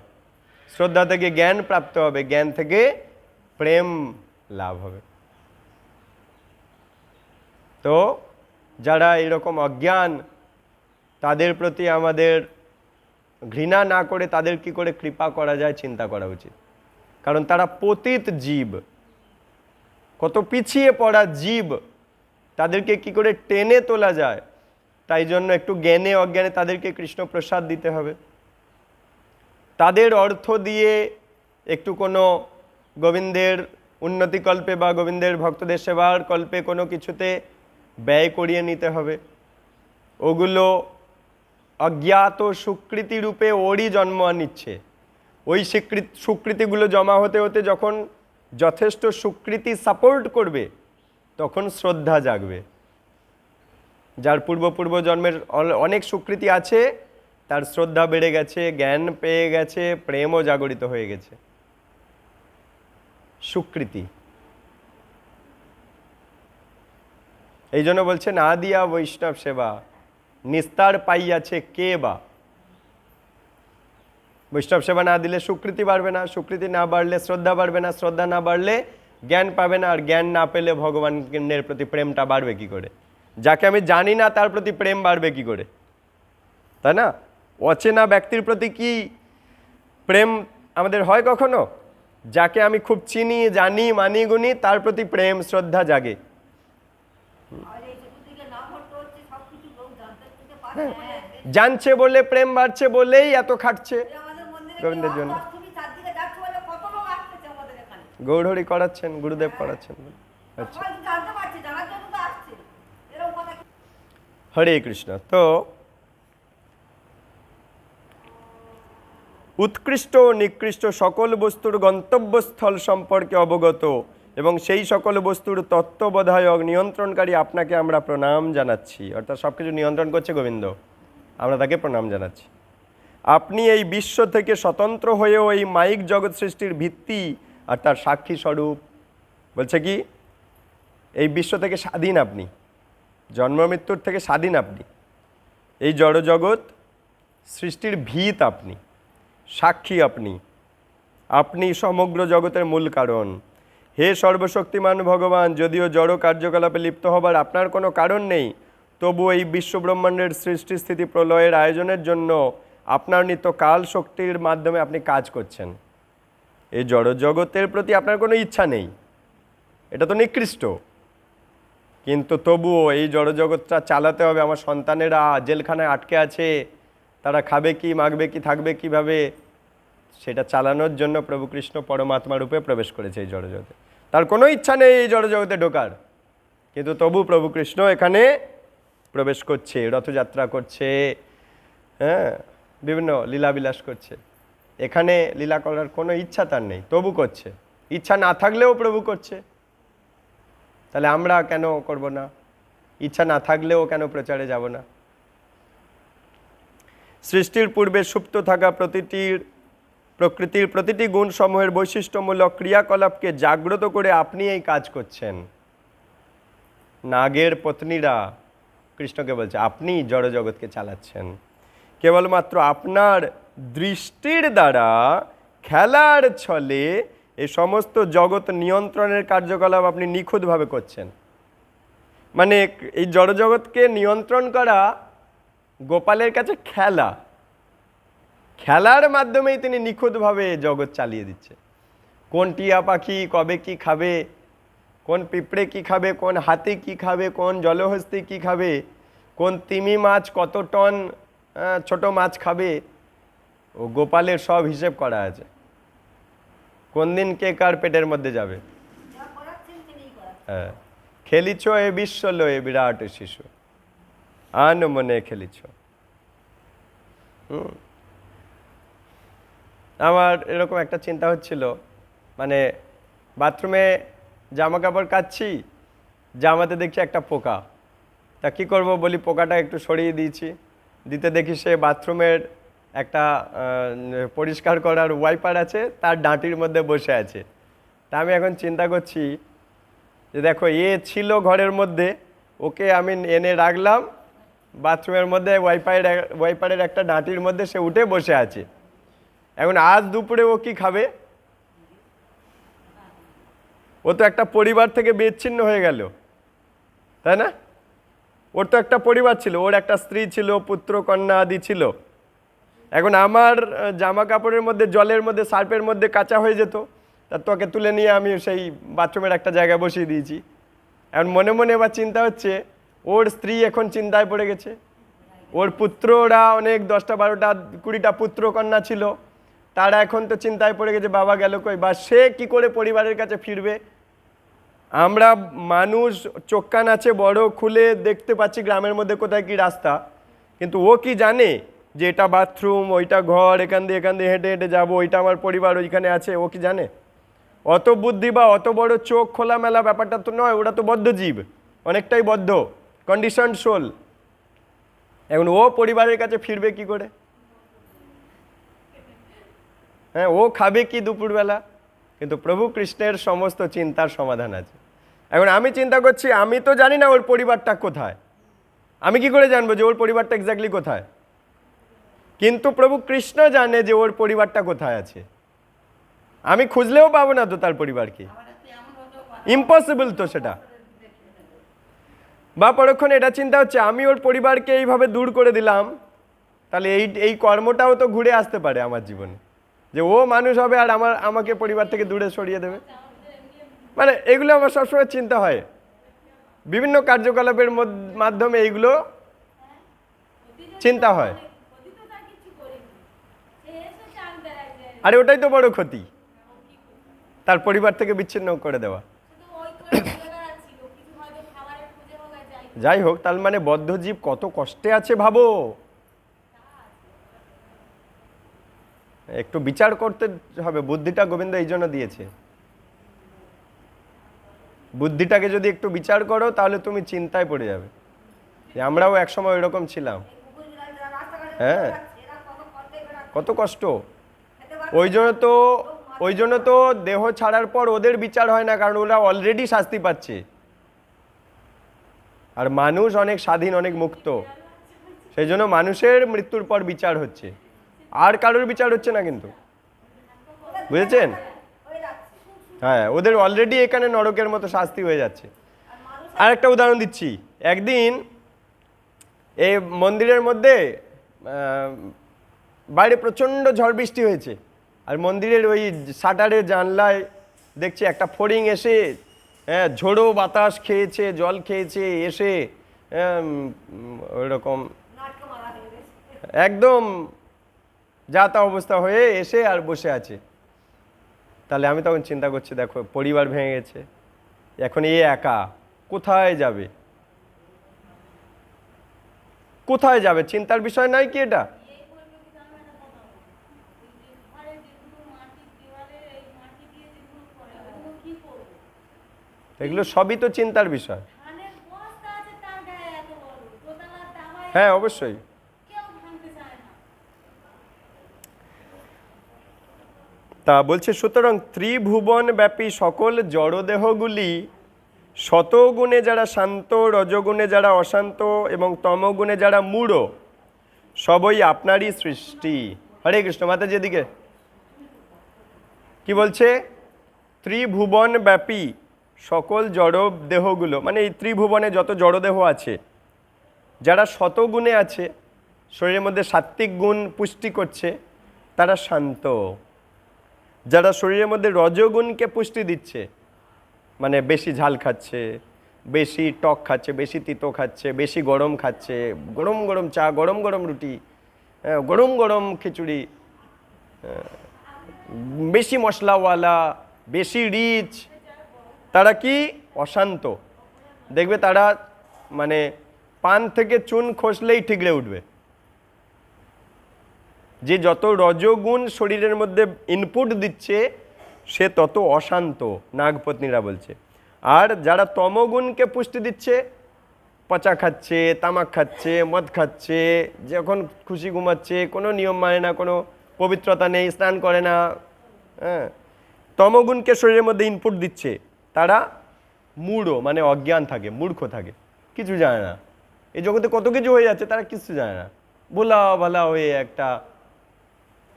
শ্রদ্ধা থেকে জ্ঞান প্রাপ্ত হবে, জ্ঞান থেকে প্রেম লাভ হবে। তো যারা এরকম অজ্ঞান, তাদের প্রতি আমাদের ঘৃণা না করে তাদের কি করে কৃপা করা যায় চিন্তা করা উচিত। কারণ তারা পতিত জীব, কত পিছিয়ে পড়া জীব, তাদেরকে কি করে টেনে তোলা যায়, তাই জন্য একটু জ্ঞানে অজ্ঞানে তাদেরকে কৃষ্ণ প্রসাদ দিতে হবে। তাদের অর্থ দিয়ে একটু কোনো গোবিন্দের উন্নতিকল্পে বা গোবিন্দের ভক্তদের সেবার কল্পে কোনো কিছুতে ব্যয় করিয়ে নিতে হবে। ওগুলো অজ্ঞাত সুকৃতি রূপে ওরই জন্ম নিচ্ছে। ওই সুকৃতিগুলো জমা হতে হতে যখন যথেষ্ট সুকৃতি সাপোর্ট করবে, তখন শ্রদ্ধা জাগবে। যার পূর্ব জন্মের অনেক সুকৃতি আছে, তার শ্রদ্ধা বেড়ে গেছে, জ্ঞান পেয়ে গেছে, প্রেমও জাগরিত হয়ে গেছে। সুকৃতি। এই জন্য বলছে না দিয়া বৈষ্ণব সেবা নিস্তার পাইয়াছে কে বা। বৈষ্ণব সেবা না দিলে সুকৃতি বাড়বে না, সুকৃতি না বাড়লে শ্রদ্ধা বাড়বে না, শ্রদ্ধা না বাড়লে জ্ঞান পাবে না, আর জ্ঞান না পেলে ভগবানের প্রতি প্রেমটা বাড়বে কি করে? যাকে আমি জানি না তার প্রতি প্রেম বাড়বে কি করে? তাই না? অচেনা ব্যক্তির প্রতি কি প্রেম আমাদের হয় কখনো? যাকে আমি খুব চিনি, জানি, মানি, গুনি, তার প্রতি প্রেম শ্রদ্ধা জাগে। জানছে বলে, প্রেম বাড়ছে বলেই এত খাটছে গোবিন্দের জন্য। গৌরহরি করাচ্ছেন, গুরুদেব করাচ্ছেন। আচ্ছা, হরে কৃষ্ণ। তো উৎকৃষ্ট ও নিকৃষ্ট সকল বস্তুর গন্তব্যস্থল সম্পর্কে অবগত এবং সেই সকল বস্তুর তত্ত্ববোধায়ক নিয়ন্ত্রণকারী আপনাকে আমরা প্রণাম জানাচ্ছি। অর্থাৎ সব কিছু নিয়ন্ত্রণ করছে গোবিন্দ, আমরা তাকে প্রণাম জানাচ্ছি। আপনি এই বিশ্ব থেকে স্বতন্ত্র হয়েও এই মায়িক জগৎ সৃষ্টির ভিত্তি আর তার সাক্ষী স্বরূপ। বলছে কি, এই বিশ্ব থেকে স্বাধীন আপনি, জন্ম মৃত্যুর থেকে স্বাধীন আপনি। এই জড়জগৎ সৃষ্টির ভিত আপনি, সাক্ষী আপনি, আপনি সমগ্র জগতের মূল কারণ। হে সর্বশক্তিমান ভগবান, যদিও জড় কার্যকলাপে লিপ্ত হবার আপনার কোনো কারণ নেই, তবু এই বিশ্বব্রহ্মাণ্ডের সৃষ্টি স্থিতি প্রলয়ের আয়োজনের জন্য আপনার নিত্য কাল শক্তির মাধ্যমে আপনি কাজ করছেন। এই জড়জগতের প্রতি আপনার কোনো ইচ্ছা নেই, এটা তো নিকৃষ্ট, কিন্তু তবুও এই জড়জগৎটা চালাতে হবে। আমার সন্তানেরা জেলখানায় আটকে আছে, তারা খাবে কি, মাগবে কি, থাকবে কিভাবে, সেটা চালানোর জন্য প্রভু কৃষ্ণ পরমাত্মা রূপে প্রবেশ করেছে এই জড়জগতে। তার কোনো ইচ্ছা নেই এই জড়জগতে ঢোকার, কিন্তু তবু প্রভু কৃষ্ণ এখানে প্রবেশ করছে, রথযাত্রা করছে, হ্যাঁ, বিভিন্ন লীলাবিলাস করছে। এখানে লীলা করার কোনো ইচ্ছা তার নেই, তবু করছে। ইচ্ছা না থাকলেও প্রভু করছে, তাহলে আমরা কেন করব না? ইচ্ছা না থাকলেও কেন প্রচারে যাব না? সৃষ্টির পূর্বে সুপ্ত থাকা প্রকৃতির প্রতিটি গুণসমূহের বৈশিষ্ট্যমূলক ক্রিয়াকলাপকে জাগ্রত করে আপনি এই কাজ করছেন। নাগের পত্নীরা কৃষ্ণকে বলছে আপনি জড়জগৎকে চালাচ্ছেন। কেবলমাত্র আপনার দৃষ্টির দ্বারা খেলার ছলে এই সমস্ত জগৎ নিয়ন্ত্রণের কার্যকলাপ আপনি নিখুঁতভাবে করছেন। মানে এই জড়জগৎকে নিয়ন্ত্রণ করা গোপালের কাছে খেলা, খেলার মাধ্যমেই তিনি নিখুঁতভাবে জগৎ চালিয়ে দিচ্ছে। কোন টিয়া পাখি কবে কি খাবে, কোন পিঁপড়ে কি খাবে, কোন হাতি কি খাবে, কোন জলহস্তি কি খাবে, কোন তিমি মাছ কত টন ছোট মাছ খাবে, ও গোপালের সব হিসেব করা আছে। কোন দিন কে কার পেটের মধ্যে যাবে। হ্যাঁ, খেলিছ এ বিশ্ব লয়ে বিরাট শিশু, আন মনে খেলিছ। আমার এরকম একটা চিন্তা হচ্ছিল, মানে বাথরুমে জামা কাপড় কাচ্ছি, জামাতে দেখছি একটা পোকা। তা কী করব বলি, পোকাটা একটু সরিয়ে দিয়েছি, দিতে দেখি সে বাথরুমের একটা পরিষ্কার করার ওয়াইপার আছে, তার ডাঁটির মধ্যে বসে আছে। তা আমি এখন চিন্তা করছি যে দেখো, এ ছিল ঘরের মধ্যে, ওকে আমি এনে রাখলাম বাথরুমের মধ্যে, ওয়াইপারের একটা ডাঁটির মধ্যে সে উঠে বসে আছে। এখন আজ দুপুরে ও কি খাবে? ও তো একটা পরিবার থেকে বিচ্ছিন্ন হয়ে গেল, তাই না? ওর তো একটা পরিবার ছিল, ওর একটা স্ত্রী ছিল, পুত্র কন্যা আদি ছিল। এখন আমার জামা কাপড়ের মধ্যে, জলের মধ্যে, সার্ফের মধ্যে কাঁচা হয়ে যেত, তা তোকে তুলে নিয়ে আমি সেই বাথরুমের একটা জায়গায় বসিয়ে দিয়েছি। এখন মনে মনে এবার চিন্তা হচ্ছে, ওর স্ত্রী এখন চিন্তায় পড়ে গেছে, ওর পুত্ররা অনেক 10টা 12টা 20টা পুত্র কন্যা ছিল, তারা এখন তো চিন্তায় পড়ে গেছে বাবা গেল কই, বা সে কি করে পরিবারের কাছে ফিরবে। আমরা মানুষ চোখ কান আছে বড়, খুলে দেখতে পাচ্ছি গ্রামের মধ্যে কোথায় কি রাস্তা, কিন্তু ও কি জানে যে এটা বাথরুম, ওইটা ঘর, এখান দিয়ে হেঁটে হেঁটে যাবো, ওইটা আমার পরিবার ওইখানে আছে, ও কি জানে? অত বুদ্ধি বা অত বড় চোখ খোলামেলা ব্যাপারটা তো নয়, ওরা তো বদ্ধ জীব, অনেকটাই বদ্ধ, কন্ডিশন সোল। এখন ও পরিবারের কাছে ফিরবে কি করে? হ্যাঁ, ও খাবে কি দুপুরবেলা? কিন্তু প্রভু কৃষ্ণের সমস্ত চিন্তার সমাধান আছে। এখন আমি চিন্তা করছি, আমি তো জানি না ওর পরিবারটা কোথায়, আমি কি করে জানবো যে ওর পরিবারটা এক্স্যাক্টলি কোথায়? কিন্তু প্রভু কৃষ্ণ জানে যে ওর পরিবারটা কোথায় আছে। আমি খুঁজলেও পাবো না তো তার পরিবারকে, ইম্পসিবল তো সেটা। বা পরক্ষণ এটা চিন্তা হচ্ছে, আমি ওর পরিবারকে এইভাবে দূর করে দিলাম, তাহলে এই কর্মটাও তো ঘুরে আসতে পারে আমার জীবনে, যে ও মানুষ হবে আর আমাকে পরিবার থেকে দূরে সরিয়ে দেবে। মানে এগুলো আমার সবসময় চিন্তা হয়, বিভিন্ন কার্যকলাপের মাধ্যমে এইগুলো চিন্তা হয়। আরে ওটাই তো বড় ক্ষতি, তার পরিবার থেকে বিচ্ছিন্ন করে দেওয়া। যাই হোক, তার মানে বদ্ধজীব কত কষ্টে আছে ভাবো। একটু বিচার করতে হবে। বুদ্ধিটা গোবিন্দ এই জন্য দিয়েছে। বুদ্ধিটাকে যদি একটু বিচার করো তাহলে তুমি চিন্তায় পড়ে যাবে যে আমরাও একসময় এরকম ছিলাম। হ্যাঁ, কত কষ্ট। ওই জন্য তো দেহ ছাড়ার পর ওদের বিচার হয় না, কারণ ওরা অলরেডি শাস্তি পাচ্ছে। আর মানুষ অনেক স্বাধীন, অনেক মুক্ত, সেই জন্য মানুষের মৃত্যুর পর বিচার হচ্ছে, আর কারোর বিচার হচ্ছে না কিন্তু, বুঝেছেন? হ্যাঁ, ওদের অলরেডি এখানে নরকের মতো শাস্তি হয়ে যাচ্ছে। আর একটা উদাহরণ দিচ্ছি। একদিন এই মন্দিরের মধ্যে বাইরে প্রচণ্ড ঝড় বৃষ্টি হয়েছে, আর মন্দিরের ওই শাটারের জানলায় দেখছি একটা ফড়িং এসে ঝোড়ো বাতাস খেয়েছে, জল খেয়েছে, এসে ওইরকম একদম যা তা অবস্থা হয়ে এসে আর বসে আছে। তাহলে আমি তখন চিন্তা করছি, দেখো পরিবার ভেঙে গেছে, এখন এ একা কোথায় যাবে? কোথায় যাবে? চিন্তার বিষয় নয় কি এটা? এগুলো সবই তো চিন্তার বিষয়। হ্যাঁ, অবশ্যই। তা বলছে, সুতরাং ত্রিভুবন ব্যাপী সকল জড়দেহগুলি শতগুণে যারা শান্ত, রজগুণে যারা অশান্ত এবং তমগুণে যারা মূঢ়, সবই আপনারই সৃষ্টি। হরে কৃষ্ণ। মাতাজি এদিকে কি বলছে? ত্রিভুবন ব্যাপী সকল জড় দেহগুলো, মানে এই ত্রিভুবনে যত জড়দেহ আছে, যারা শতগুণে আছে, শরীরের মধ্যে সাত্ত্বিক গুণ পুষ্টি করছে, তারা শান্ত। যারা শরীরের মধ্যে রজগুণকে পুষ্টি দিচ্ছে, মানে বেশি ঝাল খাচ্ছে, বেশি টক খাচ্ছে, বেশি তিতো খাচ্ছে, বেশি গরম খাচ্ছে, গরম গরম চা, গরম গরম রুটি, গরম গরম খিচুড়ি, বেশি মশলাওয়ালা, বেশি রিচ, তারা কি? অশান্ত। দেখবে তারা মানে পান থেকে চুন খসলেই ঠিকরে উঠবে। যে যত রজগুণ শরীরের মধ্যে ইনপুট দিচ্ছে, সে তত অশান্ত, নাগপত্নীরা বলছে। আর যারা তমগুণকে পুষ্টি দিচ্ছে, পচা খাচ্ছে, তামাক খাচ্ছে, মদ খাচ্ছে, যখন খুশি ঘুমাচ্ছে, কোনো নিয়ম মানে না, কোনো পবিত্রতা নেই, স্নান করে না, হ্যাঁ, তমগুণকে শরীরের মধ্যে ইনপুট দিচ্ছে, তারা মূঢ়, মানে অজ্ঞান থাকে, মূর্খ থাকে, কিছু জানে না। এই জগতে কত কিছু হয়ে যাচ্ছে, তারা কিছু জানে না, ভোলা ভালা হয়ে একটা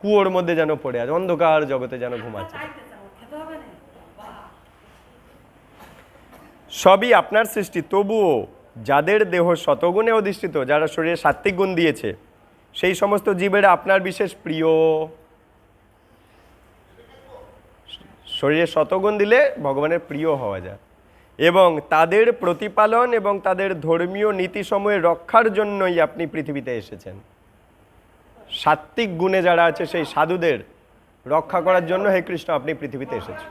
কুয়োর মধ্যে যেন পড়ে আছে, অন্ধকার জগতে যেন ঘুমাচ্ছে। সবই আপনার সৃষ্টি, তবুও যাদের দেহ শতগুণে অধিষ্ঠিত, যারা শরীরে সাত্ত্বিক গুণ দিয়েছে, সেই সমস্ত জীবেরা আপনার বিশেষ প্রিয়। শরীরে শতগুণ দিলে ভগবানের প্রিয় হওয়া যায়, এবং তাদের প্রতিপালন এবং তাদের ধর্মীয় নীতিসমূহের রক্ষার জন্যই আপনি পৃথিবীতে এসেছেন। সাত্ত্বিক গুণে যারা আছে, সেই সাধুদের রক্ষা করার জন্য হে কৃষ্ণ আপনি পৃথিবীতে এসেছেন।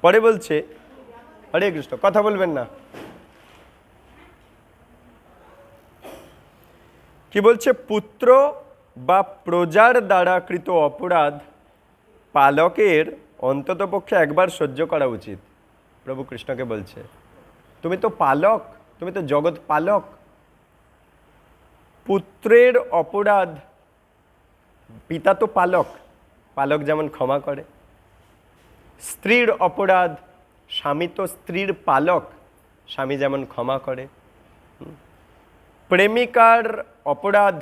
পরে বলছে, হরে কৃষ্ণ, কথা বলবেন না, কি বলছে? পুত্র বা প্রজার দ্বারা কৃত অপরাধ পালকের অন্ততপক্ষে একবার সহ্য করা উচিত। প্রভু কৃষ্ণকে বলছে, তুমি তো পালক, তুমি তো জগৎ পালক। পুত্রের অপরাধ, পিতা তো পালক, পালক যেমন ক্ষমা করে। স্ত্রীর অপরাধ, স্বামী তো স্ত্রীর পালক, স্বামী যেমন ক্ষমা করে। প্রেমিকার অপরাধ,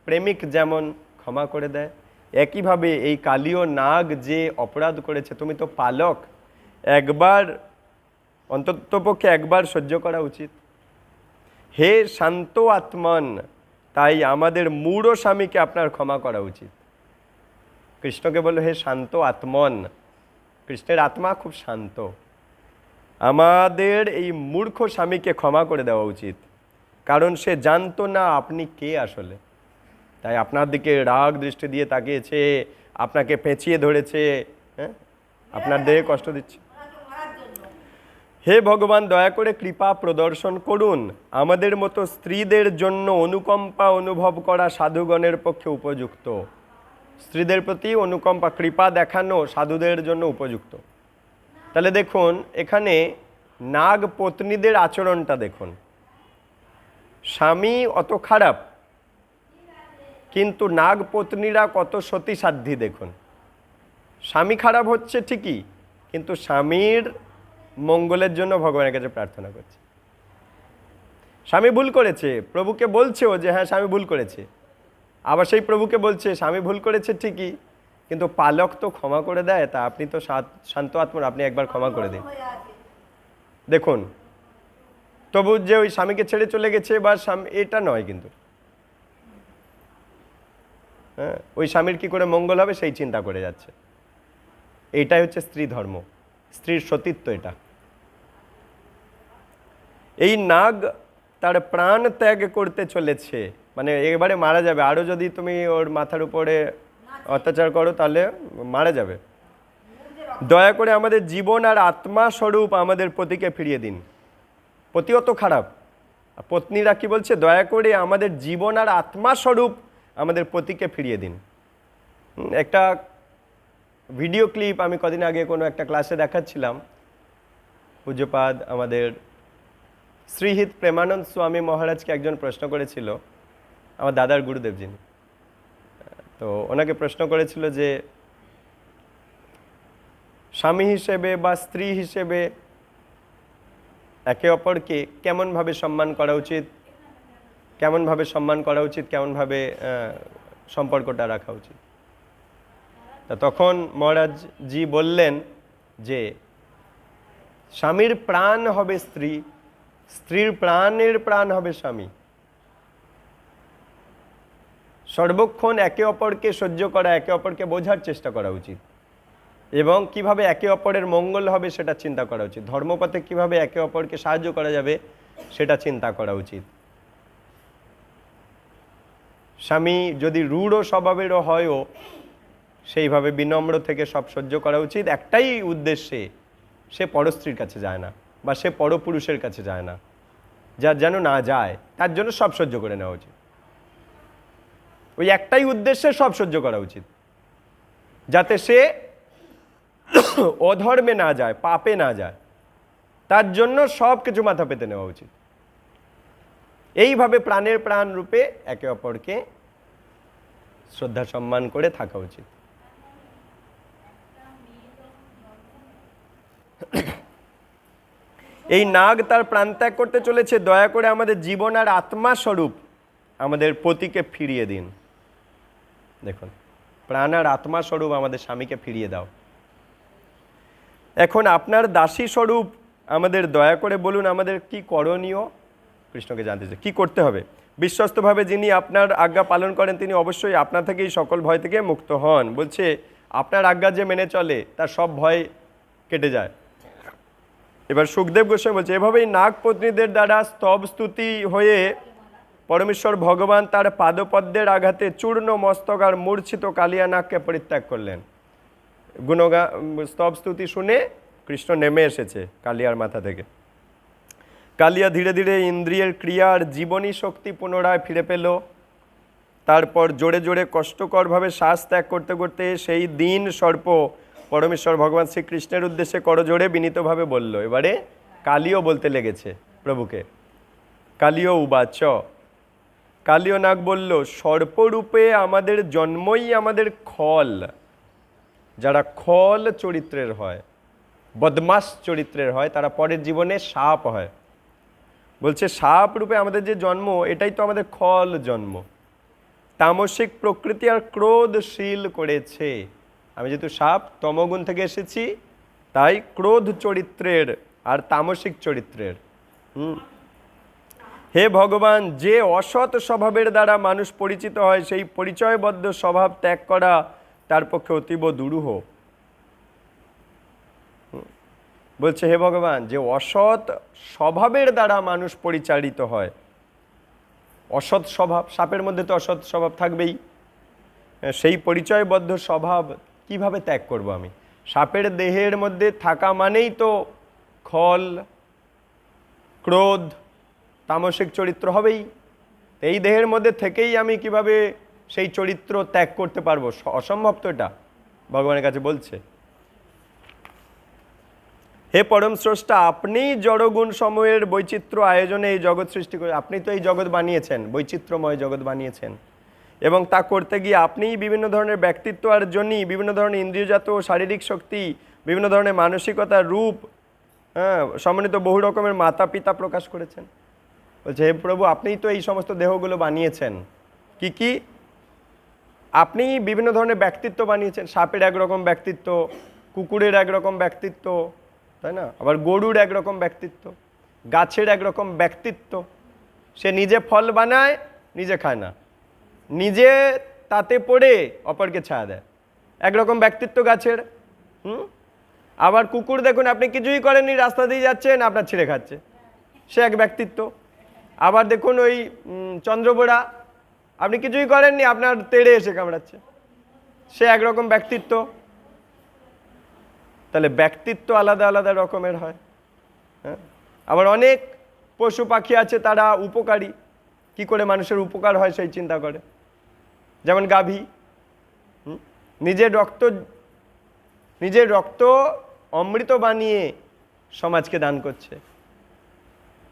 প্রেমিক যেমন ক্ষমা করে দেয়। একইভাবে এই কালীয় নাগ যে অপরাধ করেছে, তুমি তো পালক, একবার অন্ততপক্ষে একবার সহ্য করা উচিত। হে শান্ত আত্মন, তাই আমাদের মূঢ় স্বামীকে আপনার ক্ষমা করা উচিত। কৃষ্ণকে বলল, হে শান্ত আত্মন, কৃষ্ণের আত্মা খুব শান্ত, আমাদের এই মূর্খ স্বামীকে ক্ষমা করে দেওয়া উচিত, কারণ সে জানতো না আপনি কে আসলে, তাই আপনার দিকে রাগ দৃষ্টি দিয়ে তাকিয়েছে, আপনাকে পেঁচিয়ে ধরেছে, হ্যাঁ, আপনার দেহে কষ্ট দিচ্ছে। হে ভগবান, দয়া করে কৃপা প্রদর্শন করুন। আমাদের মতো স্ত্রীদের জন্য অনুকম্পা অনুভব করা সাধুগণের পক্ষে উপযুক্ত। স্ত্রীদের প্রতি অনুকম্পা, কৃপা দেখানো সাধুদের জন্য উপযুক্ত। তাহলে দেখুন এখানে নাগ পত্নীদের আচরণটা দেখুন। স্বামী অত খারাপ, কিন্তু নাগ পত্নীরা কত সতীসাধ্যী দেখুন। স্বামী খারাপ হচ্ছে ঠিকই, কিন্তু স্বামীর মঙ্গলের জন্য ভগবানের কাছে প্রার্থনা করছে। স্বামী ভুল করেছে, প্রভুকে বলছেও যে হ্যাঁ স্বামী ভুল করেছে, আবার সেই প্রভুকে বলছে স্বামী ভুল করেছে ঠিকই, কিন্তু পালক তো ক্ষমা করে দেয়, তা আপনি তো শান্ত আত্মার, আপনি একবার ক্ষমা করে দিন। দেখুন, তবু যে ওই স্বামীকে ছেড়ে চলে গেছে বা স্বামী, এটা নয় কিন্তু। হ্যাঁ, ওই স্বামীর কি করে মঙ্গল হবে সেই চিন্তা করে যাচ্ছে। এইটাই হচ্ছে স্ত্রী ধর্ম, স্ত্রীর সতীত্ব এটা। এই নাগ তার প্রাণ ত্যাগ করতে চলেছে, মানে এবারে মারা যাবে। আরও যদি তুমি ওর মাথার উপরে অত্যাচার করো তাহলে মারা যাবে। দয়া করে আমাদের জীবন আর আত্মা স্বরূপ আমাদের পতিকে ফিরিয়ে দিন। পতি অত খারাপ, পত্নীরা কি বলছে? দয়া করে আমাদের জীবন আর আত্মা স্বরূপ আমাদের পতিকে ফিরিয়ে দিন। একটা ভিডিও ক্লিপ আমি কদিন আগে কোনো একটা ক্লাসে দেখাচ্ছিলাম। পূজ্যপাদ আমাদের শ্রীহিত প্রেমানন্দ স্বামী মহারাজকে একজন প্রশ্ন করেছিল, আমার দাদার গুরুদেব যিনি। তো ওনাকে প্রশ্ন করেছিল যে স্বামী হিসেবে বা স্ত্রী হিসেবে একে অপরকে কেমনভাবে সম্মান করা উচিত, কেমনভাবে সম্পর্কটা রাখা উচিত। তা তখন মহারাজজি বললেন যে স্বামীর প্রাণ হবে স্ত্রী, স্ত্রীর প্রাণের প্রাণ হবে স্বামী। সর্বক্ষণ একে অপরকে সহ্য করা, একে অপরকে বোঝার চেষ্টা করা উচিত, এবং কিভাবে একে অপরের মঙ্গল হবে সেটা চিন্তা করা উচিত। ধর্মপথে কিভাবে একে অপরকে সাহায্য করা যাবে সেটা চিন্তা করা উচিত। স্বামী যদি রূঢ় স্বভাবেরও হয়ও, সেইভাবে বিনম্র থেকে সব সহ্য করা উচিত, একটাই উদ্দেশ্যে, সে পরস্ত্রীর কাছে যায় না বা সে পরপুরুষের কাছে যায় না, যার যেন না যায়, তার জন্য সব সহ্য করে নেওয়া উচিত। ওই একটাই উদ্দেশ্যে সব সহ্য করা উচিত, যাতে সে অধর্মে না যায়, পাপে না যায়, তার জন্য সব কিছু মাথা পেতে নেওয়া উচিত। এইভাবে প্রাণের প্রাণ রূপে একে অপরকে শ্রদ্ধা সম্মান করে থাকা উচিত। এই নাগ তার প্রাণ ত্যাগ করতে চলেছে, দয়া করে আমাদের জীবন আর আত্মা স্বরূপ আমাদের পতিকে ফিরিয়ে দিন। দেখুন, প্রাণ আর আত্মা স্বরূপ আমাদের স্বামীকে ফিরিয়ে দাও। এখন আপনার দাসী স্বরূপ আমাদের দয়া করে বলুন আমাদের কি করণীয়। কৃষ্ণকে জানতে চাই কি করতে হবে। বিশ্বস্তভাবে যিনি আপনার আজ্ঞা পালন করেন তিনি অবশ্যই আপনা থেকেই সকল ভয় থেকে মুক্ত হন। বলছে আপনার আজ্ঞা যে মেনে চলে তার সব ভয় কেটে যায়। এবার সুখদেব গোস্বামী বলছে এভাবেই নাগ পত্নীদের দ্বারা স্তব স্তুতি হয়ে পরমেশ্বর ভগবান তার পাদপদ্মের আঘাতে চূর্ণ মস্তক আর মূর্ছিত কালিয়া নাগকে পরিত্যাগ করলেন। গুণগান স্তব স্তুতি শুনে কৃষ্ণ নেমে এসেছে কালিয়ার মাথা থেকে। কালিয়া ধীরে ধীরে ইন্দ্রিয়ের ক্রিয়ার জীবনী শক্তি পুনরায় ফিরে পেল। তারপর জোরে জোরে কষ্টকরভাবে শ্বাস ত্যাগ করতে করতে সেই দিন সর্প পরমেশ্বর ভগবান শ্রীকৃষ্ণের উদ্দেশ্যে করজোড়ে বিনীতভাবে বলল। এবারে কালিও বলতে লেগেছে প্রভুকে। কালিও উবাচ, কালিও নাগ বলল সর্পরূপে আমাদের জন্মই আমাদের খল। যারা খল চরিত্রের হয়, বদমাস চরিত্রের হয়, তারা পরের জীবনে সাপ হয়। বলছে সাপ রূপে আমাদের যে জন্ম এটাই তো আমাদের খল জন্ম। তামসিক প্রকৃতি আর ক্রোধশীল করেছে। আমি যেহেতু সাপ তমগুণ থেকে এসেছি, তাই ক্রোধ চরিত্রের আর তামসিক চরিত্রের। হে ভগবান, যে অসৎ স্বভাবের দ্বারা মানুষ পরিচিত হয় সেই পরিচয়বদ্ধ স্বভাব ত্যাগ করা তার পক্ষে অতীব দুরূহ। বলছে হে ভগবান, যে অসৎ স্বভাবের দ্বারা মানুষ পরিচালিত হয়, অসৎ স্বভাব, সাপের মধ্যে তো অসৎ স্বভাব থাকবেই, সেই পরিচয়বদ্ধ স্বভাব কিভাবে ত্যাগ করব আমি? সাপের দেহের মধ্যে থাকা মানেই তো খল, ক্রোধ, তামসিক চরিত্র হবেই। এই দেহের মধ্যে থেকেই আমি কিভাবে সেই চরিত্র ত্যাগ করতে পারবো? অসম্ভব তো এটা, ভগবানের কাছে বলছে। হে পরম স্রষ্টা, আপনি জড়গুণ সমূহের বৈচিত্র্য আয়োজনে এই জগৎ সৃষ্টি করে, আপনি তো এই জগৎ বানিয়েছেন, বৈচিত্র্যময় জগৎ বানিয়েছেন, এবং তা করতে গিয়ে আপনিই বিভিন্ন ধরনের ব্যক্তিত্ব আর জনি, বিভিন্ন ধরনের ইন্দ্রিয়জাত শারীরিক শক্তি, বিভিন্ন ধরনের মানসিকতা, রূপ, সমন্বিত বহু রকমের মাতা পিতা প্রকাশ করেছেন। বলছে, হে প্রভু, আপনিই তো এই সমস্ত দেহগুলো বানিয়েছেন। কি কি? আপনি বিভিন্ন ধরনের ব্যক্তিত্ব বানিয়েছেন। সাপের একরকম ব্যক্তিত্ব, কুকুরের একরকম ব্যক্তিত্ব, তাই না? আবার গরুর একরকম ব্যক্তিত্ব, গাছের একরকম ব্যক্তিত্ব। সে নিজে ফল বানায়, নিজে খায় না, নিজে তাতে পড়ে অপরকে ছায়া দেয়, একরকম ব্যক্তিত্ব গাছের। আবার কুকুর দেখুন, আপনি কিছুই করেননি, রাস্তা দিয়ে যাচ্ছেন, আপনার ছিঁড়ে খাচ্ছে, সে এক ব্যক্তিত্ব। আবার দেখুন ওই চন্দ্রবোড়া, আপনি কিছুই করেননি, আপনার তেড়ে এসে কামড়াচ্ছে, সে একরকম ব্যক্তিত্ব। তাহলে ব্যক্তিত্ব আলাদা আলাদা রকমের হয়। হ্যাঁ, আবার অনেক পশু পাখি আছে, তারা উপকারী, কি করে মানুষের উপকার হয় সেই চিন্তা করে। যেমন গাভী, নিজের রক্ত অমৃত বানিয়ে সমাজকে দান করছে।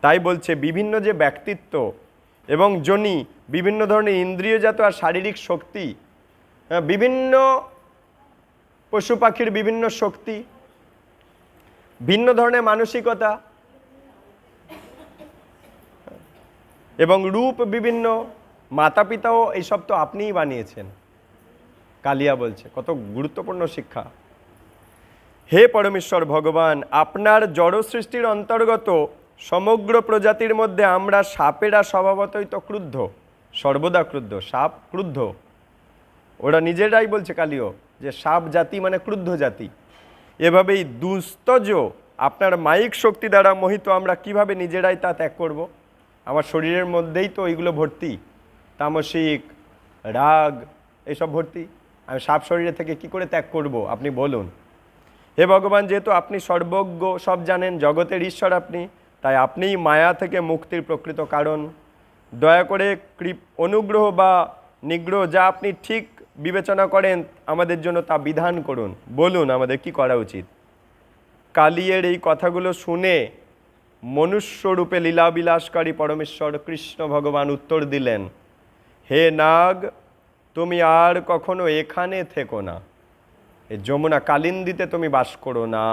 তাই বলছে, বিভিন্ন যে ব্যক্তিত্ব এবং জনি, বিভিন্ন ধরনের ইন্দ্রিয়জাত আর শারীরিক শক্তি, বিভিন্ন পশু পাখির বিভিন্ন শক্তি, ভিন্ন ধরনের মানসিকতা এবং রূপ বিভিন্ন, মাতা পিতাও এইসব তো আপনিই বানিয়েছেন। কালিয়া বলছে, কত গুরুত্বপূর্ণ শিক্ষা। হে পরমেশ্বর ভগবান, আপনার জড় সৃষ্টির অন্তর্গত সমগ্র প্রজাতির মধ্যে আমরা সাপেরা স্বভাবতই তো ক্রুদ্ধ, সর্বদা ক্রুদ্ধ। সাপ ক্রুদ্ধ, ওরা নিজেরাই বলছে কালিও, যে সাপ জাতি মানে ক্রুদ্ধ জাতি। এভাবেই দুস্তজ আপনার মায়িক শক্তি দ্বারা মোহিত আমরা কিভাবে নিজেরাই তা ত্যাগ করব? আমার শরীরের মধ্যেই তো এইগুলো ভর্তি, তামসিক, রাগ, এইসব ভর্তি। আমি সাপ শরীরে থেকে কি করে ত্যাগ করব, আপনি বলুন। হে ভগবান, যেহেতু আপনি সর্বজ্ঞ, সব জানেন, জগতের ঈশ্বর আপনি, তাই আপনিই মায়া থেকে মুক্তির প্রকৃত কারণ। দয়া করে অনুগ্রহ বা নিগ্রহ, যা আপনি ঠিক বিবেচনা করেন আমাদের জন্য, তা বিধান করুন। বলুন আমাদের কি করা উচিত। কালিয়ের এই কথাগুলো শুনে মনুষ্যরূপে লীলাবিলাসকারী পরমেশ্বর কৃষ্ণ ভগবান উত্তর দিলেন, হে নাগ, তুমি আর কখনো এখানে থেকো না, এই যমুনা কালিন্দীতে তুমি বাস করো না।